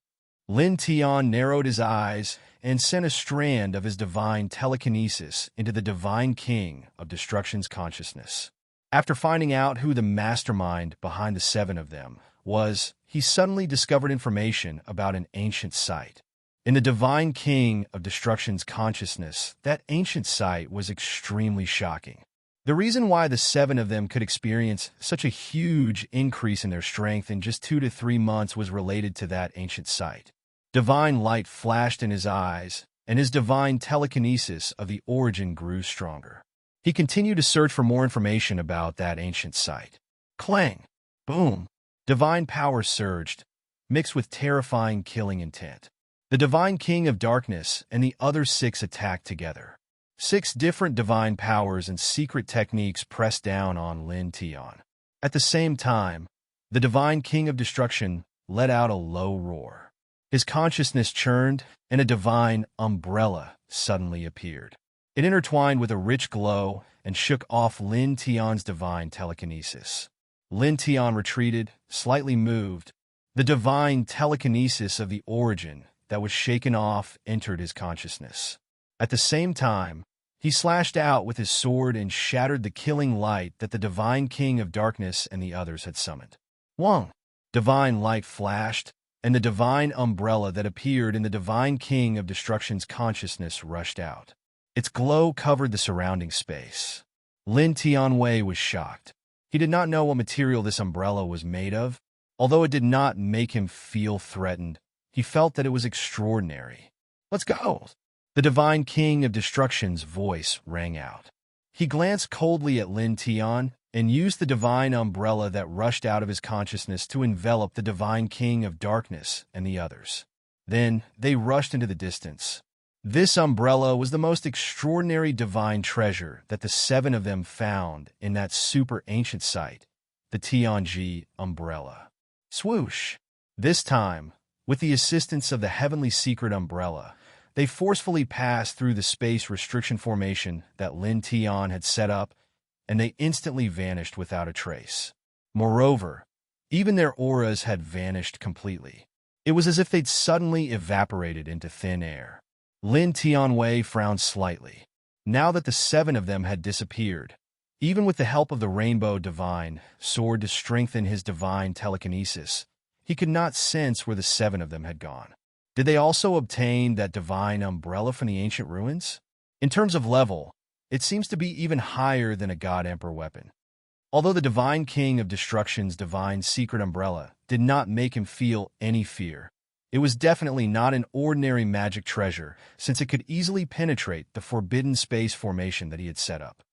Lin Tian narrowed his eyes and sent a strand of his divine telekinesis into the divine king of destruction's consciousness. After finding out who the mastermind behind the seven of them was, he suddenly discovered information about an ancient site. In the divine king of destruction's consciousness, that ancient site was extremely shocking. The reason why the seven of them could experience such a huge increase in their strength in just 2 to 3 months was related to that ancient site. Divine light flashed in his eyes, and his divine telekinesis of the origin grew stronger. He continued to search for more information about that ancient site. Clang! Boom! Divine power surged, mixed with terrifying killing intent. The divine king of darkness and the other 6 attacked together. 6 different divine powers and secret techniques pressed down on Lin Tian. At the same time, the divine king of destruction let out a low roar. His consciousness churned, and a divine umbrella suddenly appeared. It intertwined with a rich glow and shook off Lin Tian's divine telekinesis. Lin Tian retreated, slightly moved. The divine telekinesis of the origin that was shaken off entered his consciousness. At the same time, He slashed out with his sword and shattered the killing light that the divine king of darkness and the others had summoned. Wong! Divine light flashed, and the divine umbrella that appeared in the divine king of destruction's consciousness rushed out. Its glow covered the surrounding space. Lin Tianwei was shocked. He did not know what material this umbrella was made of. Although it did not make him feel threatened, he felt that it was extraordinary. "Let's go!" The divine king of destruction's voice rang out. He glanced coldly at Lin Tian and used the divine umbrella that rushed out of his consciousness to envelop the divine king of darkness and the others. Then they rushed into the distance. This umbrella was the most extraordinary divine treasure that the seven of them found in that super ancient site, the Tianji umbrella. Swoosh! This time, with the assistance of the heavenly secret umbrella, they forcefully passed through the space restriction formation that Lin Tian had set up, and they instantly vanished without a trace. Moreover, even their auras had vanished completely. It was as if they'd suddenly evaporated into thin air. Lin Tianwei frowned slightly. Now that the seven of them had disappeared, even with the help of the Rainbow Divine Sword to strengthen his divine telekinesis, he could not sense where the seven of them had gone. Did they also obtain that divine umbrella from the ancient ruins? In terms of level, it seems to be even higher than a God Emperor weapon. Although the divine king of destruction's divine secret umbrella did not make him feel any fear, it was definitely not an ordinary magic treasure, since it could easily penetrate the forbidden space formation that he had set up.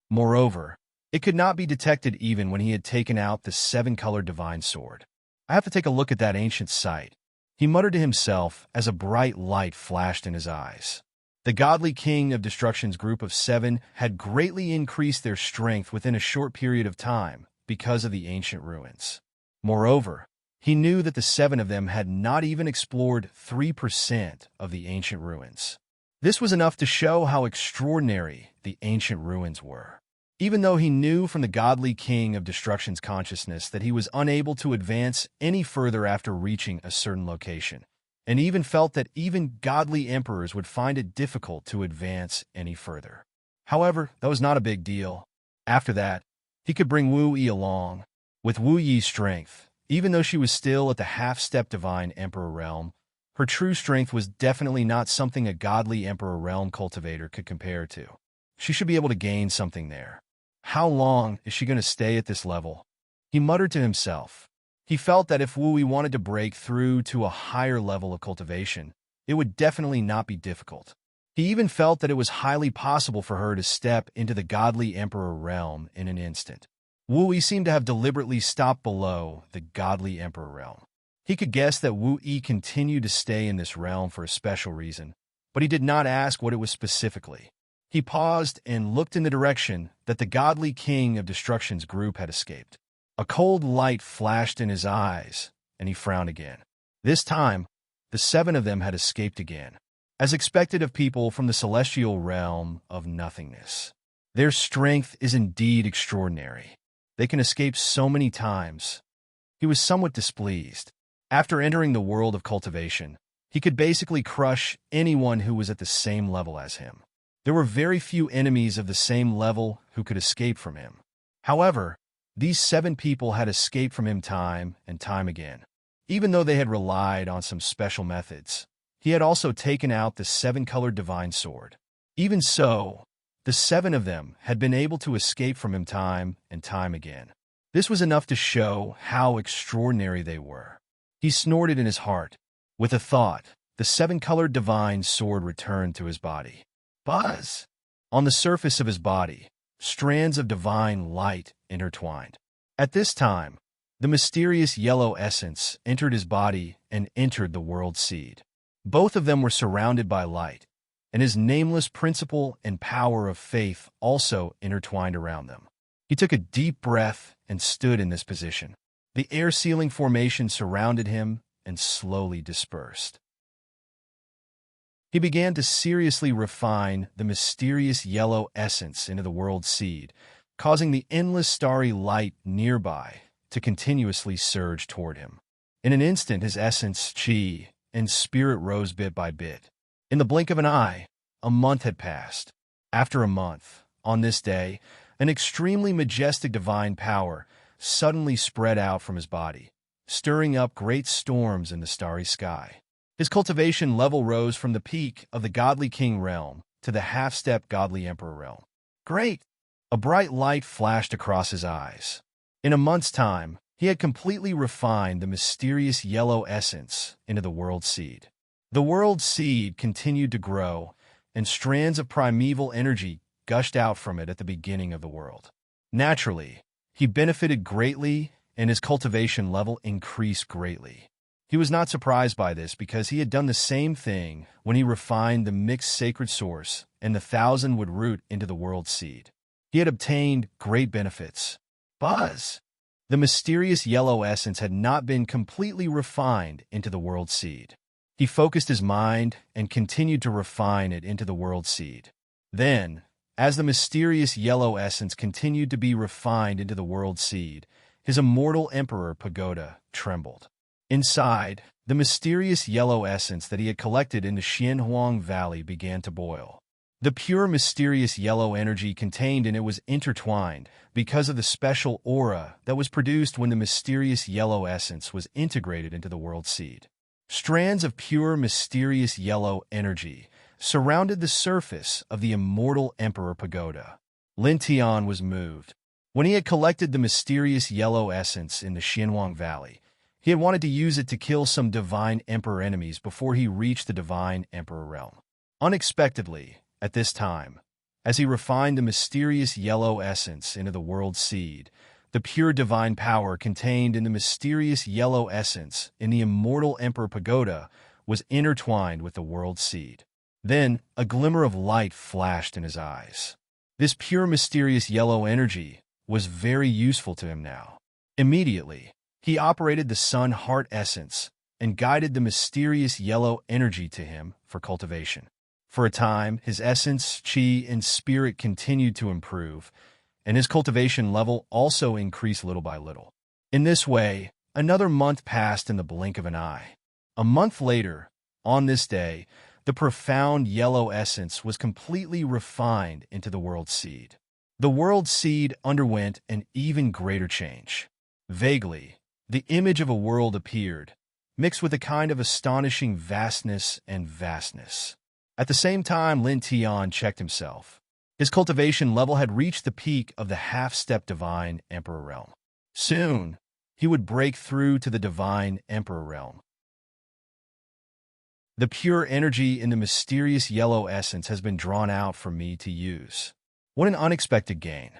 Moreover, it could not be detected even when he had taken out the seven-colored divine sword. "I have to take a look at that ancient site," he muttered to himself as a bright light flashed in his eyes. The godly king of destruction's group of seven had greatly increased their strength within a short period of time because of the ancient ruins. Moreover, he knew that the seven of them had not even explored 3% of the ancient ruins. This was enough to show how extraordinary the ancient ruins were. Even though he knew from the godly king of destruction's consciousness that he was unable to advance any further after reaching a certain location, and even felt that even godly emperors would find it difficult to advance any further. However, that was not a big deal. After that, he could bring Wu Yi along. With Wu Yi's strength, even though she was still at the half-step divine emperor realm, her true strength was definitely not something a godly emperor realm cultivator could compare to. She should be able to gain something there. How long is she going to stay at this level? He muttered to himself. He felt that if Wu Yi wanted to break through to a higher level of cultivation, it would definitely not be difficult. He even felt that it was highly possible for her to step into the godly emperor realm in an instant. Wu Yi seemed to have deliberately stopped below the godly emperor realm. He could guess that Wu Yi continued to stay in this realm for a special reason, but he did not ask what it was specifically. He paused and looked in the direction that the godly king of destruction's group had escaped. A cold light flashed in his eyes, and he frowned again. This time, the seven of them had escaped again, as expected of people from the celestial realm of nothingness. Their strength is indeed extraordinary. They can escape so many times. He was somewhat displeased. After entering the world of cultivation, he could basically crush anyone who was at the same level as him. There were very few enemies of the same level who could escape from him. However, these seven people had escaped from him time and time again. Even though they had relied on some special methods, he had also taken out the seven-colored divine sword. Even so, the seven of them had been able to escape from him time and time again. This was enough to show how extraordinary they were. He snorted in his heart. With a thought, the seven-colored divine sword returned to his body. Buzz! On the surface of his body, strands of divine light intertwined. At this time, the mysterious yellow essence entered his body and entered the world seed. Both of them were surrounded by light, and his nameless principle and power of faith also intertwined around them. He took a deep breath and stood in this position. The air-sealing formation surrounded him and slowly dispersed. He began to seriously refine the mysterious yellow essence into the world seed, causing the endless starry light nearby to continuously surge toward him. In an instant, his essence, chi, and spirit rose bit by bit. In the blink of an eye, a month had passed. After a month, on this day, an extremely majestic divine power suddenly spread out from his body, stirring up great storms in the starry sky. His cultivation level rose from the peak of the godly king realm to the half-step godly emperor realm. Great! A bright light flashed across his eyes. In a month's time, he had completely refined the mysterious yellow essence into the world seed. The world seed continued to grow, and strands of primeval energy gushed out from it at the beginning of the world. Naturally, he benefited greatly, and his cultivation level increased greatly. He was not surprised by this because he had done the same thing when he refined the mixed sacred source and the 1,000-wood root into the world seed. He had obtained great benefits. Buzz! The mysterious yellow essence had not been completely refined into the world seed. He focused his mind and continued to refine it into the world seed. Then, as the mysterious yellow essence continued to be refined into the world seed, his immortal emperor pagoda trembled. Inside, the mysterious yellow essence that he had collected in the Xianhuang Valley began to boil. The pure mysterious yellow energy contained in it was intertwined because of the special aura that was produced when the mysterious yellow essence was integrated into the world seed. Strands of pure mysterious yellow energy surrounded the surface of the immortal Emperor Pagoda. Lin Tian was moved. When he had collected the mysterious yellow essence in the Xianhuang Valley, he had wanted to use it to kill some divine emperor enemies before he reached the divine emperor realm. Unexpectedly, at this time, as he refined the mysterious yellow essence into the world seed, the pure divine power contained in the mysterious yellow essence in the immortal Emperor Pagoda was intertwined with the world seed. Then, a glimmer of light flashed in his eyes. This pure mysterious yellow energy was very useful to him now. Immediately, he operated the sun heart essence and guided the mysterious yellow energy to him for cultivation. For a time, his essence, chi, and spirit continued to improve, and his cultivation level also increased little by little. In this way, another month passed in the blink of an eye. A month later, on this day, the profound yellow essence was completely refined into the world seed. The world seed underwent an even greater change. Vaguely, the image of a world appeared, mixed with a kind of astonishing vastness and vastness. At the same time, Lin Tian checked himself. His cultivation level had reached the peak of the half-step divine emperor realm. Soon, he would break through to the divine emperor realm. The pure energy in the mysterious yellow essence has been drawn out for me to use. What an unexpected gain.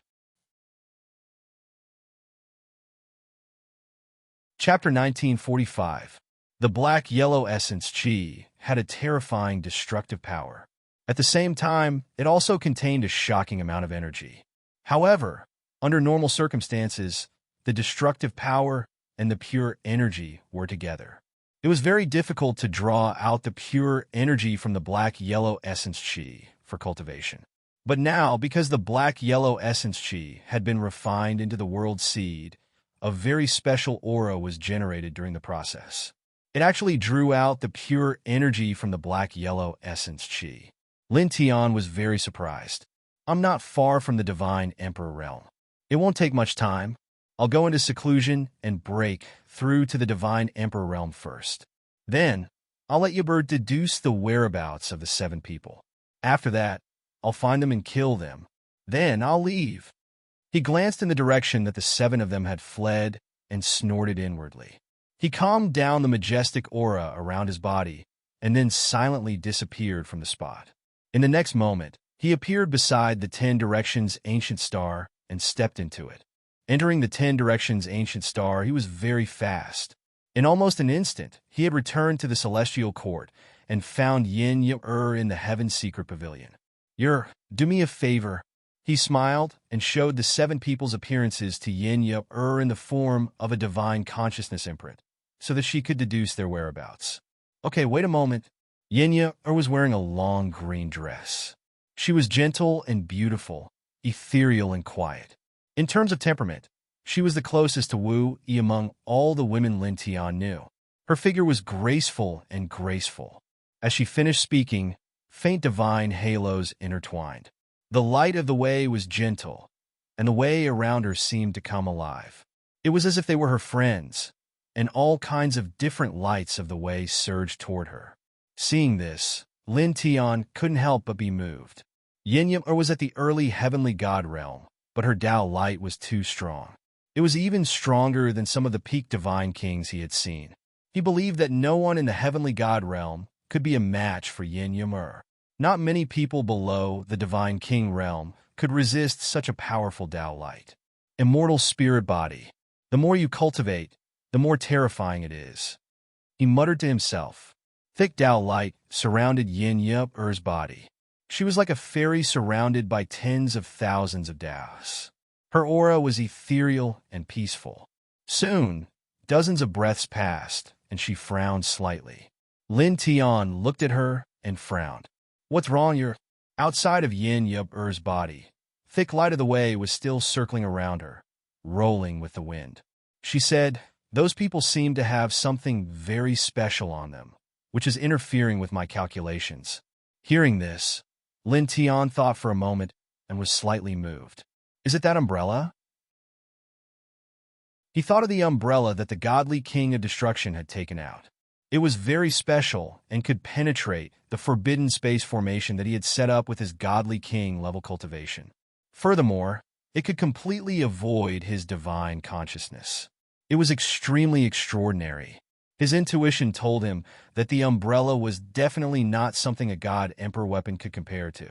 Chapter 1945. The black-yellow essence Qi had a terrifying destructive power. At the same time, it also contained a shocking amount of energy. However, under normal circumstances, the destructive power and the pure energy were together. It was very difficult to draw out the pure energy from the black-yellow essence Qi for cultivation. But now, because the black-yellow essence Qi had been refined into the world seed, a very special aura was generated during the process. It actually drew out the pure energy from the black-yellow essence Qi. Lin Tian was very surprised. I'm not far from the divine emperor realm. It won't take much time. I'll go into seclusion and break through to the divine emperor realm first. Then, I'll let Yabur deduce the whereabouts of the 7 people. After that, I'll find them and kill them. Then I'll leave. He glanced in the direction that the 7 of them had fled and snorted inwardly. He calmed down the majestic aura around his body and then silently disappeared from the spot. In the next moment, he appeared beside the 10 Directions ancient star and stepped into it. Entering the 10 Directions ancient star, he was very fast. In almost an instant, he had returned to the celestial court and found Yin Yer in the heaven's secret pavilion. Yer, do me a favor. He smiled and showed the 7 people's appearances to Yin Yer in the form of a divine consciousness imprint, so that she could deduce their whereabouts. Okay, wait a moment. Yin Yer was wearing a long green dress. She was gentle and beautiful, ethereal and quiet. In terms of temperament, she was the closest to Wu Yi among all the women Lin Tian knew. Her figure was graceful and graceful. As she finished speaking, faint divine halos intertwined. The light of the way was gentle, and the way around her seemed to come alive. It was as if they were her friends, and all kinds of different lights of the way surged toward her. Seeing this, Lin Tian couldn't help but be moved. Yin Yim'er was at the early heavenly god realm, but her Tao light was too strong. It was even stronger than some of the peak divine kings he had seen. He believed that no one in the heavenly god realm could be a match for Yin Yim'er. Not many people below the divine king realm could resist such a powerful Tao light. Immortal spirit body. The more you cultivate, the more terrifying it is. He muttered to himself. Thick Tao light surrounded Yin Yim'er's body. She was like a fairy surrounded by tens of thousands of Taos. Her aura was ethereal and peaceful. Soon, dozens of breaths passed, and she frowned slightly. Lin Tian looked at her and frowned. What's wrong? You're outside of Yin Yim'er's body. Thick light of the way was still circling around her, rolling with the wind. She said, those people seem to have something very special on them, which is interfering with my calculations. Hearing this, Lin Tian thought for a moment and was slightly moved. Is it that umbrella? He thought of the umbrella that the godly king of destruction had taken out. It was very special and could penetrate the forbidden space formation that he had set up with his godly king level cultivation. Furthermore, it could completely avoid his divine consciousness. It was extremely extraordinary. His intuition told him that the umbrella was definitely not something a god emperor weapon could compare to.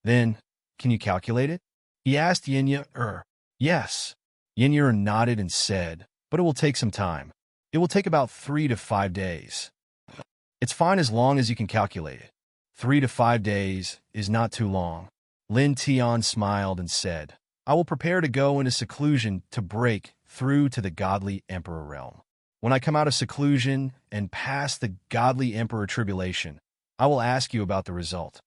Then, can you calculate it? He asked Yin Yim'er. Yes. Yin Yim'er nodded and said, but it will take some time. It will take about 3 to 5 days. It's fine as long as you can calculate it. 3 to 5 days is not too long. Lin Tian smiled and said, I will prepare to go into seclusion to break through to the godly emperor realm. When I come out of seclusion and pass the godly emperor tribulation, I will ask you about the result.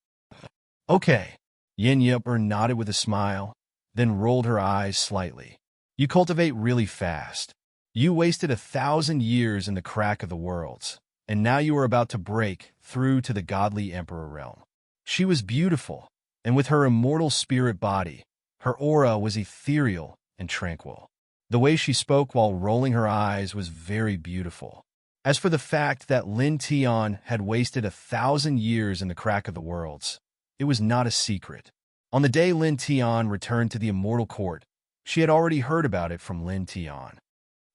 Okay. Yin Yim'er nodded with a smile, then rolled her eyes slightly. You cultivate really fast. You wasted 1,000 years in the crack of the worlds, and now you are about to break through to the godly emperor realm. She was beautiful, and with her immortal spirit body, her aura was ethereal and tranquil. The way she spoke while rolling her eyes was very beautiful. As for the fact that Lin Tian had wasted 1,000 years in the crack of the worlds, it was not a secret. On the day Lin Tian returned to the immortal court, she had already heard about it from Lin Tian.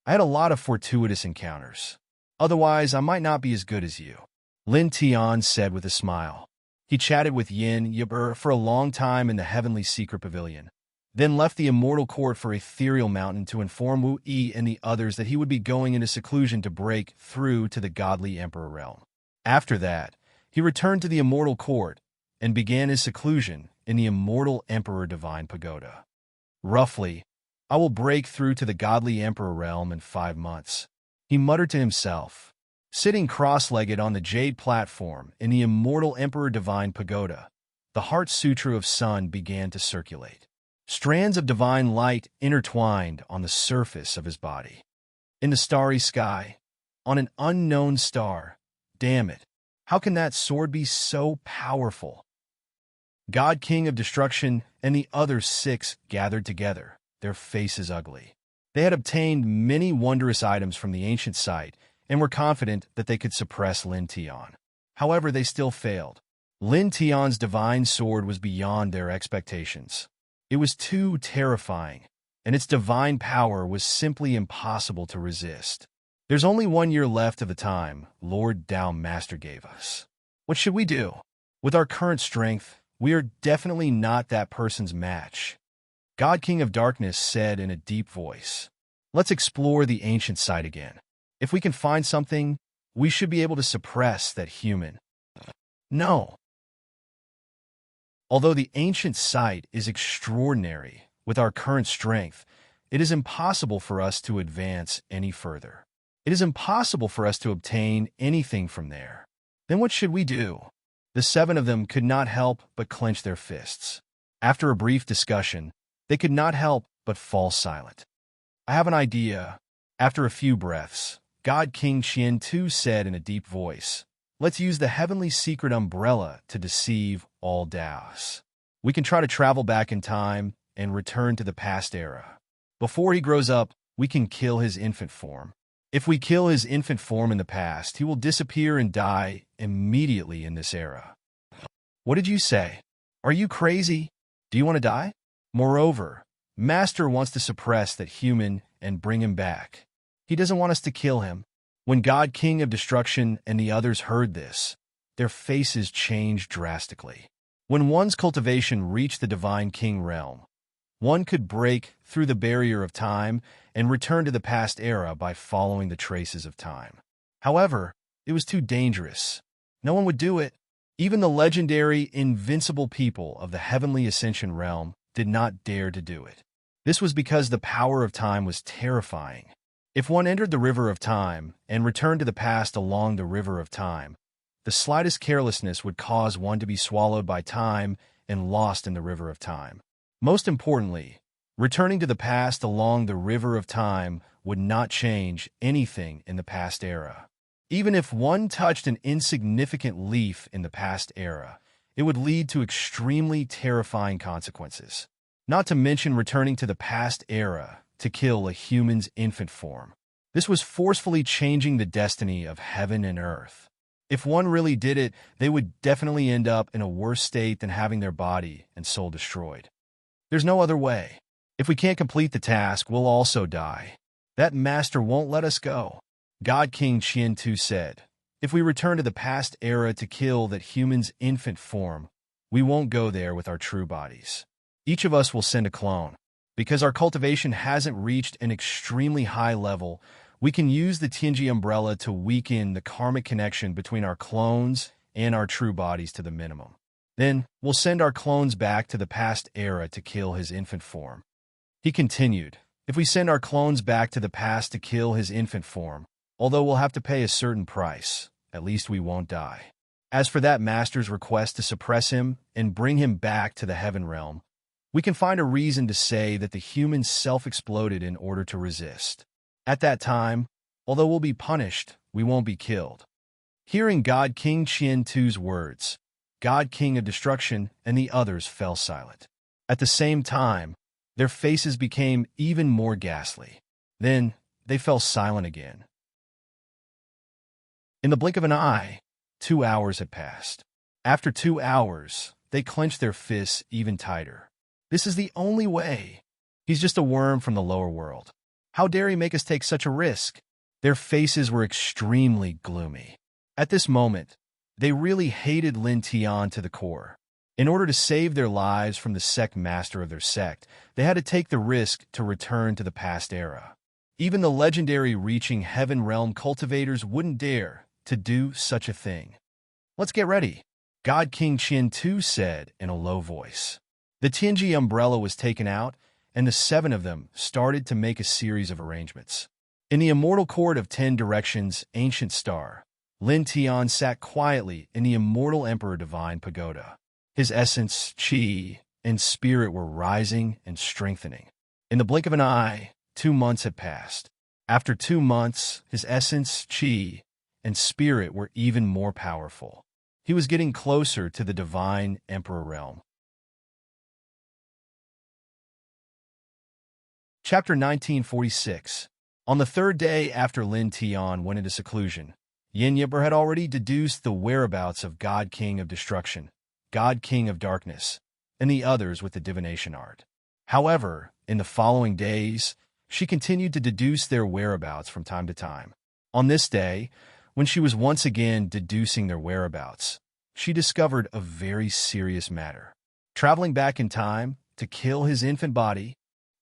I had a lot of fortuitous encounters. Otherwise, I might not be as good as you, Lin Tian said with a smile. He chatted with Yin Yim'er for a long time in the heavenly secret pavilion, then left the immortal court for Ethereal Mountain to inform Wu Yi and the others that he would be going into seclusion to break through to the godly emperor realm. After that, he returned to the immortal court and began his seclusion in the immortal emperor divine pagoda. Roughly, I will break through to the godly emperor realm in 5 months, he muttered to himself. Sitting cross-legged on the jade platform in the immortal emperor divine pagoda, the heart sutra of sun began to circulate. Strands of divine light intertwined on the surface of his body. In the starry sky, on an unknown star, damn it, how can that sword be so powerful? God King of Destruction and the other 6 gathered together, their faces ugly. They had obtained many wondrous items from the ancient site and were confident that they could suppress Lin Tian. However, they still failed. Lin Tian's divine sword was beyond their expectations. It was too terrifying, and its divine power was simply impossible to resist. There's only 1 year left of the time Lord Tao Master gave us. What should we do? With our current strength, we are definitely not that person's match, God King of Darkness said in a deep voice. Let's explore the ancient site again. If we can find something, we should be able to suppress that human. No. Although the ancient site is extraordinary, with our current strength, it is impossible for us to advance any further. It is impossible for us to obtain anything from there. Then what should we do? The 7 of them could not help but clench their fists. After a brief discussion, they could not help but fall silent. I have an idea. After a few breaths, God King Qian Tu said in a deep voice, Let's use the heavenly secret umbrella to deceive all doubts. We can try to travel back in time and return to the past era. Before he grows up, we can kill his infant form. If we kill his infant form in the past, he will disappear and die immediately in this era. What did you say? Are you crazy? Do you want to die? Moreover, Master wants to suppress that human and bring him back. He doesn't want us to kill him. When God, King of Destruction, and the others heard this, their faces changed drastically. When one's cultivation reached the Divine King realm, one could break through the barrier of time and return to the past era by following the traces of time. However, it was too dangerous. No one would do it. Even the legendary, invincible people of the Heavenly Ascension realm did not dare to do it. This was because the power of time was terrifying. If one entered the river of time and returned to the past along the river of time, the slightest carelessness would cause one to be swallowed by time and lost in the river of time. Most importantly, returning to the past along the river of time would not change anything in the past era. Even if one touched an insignificant leaf in the past era, it would lead to extremely terrifying consequences. Not to mention returning to the past era to kill a human's infant form. This was forcefully changing the destiny of heaven and earth. If one really did it, they would definitely end up in a worse state than having their body and soul destroyed. There's no other way. If we can't complete the task, we'll also die. That master won't let us go. God King Qian-Tu said, if we return to the past era to kill that human's infant form, we won't go there with our true bodies. Each of us will send a clone. Because our cultivation hasn't reached an extremely high level, we can use the Tianji umbrella to weaken the karmic connection between our clones and our true bodies to the minimum. Then, we'll send our clones back to the past era to kill his infant form. He continued, if we send our clones back to the past to kill his infant form, although we'll have to pay a certain price, at least we won't die. As for that master's request to suppress him and bring him back to the heaven realm, we can find a reason to say that the humans self-exploded in order to resist. At that time, although we'll be punished, we won't be killed. Hearing God King Qian-Tu's words, God King of Destruction and the others fell silent. At the same time, their faces became even more ghastly. Then, they fell silent again. In the blink of an eye, 2 hours had passed. After 2 hours, they clenched their fists even tighter. This is the only way. He's just a worm from the lower world. How dare he make us take such a risk? Their faces were extremely gloomy. At this moment, they really hated Lin Tian to the core. In order to save their lives from the sect master of their sect, they had to take the risk to return to the past era. Even the legendary reaching heaven realm cultivators wouldn't dare to do such a thing. Let's get ready, God King Qian-Tu said in a low voice. The Tianji umbrella was taken out, and the 7 of them started to make a series of arrangements. In the immortal court of 10 directions, ancient star, Lin Tian sat quietly in the immortal Emperor Divine Pagoda. His essence, qi, and spirit were rising and strengthening. In the blink of an eye, 2 months had passed. After 2 months, his essence, qi, and spirit were even more powerful. He was getting closer to the Divine Emperor realm. Chapter 1946. On the 3rd day after Lin Tian went into seclusion, Yin Yipper had already deduced the whereabouts of God King of Destruction, God King of Darkness, and the others with the divination art. However, in the following days, she continued to deduce their whereabouts from time to time. On this day, when she was once again deducing their whereabouts, she discovered a very serious matter. Traveling back in time to kill his infant body,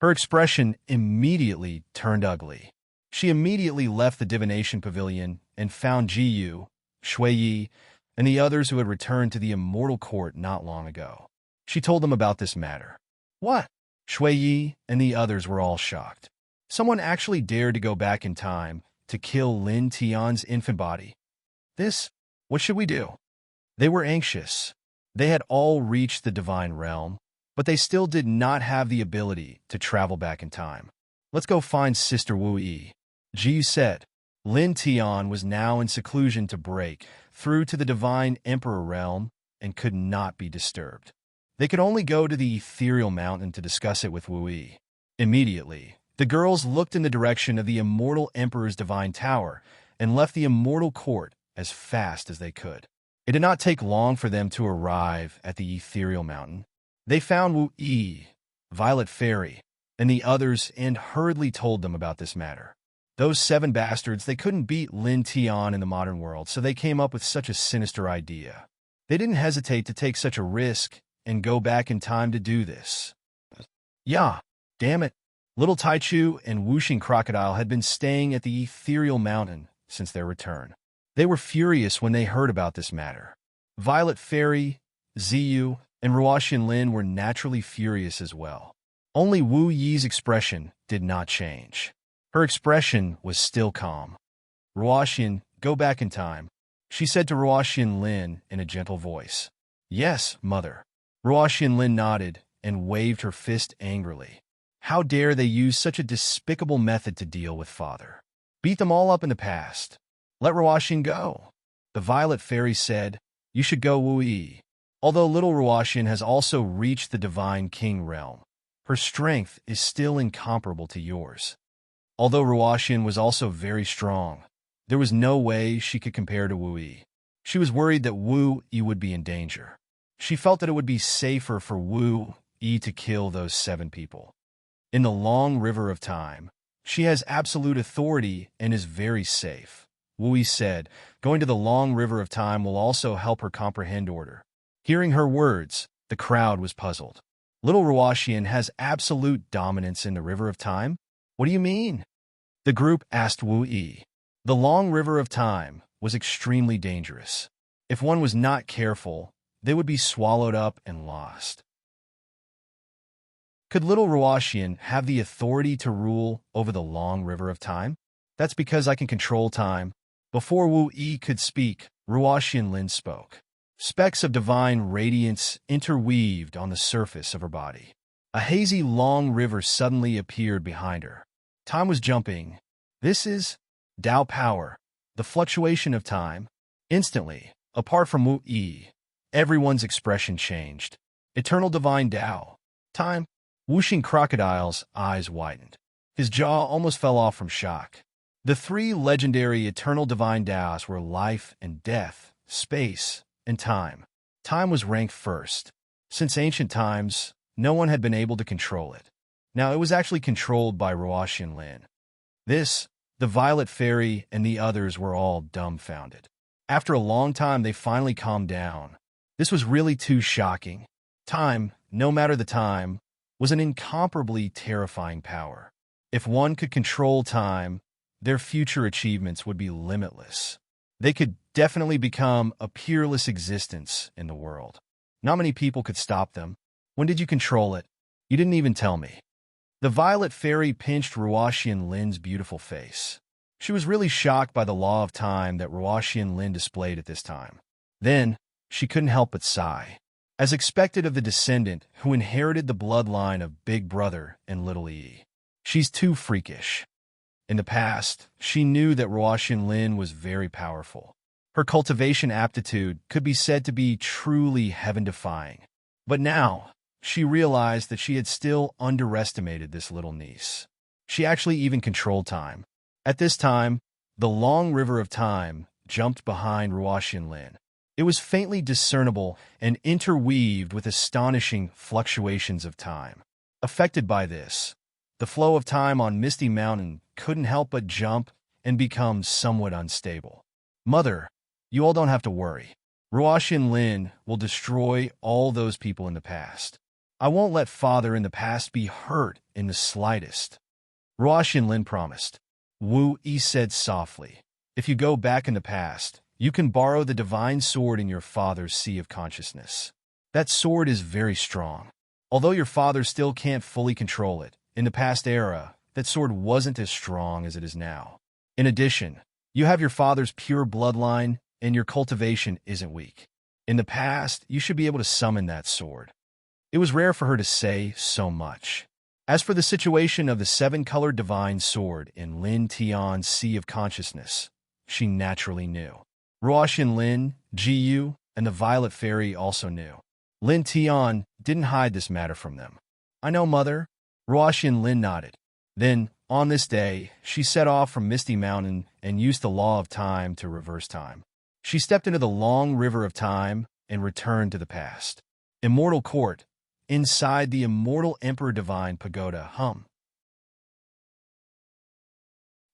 her expression immediately turned ugly. She immediately left the divination pavilion and found Ji Yu, Shui Yi, and the others who had returned to the immortal court not long ago. She told them about this matter. What? Shui Yi and the others were all shocked. Someone actually dared to go back in time to kill Lin Tian's infant body. What should we do? They were anxious. They had all reached the divine realm, but they still did not have the ability to travel back in time. Let's go find Sister Wu Yi, Ji Yu said. Lin Tian was now in seclusion to break through to the divine emperor realm and could not be disturbed. They could only go to the ethereal mountain to discuss it with Wu Yi. Immediately, the girls looked in the direction of the immortal emperor's divine tower and left the immortal court as fast as they could. It did not take long for them to arrive at the ethereal mountain. They found Wu Yi, Violet Fairy, and the others and hurriedly told them about this matter. Those 7 bastards, they couldn't beat Lin Tian in the modern world, so they came up with such a sinister idea. They didn't hesitate to take such a risk and go back in time to do this. Yeah, damn it. Little Taichu and Whooshing Crocodile had been staying at the ethereal mountain since their return. They were furious when they heard about this matter. Violet Fairy, Ziyu, and Ruoxian Lin were naturally furious as well. Only Wu Yi's expression did not change. Her expression was still calm. Ruoxian, go back in time, she said to Ruoxian Lin in a gentle voice. Yes, mother. Ruoxian Lin nodded and waved her fist angrily. How dare they use such a despicable method to deal with father? Beat them all up in the past. Let Ruoxian go. The Violet Fairy said, you should go, Wu Yi. Although little Ruoxian has also reached the Divine King realm, her strength is still incomparable to yours. Although Ruoxian was also very strong, there was no way she could compare to Wu Yi. She was worried that Wu Yi would be in danger. She felt that it would be safer for Wu Yi to kill those 7 people. In the long river of time, she has absolute authority and is very safe. Wu Yi said, going to the long river of time will also help her comprehend order. Hearing her words, the crowd was puzzled. Little Ruoxian has absolute dominance in the river of time? What do you mean? The group asked Wu Yi. The long river of time was extremely dangerous. If one was not careful, they would be swallowed up and lost. Could little Ruoxian have the authority to rule over the long river of time? That's because I can control time. Before Wu Yi could speak, Ruoxian Lin spoke. Specks of divine radiance interweaved on the surface of her body. A hazy long river suddenly appeared behind her. Time was jumping. This is Tao power, the fluctuation of time. Instantly, apart from Wu Yi, everyone's expression changed. Eternal divine Tao. Time. Whooshing Crocodile's eyes widened. His jaw almost fell off from shock. The 3 legendary eternal divine Taos were life and death, space, and time. Time was ranked first. Since ancient times, no one had been able to control it. Now it was actually controlled by Ruoxian Lin. This, the Violet Fairy, and the others were all dumbfounded. After a long time, they finally calmed down. This was really too shocking. Time, no matter the time, was an incomparably terrifying power. If one could control time, their future achievements would be limitless. They could definitely become a peerless existence in the world. Not many people could stop them. When did you control it? You didn't even tell me. The Violet Fairy pinched Ruoxian Lin's beautiful face. She was really shocked by the law of time that Ruoxian Lin displayed at this time. Then, she couldn't help but sigh. As expected of the descendant who inherited the bloodline of Big Brother and Little Yi. She's too freakish. In the past, she knew that Ruoxian Lin was very powerful. Her cultivation aptitude could be said to be truly heaven-defying. But now, she realized that she had still underestimated this little niece. She actually even controlled time. At this time, the long river of time jumped behind Ruoxian Lin. It was faintly discernible and interweaved with astonishing fluctuations of time. Affected by this, the flow of time on Misty Mountain couldn't help but jump and become somewhat unstable. Mother, you all don't have to worry. Ruoxian Lin will destroy all those people in the past. I won't let father in the past be hurt in the slightest. Ruoxian Lin promised. Wu Yi said softly, if you go back in the past, you can borrow the divine sword in your father's sea of consciousness. That sword is very strong. Although your father still can't fully control it, in the past era, that sword wasn't as strong as it is now. In addition, you have your father's pure bloodline, and your cultivation isn't weak. In the past, you should be able to summon that sword. It was rare for her to say so much. As for the situation of the seven-colored divine sword in Lin Tian's Sea of Consciousness, she naturally knew. Ruoxian Lin, Jiyu, and the Violet Fairy also knew. Lin Tian didn't hide this matter from them. "I know, Mother." Ruoxian Lin nodded. Then, on this day, she set off from Misty Mountain and used the law of time to reverse time. She stepped into the long river of time and returned to the past. Immortal Court, inside the immortal Emperor Divine Pagoda,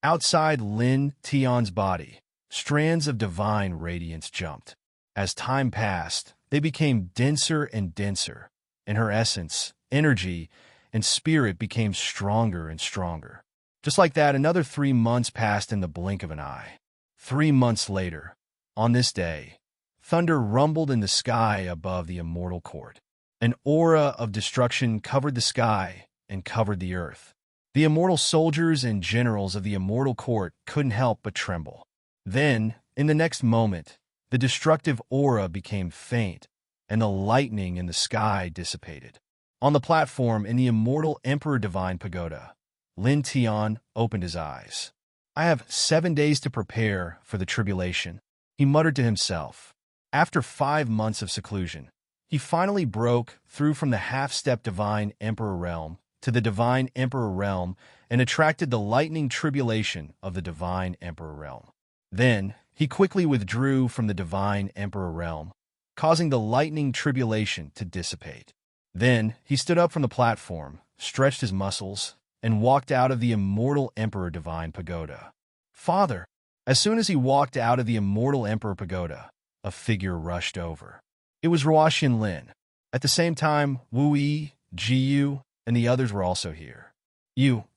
Outside Lin Tian's body, strands of divine radiance jumped. As time passed, they became denser and denser, and her essence, energy, and spirit became stronger and stronger. Just like that, another 3 months passed in the blink of an eye. 3 months later, on this day, thunder rumbled in the sky above the immortal court. An aura of destruction covered the sky and covered the earth. The immortal soldiers and generals of the immortal court couldn't help but tremble. Then, in the next moment, the destructive aura became faint, and the lightning in the sky dissipated. On the platform in the immortal Emperor Divine Pagoda, Lin Tian opened his eyes. "I have 7 days to prepare for the tribulation," he muttered to himself. After 5 months of seclusion, he finally broke through from the half-step Divine Emperor realm to the Divine Emperor realm and attracted the lightning tribulation of the Divine Emperor realm. Then, he quickly withdrew from the Divine Emperor realm, causing the lightning tribulation to dissipate. Then, he stood up from the platform, stretched his muscles, and walked out of the immortal Emperor Divine Pagoda. "Father!" As soon as he walked out of the immortal Emperor Pagoda, a figure rushed over. It was Ruoxian Lin. At the same time, Wu Yi, Jiyu, and the others were also here.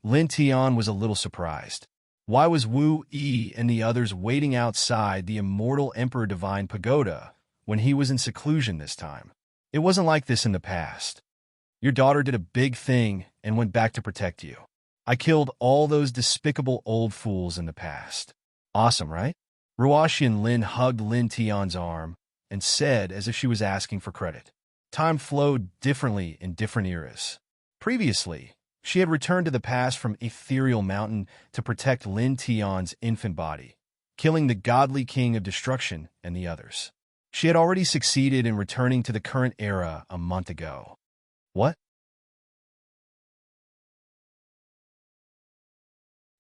Lin Tian was a little surprised. Why was Wu Yi and the others waiting outside the immortal Emperor Divine Pagoda when he was in seclusion this time? It wasn't like this in the past. "Your daughter did a big thing and went back to protect you. I killed all those despicable old fools in the past." Awesome, right? Ruoxian Lin hugged Lin Tian's arm and said as if she was asking for credit. Time flowed differently in different eras. Previously, she had returned to the past from Ethereal Mountain to protect Lin Tian's infant body, killing the godly king of destruction and the others. She had already succeeded in returning to the current era a month ago. What?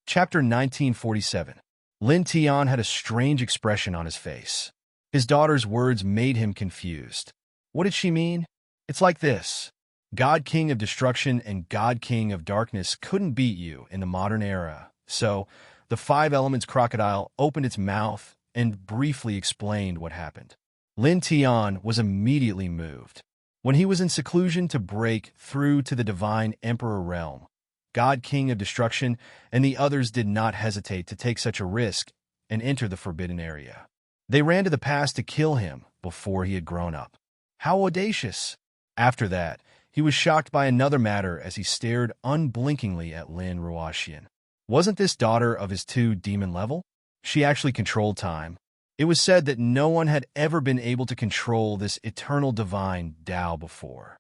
Chapter 1947. Lin Tian had a strange expression on his face. His daughter's words made him confused. What did she mean? It's like this. God King of Destruction and God King of Darkness couldn't beat you in the modern era. So, the Five Elements crocodile opened its mouth and briefly explained what happened. Lin Tian was immediately moved. When he was in seclusion to break through to the Divine Emperor realm, God King of Destruction and the others did not hesitate to take such a risk and enter the forbidden area. They ran to the past to kill him before he had grown up. How audacious! After that, he was shocked by another matter as he stared unblinkingly at Lin Ruoxian. Wasn't this daughter of his 2 demon level? She actually controlled time. It was said that no one had ever been able to control this eternal divine Tao before.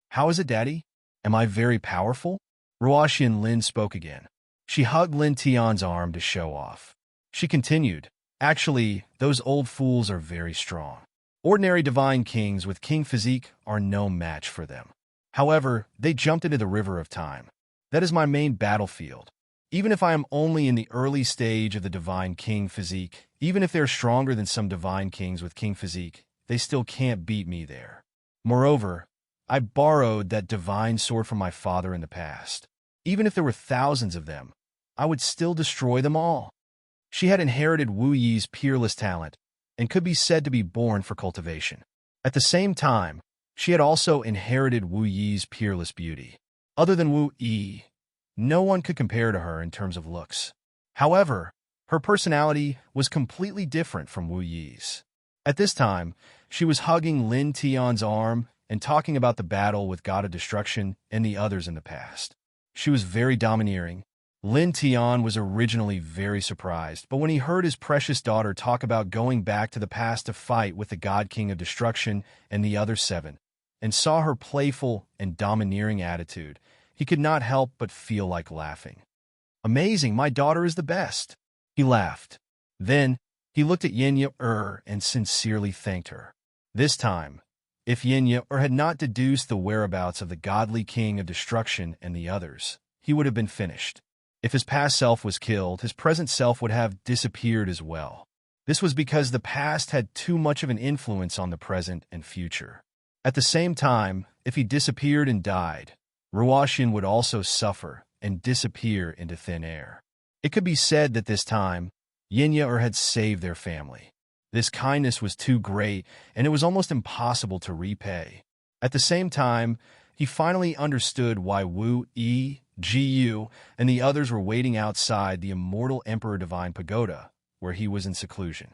How is it, Daddy? Am I very powerful? Ruoxian Lin spoke again. She hugged Lin Tian's arm to show off. She continued, "Actually, those old fools are very strong. Ordinary divine kings with king physique are no match for them. However, they jumped into the river of time. That is my main battlefield. Even if I am only in the early stage of the divine king physique, even if they're stronger than some divine kings with king physique, they still can't beat me there. Moreover, I borrowed that divine sword from my father in the past. Even if there were thousands of them, I would still destroy them all." She had inherited Wu Yi's peerless talent and could be said to be born for cultivation. At the same time, she had also inherited Wu Yi's peerless beauty. Other than Wu Yi, no one could compare to her in terms of looks. However, her personality was completely different from Wu Yi's. At this time, she was hugging Lin Tian's arm and talking about the battle with God of Destruction and the others in the past. She was very domineering. Lin Tian was originally very surprised, but when he heard his precious daughter talk about going back to the past to fight with the God King of Destruction and the other 7, and saw her playful and domineering attitude, he could not help but feel like laughing. "Amazing, my daughter is the best," he laughed. Then, he looked at Yin-Yer and sincerely thanked her. This time, if Yin-Yer had not deduced the whereabouts of the godly king of destruction and the others, he would have been finished. If his past self was killed, his present self would have disappeared as well. This was because the past had too much of an influence on the present and future. At the same time, if he disappeared and died, Ruashian would also suffer and disappear into thin air. It could be said that this time, Yin-Yer had saved their family. This kindness was too great, and it was almost impossible to repay. At the same time, he finally understood why Wu Yi, Gu, and the others were waiting outside the immortal Emperor Divine Pagoda, where he was in seclusion.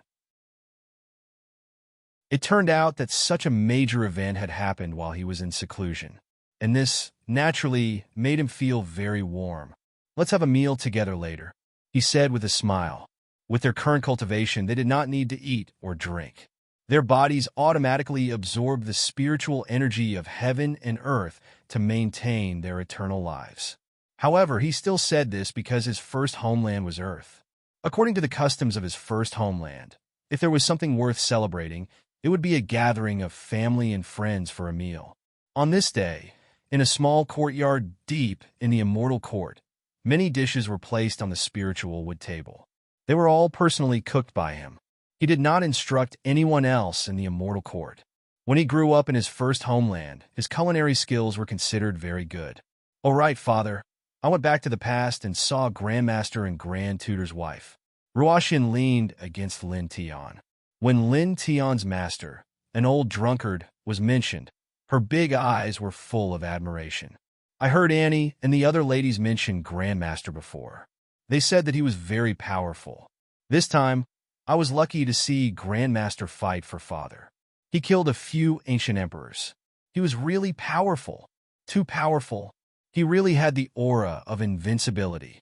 It turned out that such a major event had happened while he was in seclusion, and this, naturally, made him feel very warm. "Let's have a meal together later," he said with a smile. With their current cultivation, they did not need to eat or drink. Their bodies automatically absorbed the spiritual energy of heaven and earth to maintain their eternal lives. However, he still said this because his first homeland was Earth. According to the customs of his first homeland, if there was something worth celebrating, it would be a gathering of family and friends for a meal. On this day, in a small courtyard deep in the immortal court, many dishes were placed on the spiritual wood table. They were all personally cooked by him. He did not instruct anyone else in the immortal court. When he grew up in his first homeland, his culinary skills were considered very good. "All right, father." I went back to the past and saw Grandmaster and Grand Tutor's wife. Ruashian leaned against Lin Tian. When Lin Tian's master, an old drunkard, was mentioned, her big eyes were full of admiration. I heard Annie and the other ladies mention Grandmaster before. They said that he was very powerful. This time, I was lucky to see Grandmaster fight for father. He killed a few ancient emperors. He was really powerful. Too powerful. He really had the aura of invincibility.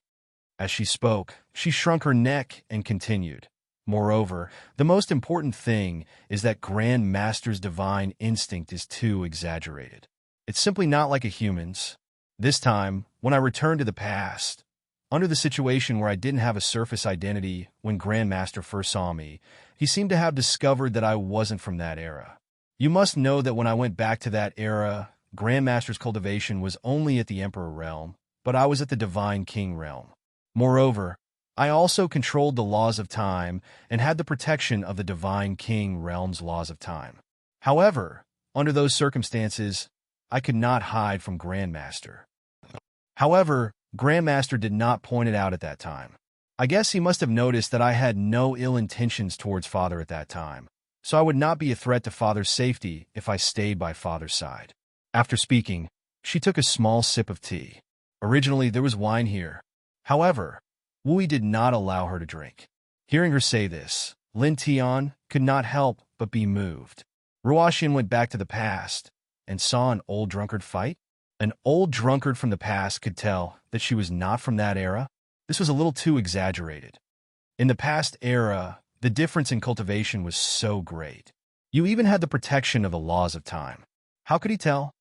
As she spoke, she shrunk her neck and continued. Moreover, the most important thing is that Grandmaster's divine instinct is too exaggerated. It's simply not like a human's. This time, when I returned to the past, under the situation where I didn't have a surface identity when Grandmaster first saw me, he seemed to have discovered that I wasn't from that era. You must know that when I went back to that era, Grandmaster's cultivation was only at the Emperor realm, but I was at the Divine King realm. Moreover, I also controlled the laws of time and had the protection of the Divine King realm's laws of time. However, under those circumstances, I could not hide from Grandmaster. However, Grandmaster did not point it out at that time. I guess he must have noticed that I had no ill intentions towards father at that time, so I would not be a threat to father's safety if I stayed by father's side. After speaking, she took a small sip of tea. Originally, there was wine here. However, Wui did not allow her to drink. Hearing her say this, Lin Tian could not help but be moved. Ruashian went back to the past and saw an old drunkard fight. An old drunkard from the past could tell that she was not from that era. This was a little too exaggerated. In the past era, the difference in cultivation was so great. You even had the protection of the laws of time. How could he tell?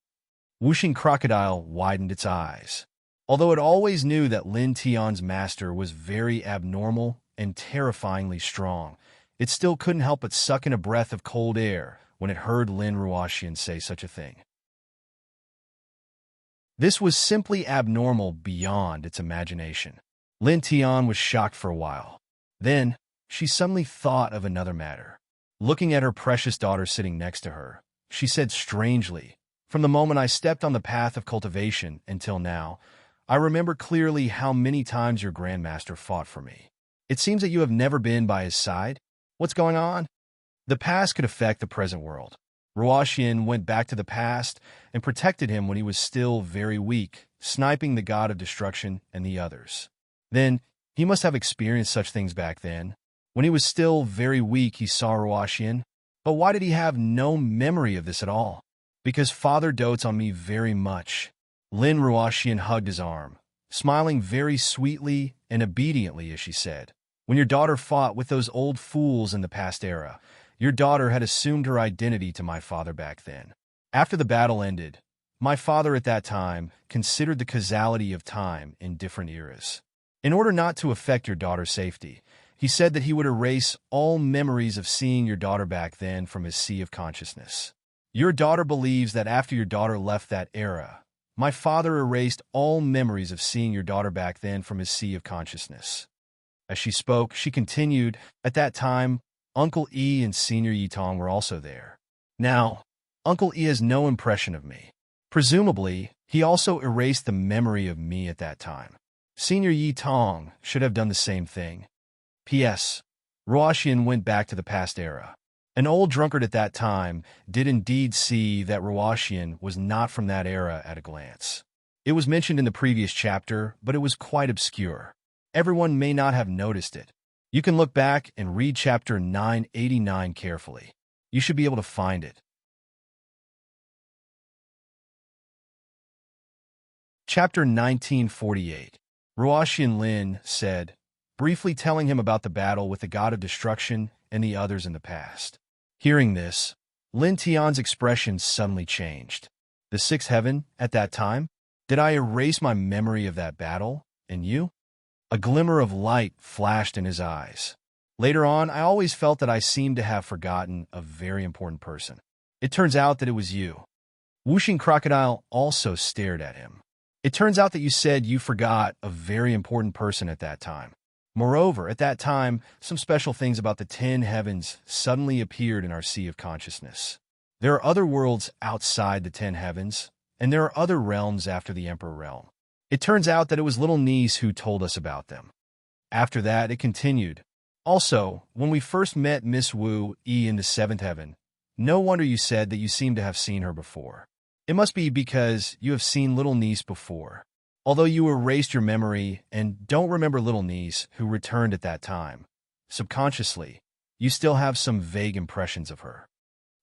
Wuxing Crocodile widened its eyes. Although it always knew that Lin Tian's master was very abnormal and terrifyingly strong, it still couldn't help but suck in a breath of cold air when it heard Lin Ruashian say such a thing. This was simply abnormal beyond its imagination. Lin Tian was shocked for a while. Then, she suddenly thought of another matter. Looking at her precious daughter sitting next to her, she said strangely, "From the moment I stepped on the path of cultivation until now, I remember clearly how many times your Grandmaster fought for me. It seems that you have never been by his side. What's going on?" The past could affect the present world. Ruashian went back to the past and protected him when he was still very weak, sniping the god of destruction and the others. Then, he must have experienced such things back then. When he was still very weak, he saw Ruashian. But why did he have no memory of this at all? Because father dotes on me very much. Lin Ruashian hugged his arm, smiling very sweetly and obediently as she said, "When your daughter fought with those old fools in the past era, your daughter had assumed her identity to my father back then. After the battle ended, My father at that time considered the causality of time in different eras. In order not to affect your daughter's safety, he said that he would erase all memories of seeing your daughter back then from his sea of consciousness. Your daughter believes that after your daughter left that era, my father erased all memories of seeing your daughter back then from his sea of consciousness. As she spoke, she continued, at that time, Uncle E and Senior Yi Tong were also there. Now, Uncle E has no impression of me. Presumably, he also erased the memory of me at that time. Senior Yi Tong should have done the same thing. P.S. Ruoxian went back to the past era. An old drunkard at that time did indeed see that Ruoxian was not from that era at a glance. It was mentioned in the previous chapter, but it was quite obscure. Everyone may not have noticed it. You can look back and read chapter 989 carefully. You should be able to find it. Chapter 1948. Ruoxian Lin said, briefly telling him about the battle with the god of destruction and the others in the past. Hearing this, Lin Tian's expression suddenly changed. The sixth heaven, at that time? Did I erase my memory of that battle? And you? A glimmer of light flashed in his eyes. Later on, I always felt that I seemed to have forgotten a very important person. It turns out that it was you. Wuxing Crocodile also stared at him. It turns out that you said you forgot a very important person at that time. Moreover, at that time, some special things about the 10 heavens suddenly appeared in our sea of consciousness. There are other worlds outside the 10 heavens, and there are other realms after the Emperor realm. It turns out that it was little niece who told us about them. After that, it continued. Also, when we first met Miss Wu E in the 7th heaven, no wonder you said that you seem to have seen her before. It must be because you have seen little niece before. Although you erased your memory and don't remember little niece who returned at that time, subconsciously, you still have some vague impressions of her.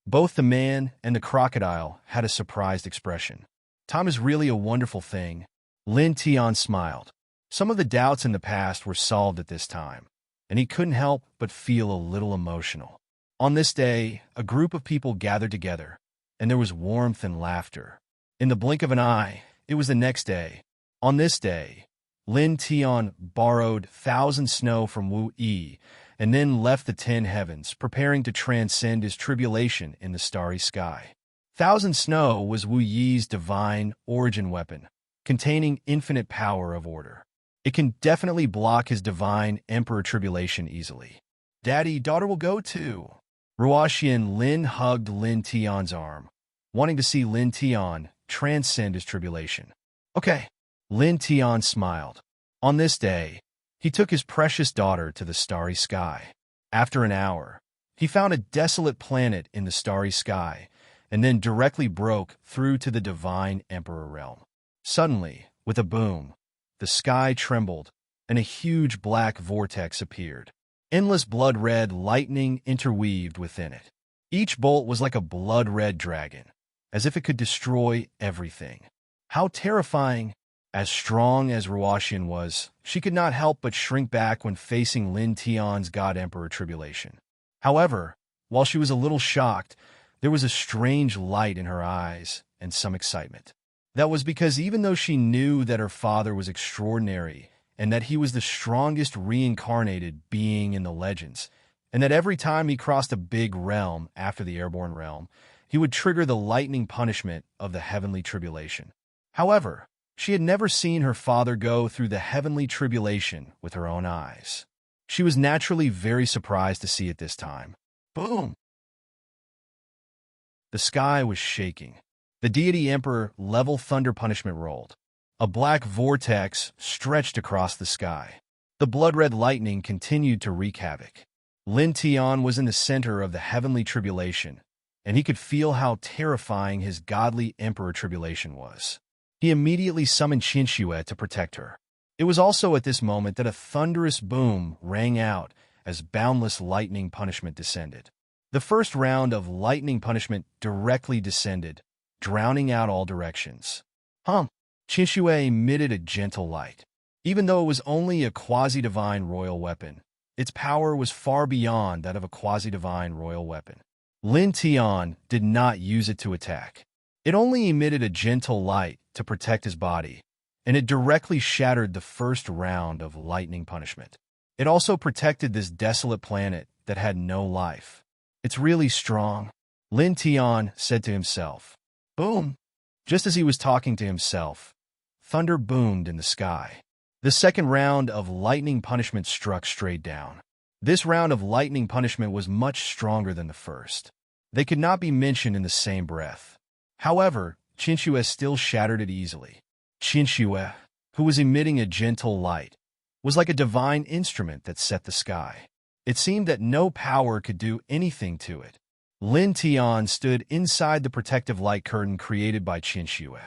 Both the man and the crocodile had a surprised expression. Time is really a wonderful thing. Lin Tian smiled. Some of the doubts in the past were solved at this time, and he couldn't help but feel a little emotional. On this day, a group of people gathered together, and there was warmth and laughter. In the blink of an eye, it was the next day. On this day, Lin Tian borrowed 1,000 snow from Wu Yi, and then left the 10 heavens, preparing to transcend his tribulation in the starry sky. 1,000 snow was Wu Yi's divine origin weapon, containing infinite power of order. It can definitely block his divine emperor tribulation easily. Daddy, daughter will go too. Ruoxian Lin hugged Lin Tian's arm, wanting to see Lin Tian transcend his tribulation. Okay. Lin Tian smiled. On this day, he took his precious daughter to the starry sky. After an hour, he found a desolate planet in the starry sky, and then directly broke through to the divine emperor realm. Suddenly, with a boom, the sky trembled, and a huge black vortex appeared. Endless blood-red lightning interweaved within it. Each bolt was like a blood-red dragon, as if it could destroy everything. How terrifying! As strong as Ruoxian was, she could not help but shrink back when facing Lin Tian's God-Emperor tribulation. However, while she was a little shocked, there was a strange light in her eyes and some excitement. That was because even though she knew that her father was extraordinary and that he was the strongest reincarnated being in the legends, and that every time he crossed a big realm after the airborne realm, he would trigger the lightning punishment of the heavenly tribulation. However, she had never seen her father go through the heavenly tribulation with her own eyes. She was naturally very surprised to see it this time. Boom! The sky was shaking. The deity emperor level thunder punishment rolled. A black vortex stretched across the sky. The blood-red lightning continued to wreak havoc. Lin Tian was in the center of the heavenly tribulation, and he could feel how terrifying his godly emperor tribulation was. He immediately summoned Qinxue to protect her. It was also at this moment that a thunderous boom rang out as boundless lightning punishment descended. The first round of lightning punishment directly descended, drowning out all directions. Qinxue emitted a gentle light. Even though it was only a quasi-divine royal weapon, its power was far beyond that of a quasi-divine royal weapon. Lin Tian did not use it to attack. It only emitted a gentle light to protect his body, and it directly shattered the first round of lightning punishment. It also protected this desolate planet that had no life. It's really strong, Lin Tian said to himself. Boom! Just as he was talking to himself, thunder boomed in the sky. The second round of lightning punishment struck straight down. This round of lightning punishment was much stronger than the first. They could not be mentioned in the same breath. However, Qinshue still shattered it easily. Qinshue, who was emitting a gentle light, was like a divine instrument that set the sky. It seemed that no power could do anything to it. Lin Tian stood inside the protective light curtain created by Qinshue.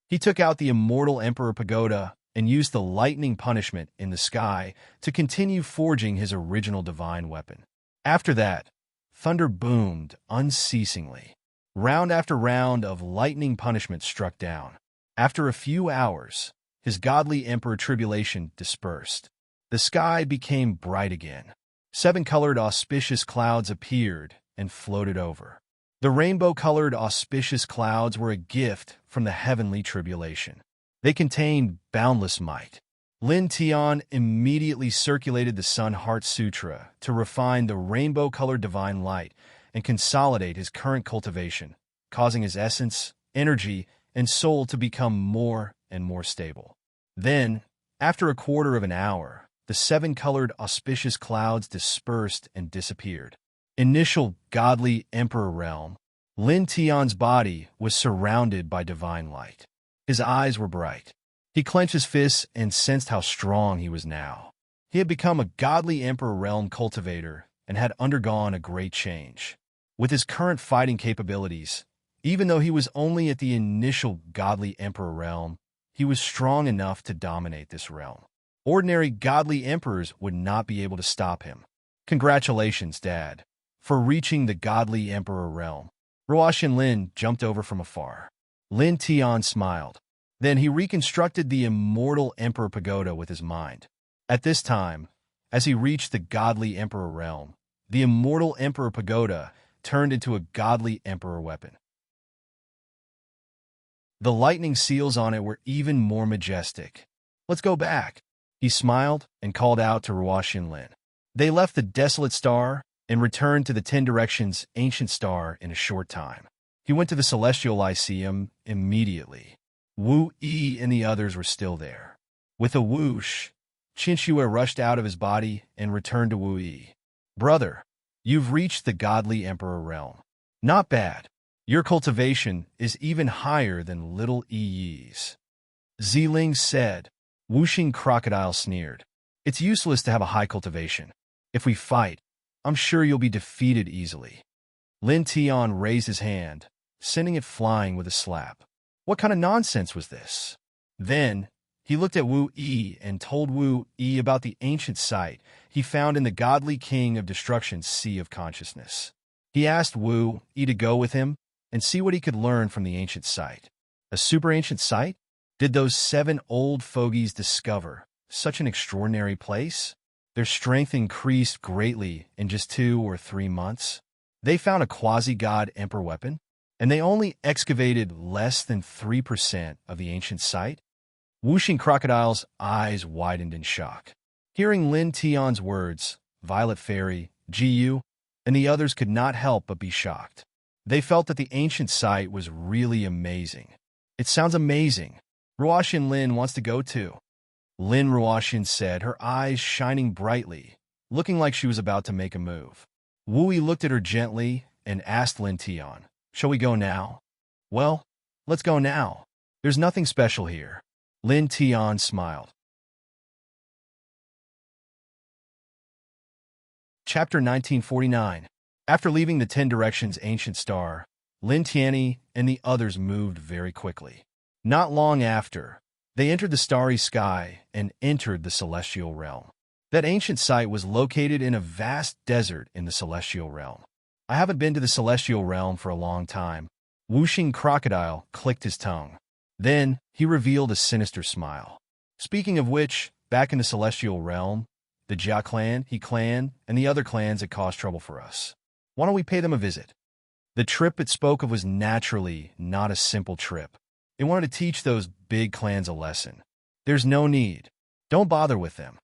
He took out the immortal Emperor Pagoda and used the lightning punishment in the sky to continue forging his original divine weapon. After that, thunder boomed unceasingly. Round after round of lightning punishment struck down. After a few hours, his godly emperor tribulation dispersed. The sky became bright again. 7-colored auspicious clouds appeared and floated over. The rainbow-colored auspicious clouds were a gift from the heavenly tribulation. They contained boundless might. Lin Tian immediately circulated the Sun Heart Sutra to refine the rainbow-colored divine light and consolidate his current cultivation, causing his essence, energy, and soul to become more and more stable. Then, after a quarter of an hour, the 7-colored auspicious clouds dispersed and disappeared. Initial godly emperor realm, Lin Tian's body was surrounded by divine light. His eyes were bright. He clenched his fists and sensed how strong he was now. He had become a godly emperor realm cultivator and had undergone a great change. With his current fighting capabilities, even though he was only at the initial godly emperor realm, he was strong enough to dominate this realm. Ordinary godly emperors would not be able to stop him. Congratulations, Dad, for reaching the godly emperor realm. Ruoxian Lin jumped over from afar. Lin Tian smiled. Then he reconstructed the immortal Emperor Pagoda with his mind. At this time, as he reached the godly emperor realm, the immortal Emperor Pagoda turned into a godly emperor weapon. The lightning seals on it were even more majestic. Let's go back. He smiled and called out to Ruoxian Lin. They left the desolate star and returned to the 10 Directions' ancient star in a short time. He went to the Celestial Lyceum immediately. Wu Yi and the others were still there. With a whoosh, Qinshue rushed out of his body and returned to Wu Yi. Brother, you've reached the godly emperor realm. Not bad. Your cultivation is even higher than little Yi's. Ziling said. Wuxing Crocodile sneered. It's useless to have a high cultivation. If we fight, I'm sure you'll be defeated easily. Lin Tian raised his hand, sending it flying with a slap. What kind of nonsense was this? Then, he looked at Wu Yi and told Wu Yi about the ancient site he found in the godly king of destruction's sea of consciousness. He asked Wu Yi to go with him and see what he could learn from the ancient site. A super ancient site? Did those 7 old fogies discover such an extraordinary place? Their strength increased greatly in just 2 or 3 months. They found a quasi-god emperor weapon, and they only excavated less than 3% of the ancient site. Wuxing Crocodile's eyes widened in shock. Hearing Lin Tian's words, Violet Fairy, Jiyu, and the others could not help but be shocked. They felt that the ancient site was really amazing. It sounds amazing. Ruoxian Lin wants to go too. Lin Ruoxian said, her eyes shining brightly, looking like she was about to make a move. Wu Yi looked at her gently and asked Lin Tian, shall we go now? Well, let's go now. There's nothing special here. Lin Tian smiled. Chapter 1949. After leaving the 10 Directions' ancient star, Lin Tianyi and the others moved very quickly. Not long after, they entered the starry sky and entered the celestial realm. That ancient site was located in a vast desert in the celestial realm. I haven't been to the celestial realm for a long time. Wuxing Crocodile clicked his tongue. Then, he revealed a sinister smile. Speaking of which, back in the celestial realm, the Jia clan, He clan, and the other clans had caused trouble for us. Why don't we pay them a visit? The trip it spoke of was naturally not a simple trip. It wanted to teach those big clans a lesson. There's no need. Don't bother with them.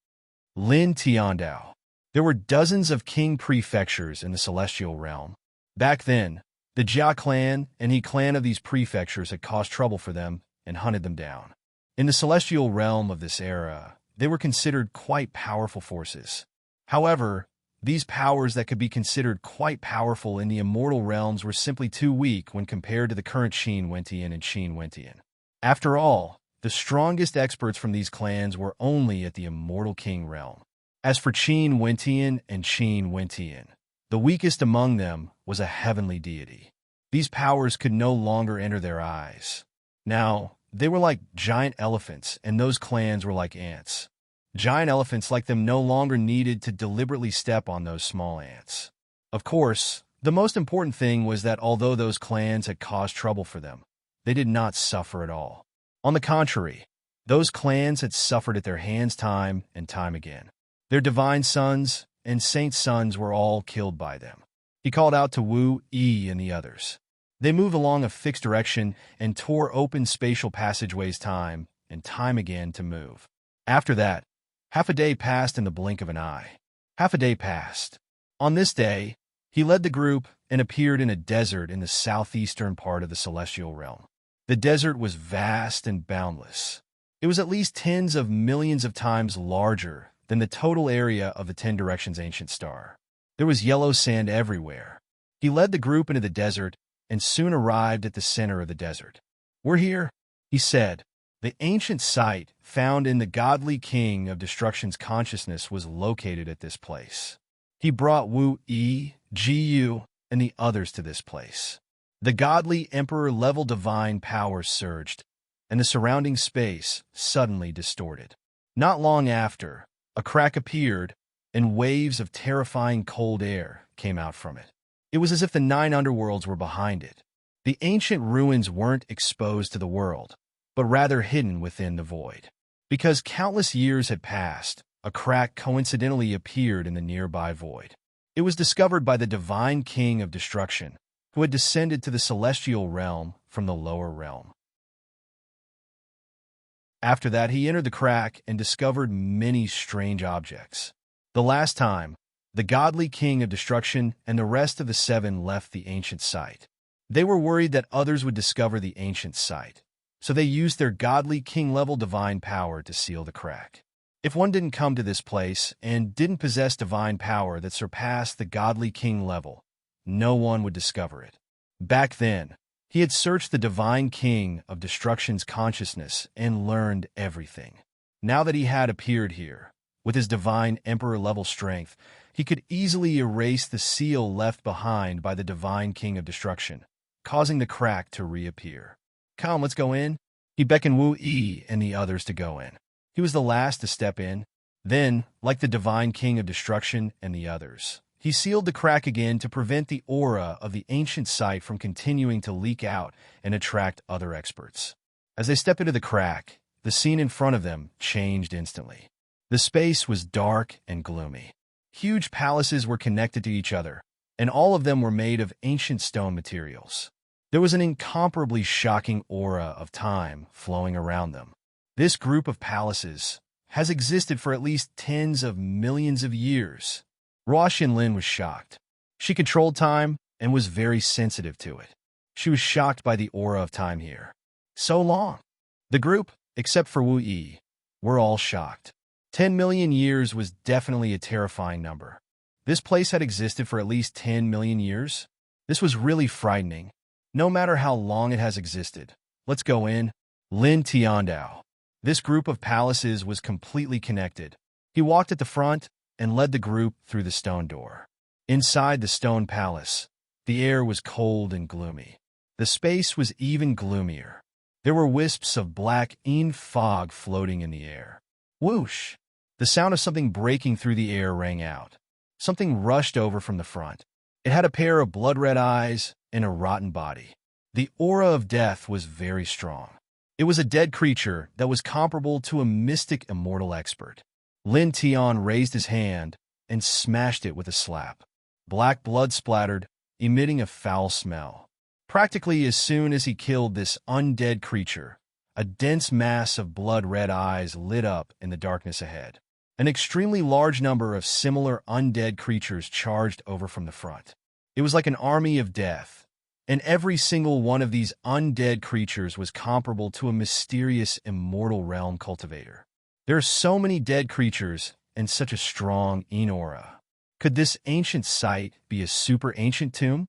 Lin Tiandao. There were dozens of king prefectures in the celestial realm. Back then, the Jia clan and He clan of these prefectures had caused trouble for them and hunted them down. In the celestial realm of this era, they were considered quite powerful forces. However, these powers that could be considered quite powerful in the immortal realms were simply too weak when compared to the current Qin Wentian and Qin Wentian. After all, the strongest experts from these clans were only at the immortal king realm. As for Qin Wentian and Qin Wentian, the weakest among them was a heavenly deity. These powers could no longer enter their eyes. Now, they were like giant elephants, and those clans were like ants. Giant elephants like them no longer needed to deliberately step on those small ants. Of course, the most important thing was that although those clans had caused trouble for them, they did not suffer at all. On the contrary, those clans had suffered at their hands time and time again. Their divine sons and saint sons were all killed by them. He called out to Wu Yi and the others. They moved along a fixed direction and tore open spatial passageways time and time again to move. After that, half a day passed in the blink of an eye. Half a day passed. On this day, he led the group and appeared in a desert in the southeastern part of the celestial realm. The desert was vast and boundless. It was at least tens of millions of times larger than the total area of the 10 Directions ancient star. There was yellow sand everywhere. He led the group into the desert and soon arrived at the center of the desert. "We're here," he said. The ancient site found in the godly king of destruction's consciousness was located at this place. He brought Wu Yi, Jiyu, and the others to this place. The godly emperor-level divine power surged, and the surrounding space suddenly distorted. Not long after, a crack appeared, and waves of terrifying cold air came out from it. It was as if the 9 underworlds were behind it. The ancient ruins weren't exposed to the world, but rather hidden within the void. Because countless years had passed, a crack coincidentally appeared in the nearby void. It was discovered by the divine king of destruction, who had descended to the celestial realm from the lower realm. After that, he entered the crack and discovered many strange objects. The last time, the godly king of destruction and the rest of the 7 left the ancient site. They were worried that others would discover the ancient site, so they used their godly king-level divine power to seal the crack. If one didn't come to this place and didn't possess divine power that surpassed the godly king level, no one would discover it. Back then, he had searched the divine king of destruction's consciousness and learned everything. Now that he had appeared here, with his divine emperor-level strength, he could easily erase the seal left behind by the divine king of destruction, causing the crack to reappear. "Come, let's go in." He beckoned Wu Yi and the others to go in. He was the last to step in. Then, like the divine king of destruction and the others, he sealed the crack again to prevent the aura of the ancient site from continuing to leak out and attract other experts. As they stepped into the crack, the scene in front of them changed instantly. The space was dark and gloomy. Huge palaces were connected to each other, and all of them were made of ancient stone materials. There was an incomparably shocking aura of time flowing around them. This group of palaces has existed for at least tens of millions of years. Ruo Xinlin was shocked. She controlled time and was very sensitive to it. She was shocked by the aura of time here. So long. The group, except for Wu Yi, were all shocked. 10 million years was definitely a terrifying number. This place had existed for at least 10 million years? This was really frightening. No matter how long it has existed. Let's go in. Lin Tiandao. This group of palaces was completely connected. He walked at the front and led the group through the stone door. Inside the stone palace, the air was cold and gloomy. The space was even gloomier. There were wisps of black fog floating in the air. Whoosh! The sound of something breaking through the air rang out. Something rushed over from the front. It had a pair of blood-red eyes and a rotten body. The aura of death was very strong. It was a dead creature that was comparable to a mystic immortal expert. Lin Tian raised his hand and smashed it with a slap. Black blood splattered, emitting a foul smell. Practically as soon as he killed this undead creature, a dense mass of blood-red eyes lit up in the darkness ahead. An extremely large number of similar undead creatures charged over from the front. It was like an army of death, and every single one of these undead creatures was comparable to a mysterious immortal realm cultivator. There are so many dead creatures and such a strong aura. Could this ancient site be a super ancient tomb?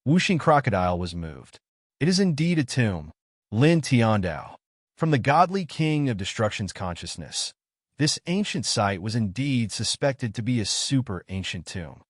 Wuxing Crocodile was moved. It is indeed a tomb. Lin Tiandao. From the godly king of destruction's consciousness, this ancient site was indeed suspected to be a super ancient tomb.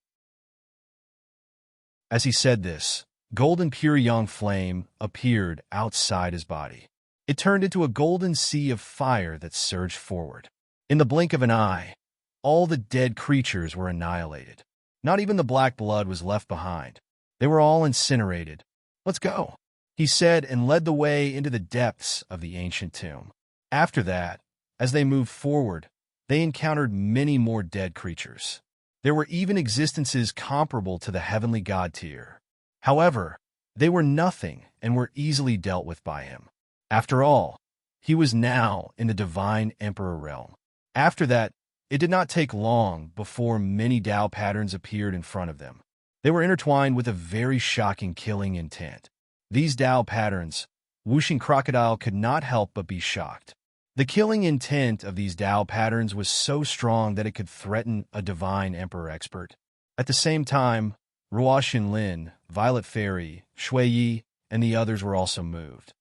As he said this, golden pure young flame appeared outside his body. It turned into a golden sea of fire that surged forward. In the blink of an eye, all the dead creatures were annihilated. Not even the black blood was left behind. They were all incinerated. "Let's go," he said, and led the way into the depths of the ancient tomb. After that, as they moved forward, they encountered many more dead creatures. There were even existences comparable to the heavenly god tier. However, they were nothing and were easily dealt with by him. After all, he was now in the divine emperor realm. After that, it did not take long before many Tao patterns appeared in front of them. They were intertwined with a very shocking killing intent. These Tao patterns, Wuxing Crocodile could not help but be shocked. The killing intent of these Tao patterns was so strong that it could threaten a divine emperor expert. At the same time, Ruo Xinlin, Violet Fairy, Shui Yi, and the others were also moved.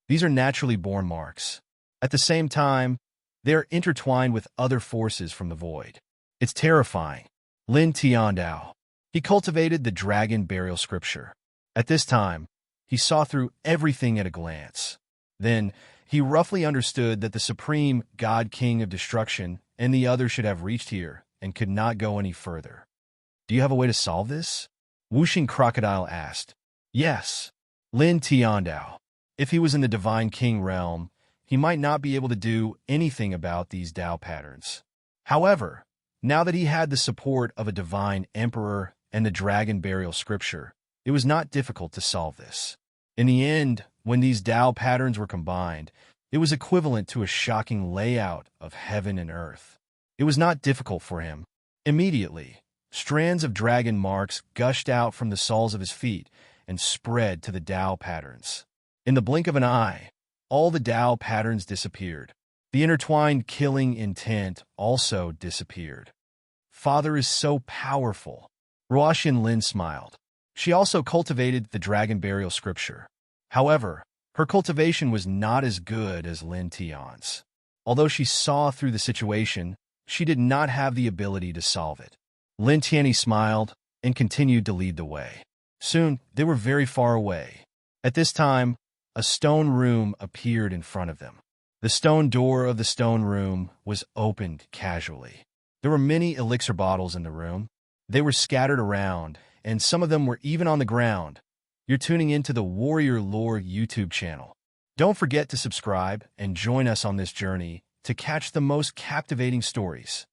These are naturally born marks. At the same time, they are intertwined with other forces from the void. It's terrifying. Lin Tiandao. He cultivated the dragon burial scripture. At this time, he saw through everything at a glance. Then, he roughly understood that the supreme god king of destruction and the others should have reached here and could not go any further. "Do you have a way to solve this?" Wuxing Crocodile asked. "Yes." Lin Tiandao. If he was in the divine king realm, he might not be able to do anything about these Tao patterns. However, now that he had the support of a divine emperor and the dragon burial scripture, it was not difficult to solve this. In the end, when these Tao patterns were combined, it was equivalent to a shocking layout of heaven and earth. It was not difficult for him. Immediately, strands of dragon marks gushed out from the soles of his feet and spread to the Tao patterns. In the blink of an eye, all the Tao patterns disappeared. The intertwined killing intent also disappeared. "Father is so powerful." Ruo Xinlin smiled. She also cultivated the dragon burial scripture. However, her cultivation was not as good as Lin Tian's. Although she saw through the situation, she did not have the ability to solve it. Lin Tianyi smiled and continued to lead the way. Soon, they were very far away. At this time, a stone room appeared in front of them. The stone door of the stone room was opened casually. There were many elixir bottles in the room. They were scattered around, and some of them were even on the ground. You're tuning into the Warrior Lore YouTube channel. Don't forget to subscribe and join us on this journey to catch the most captivating stories.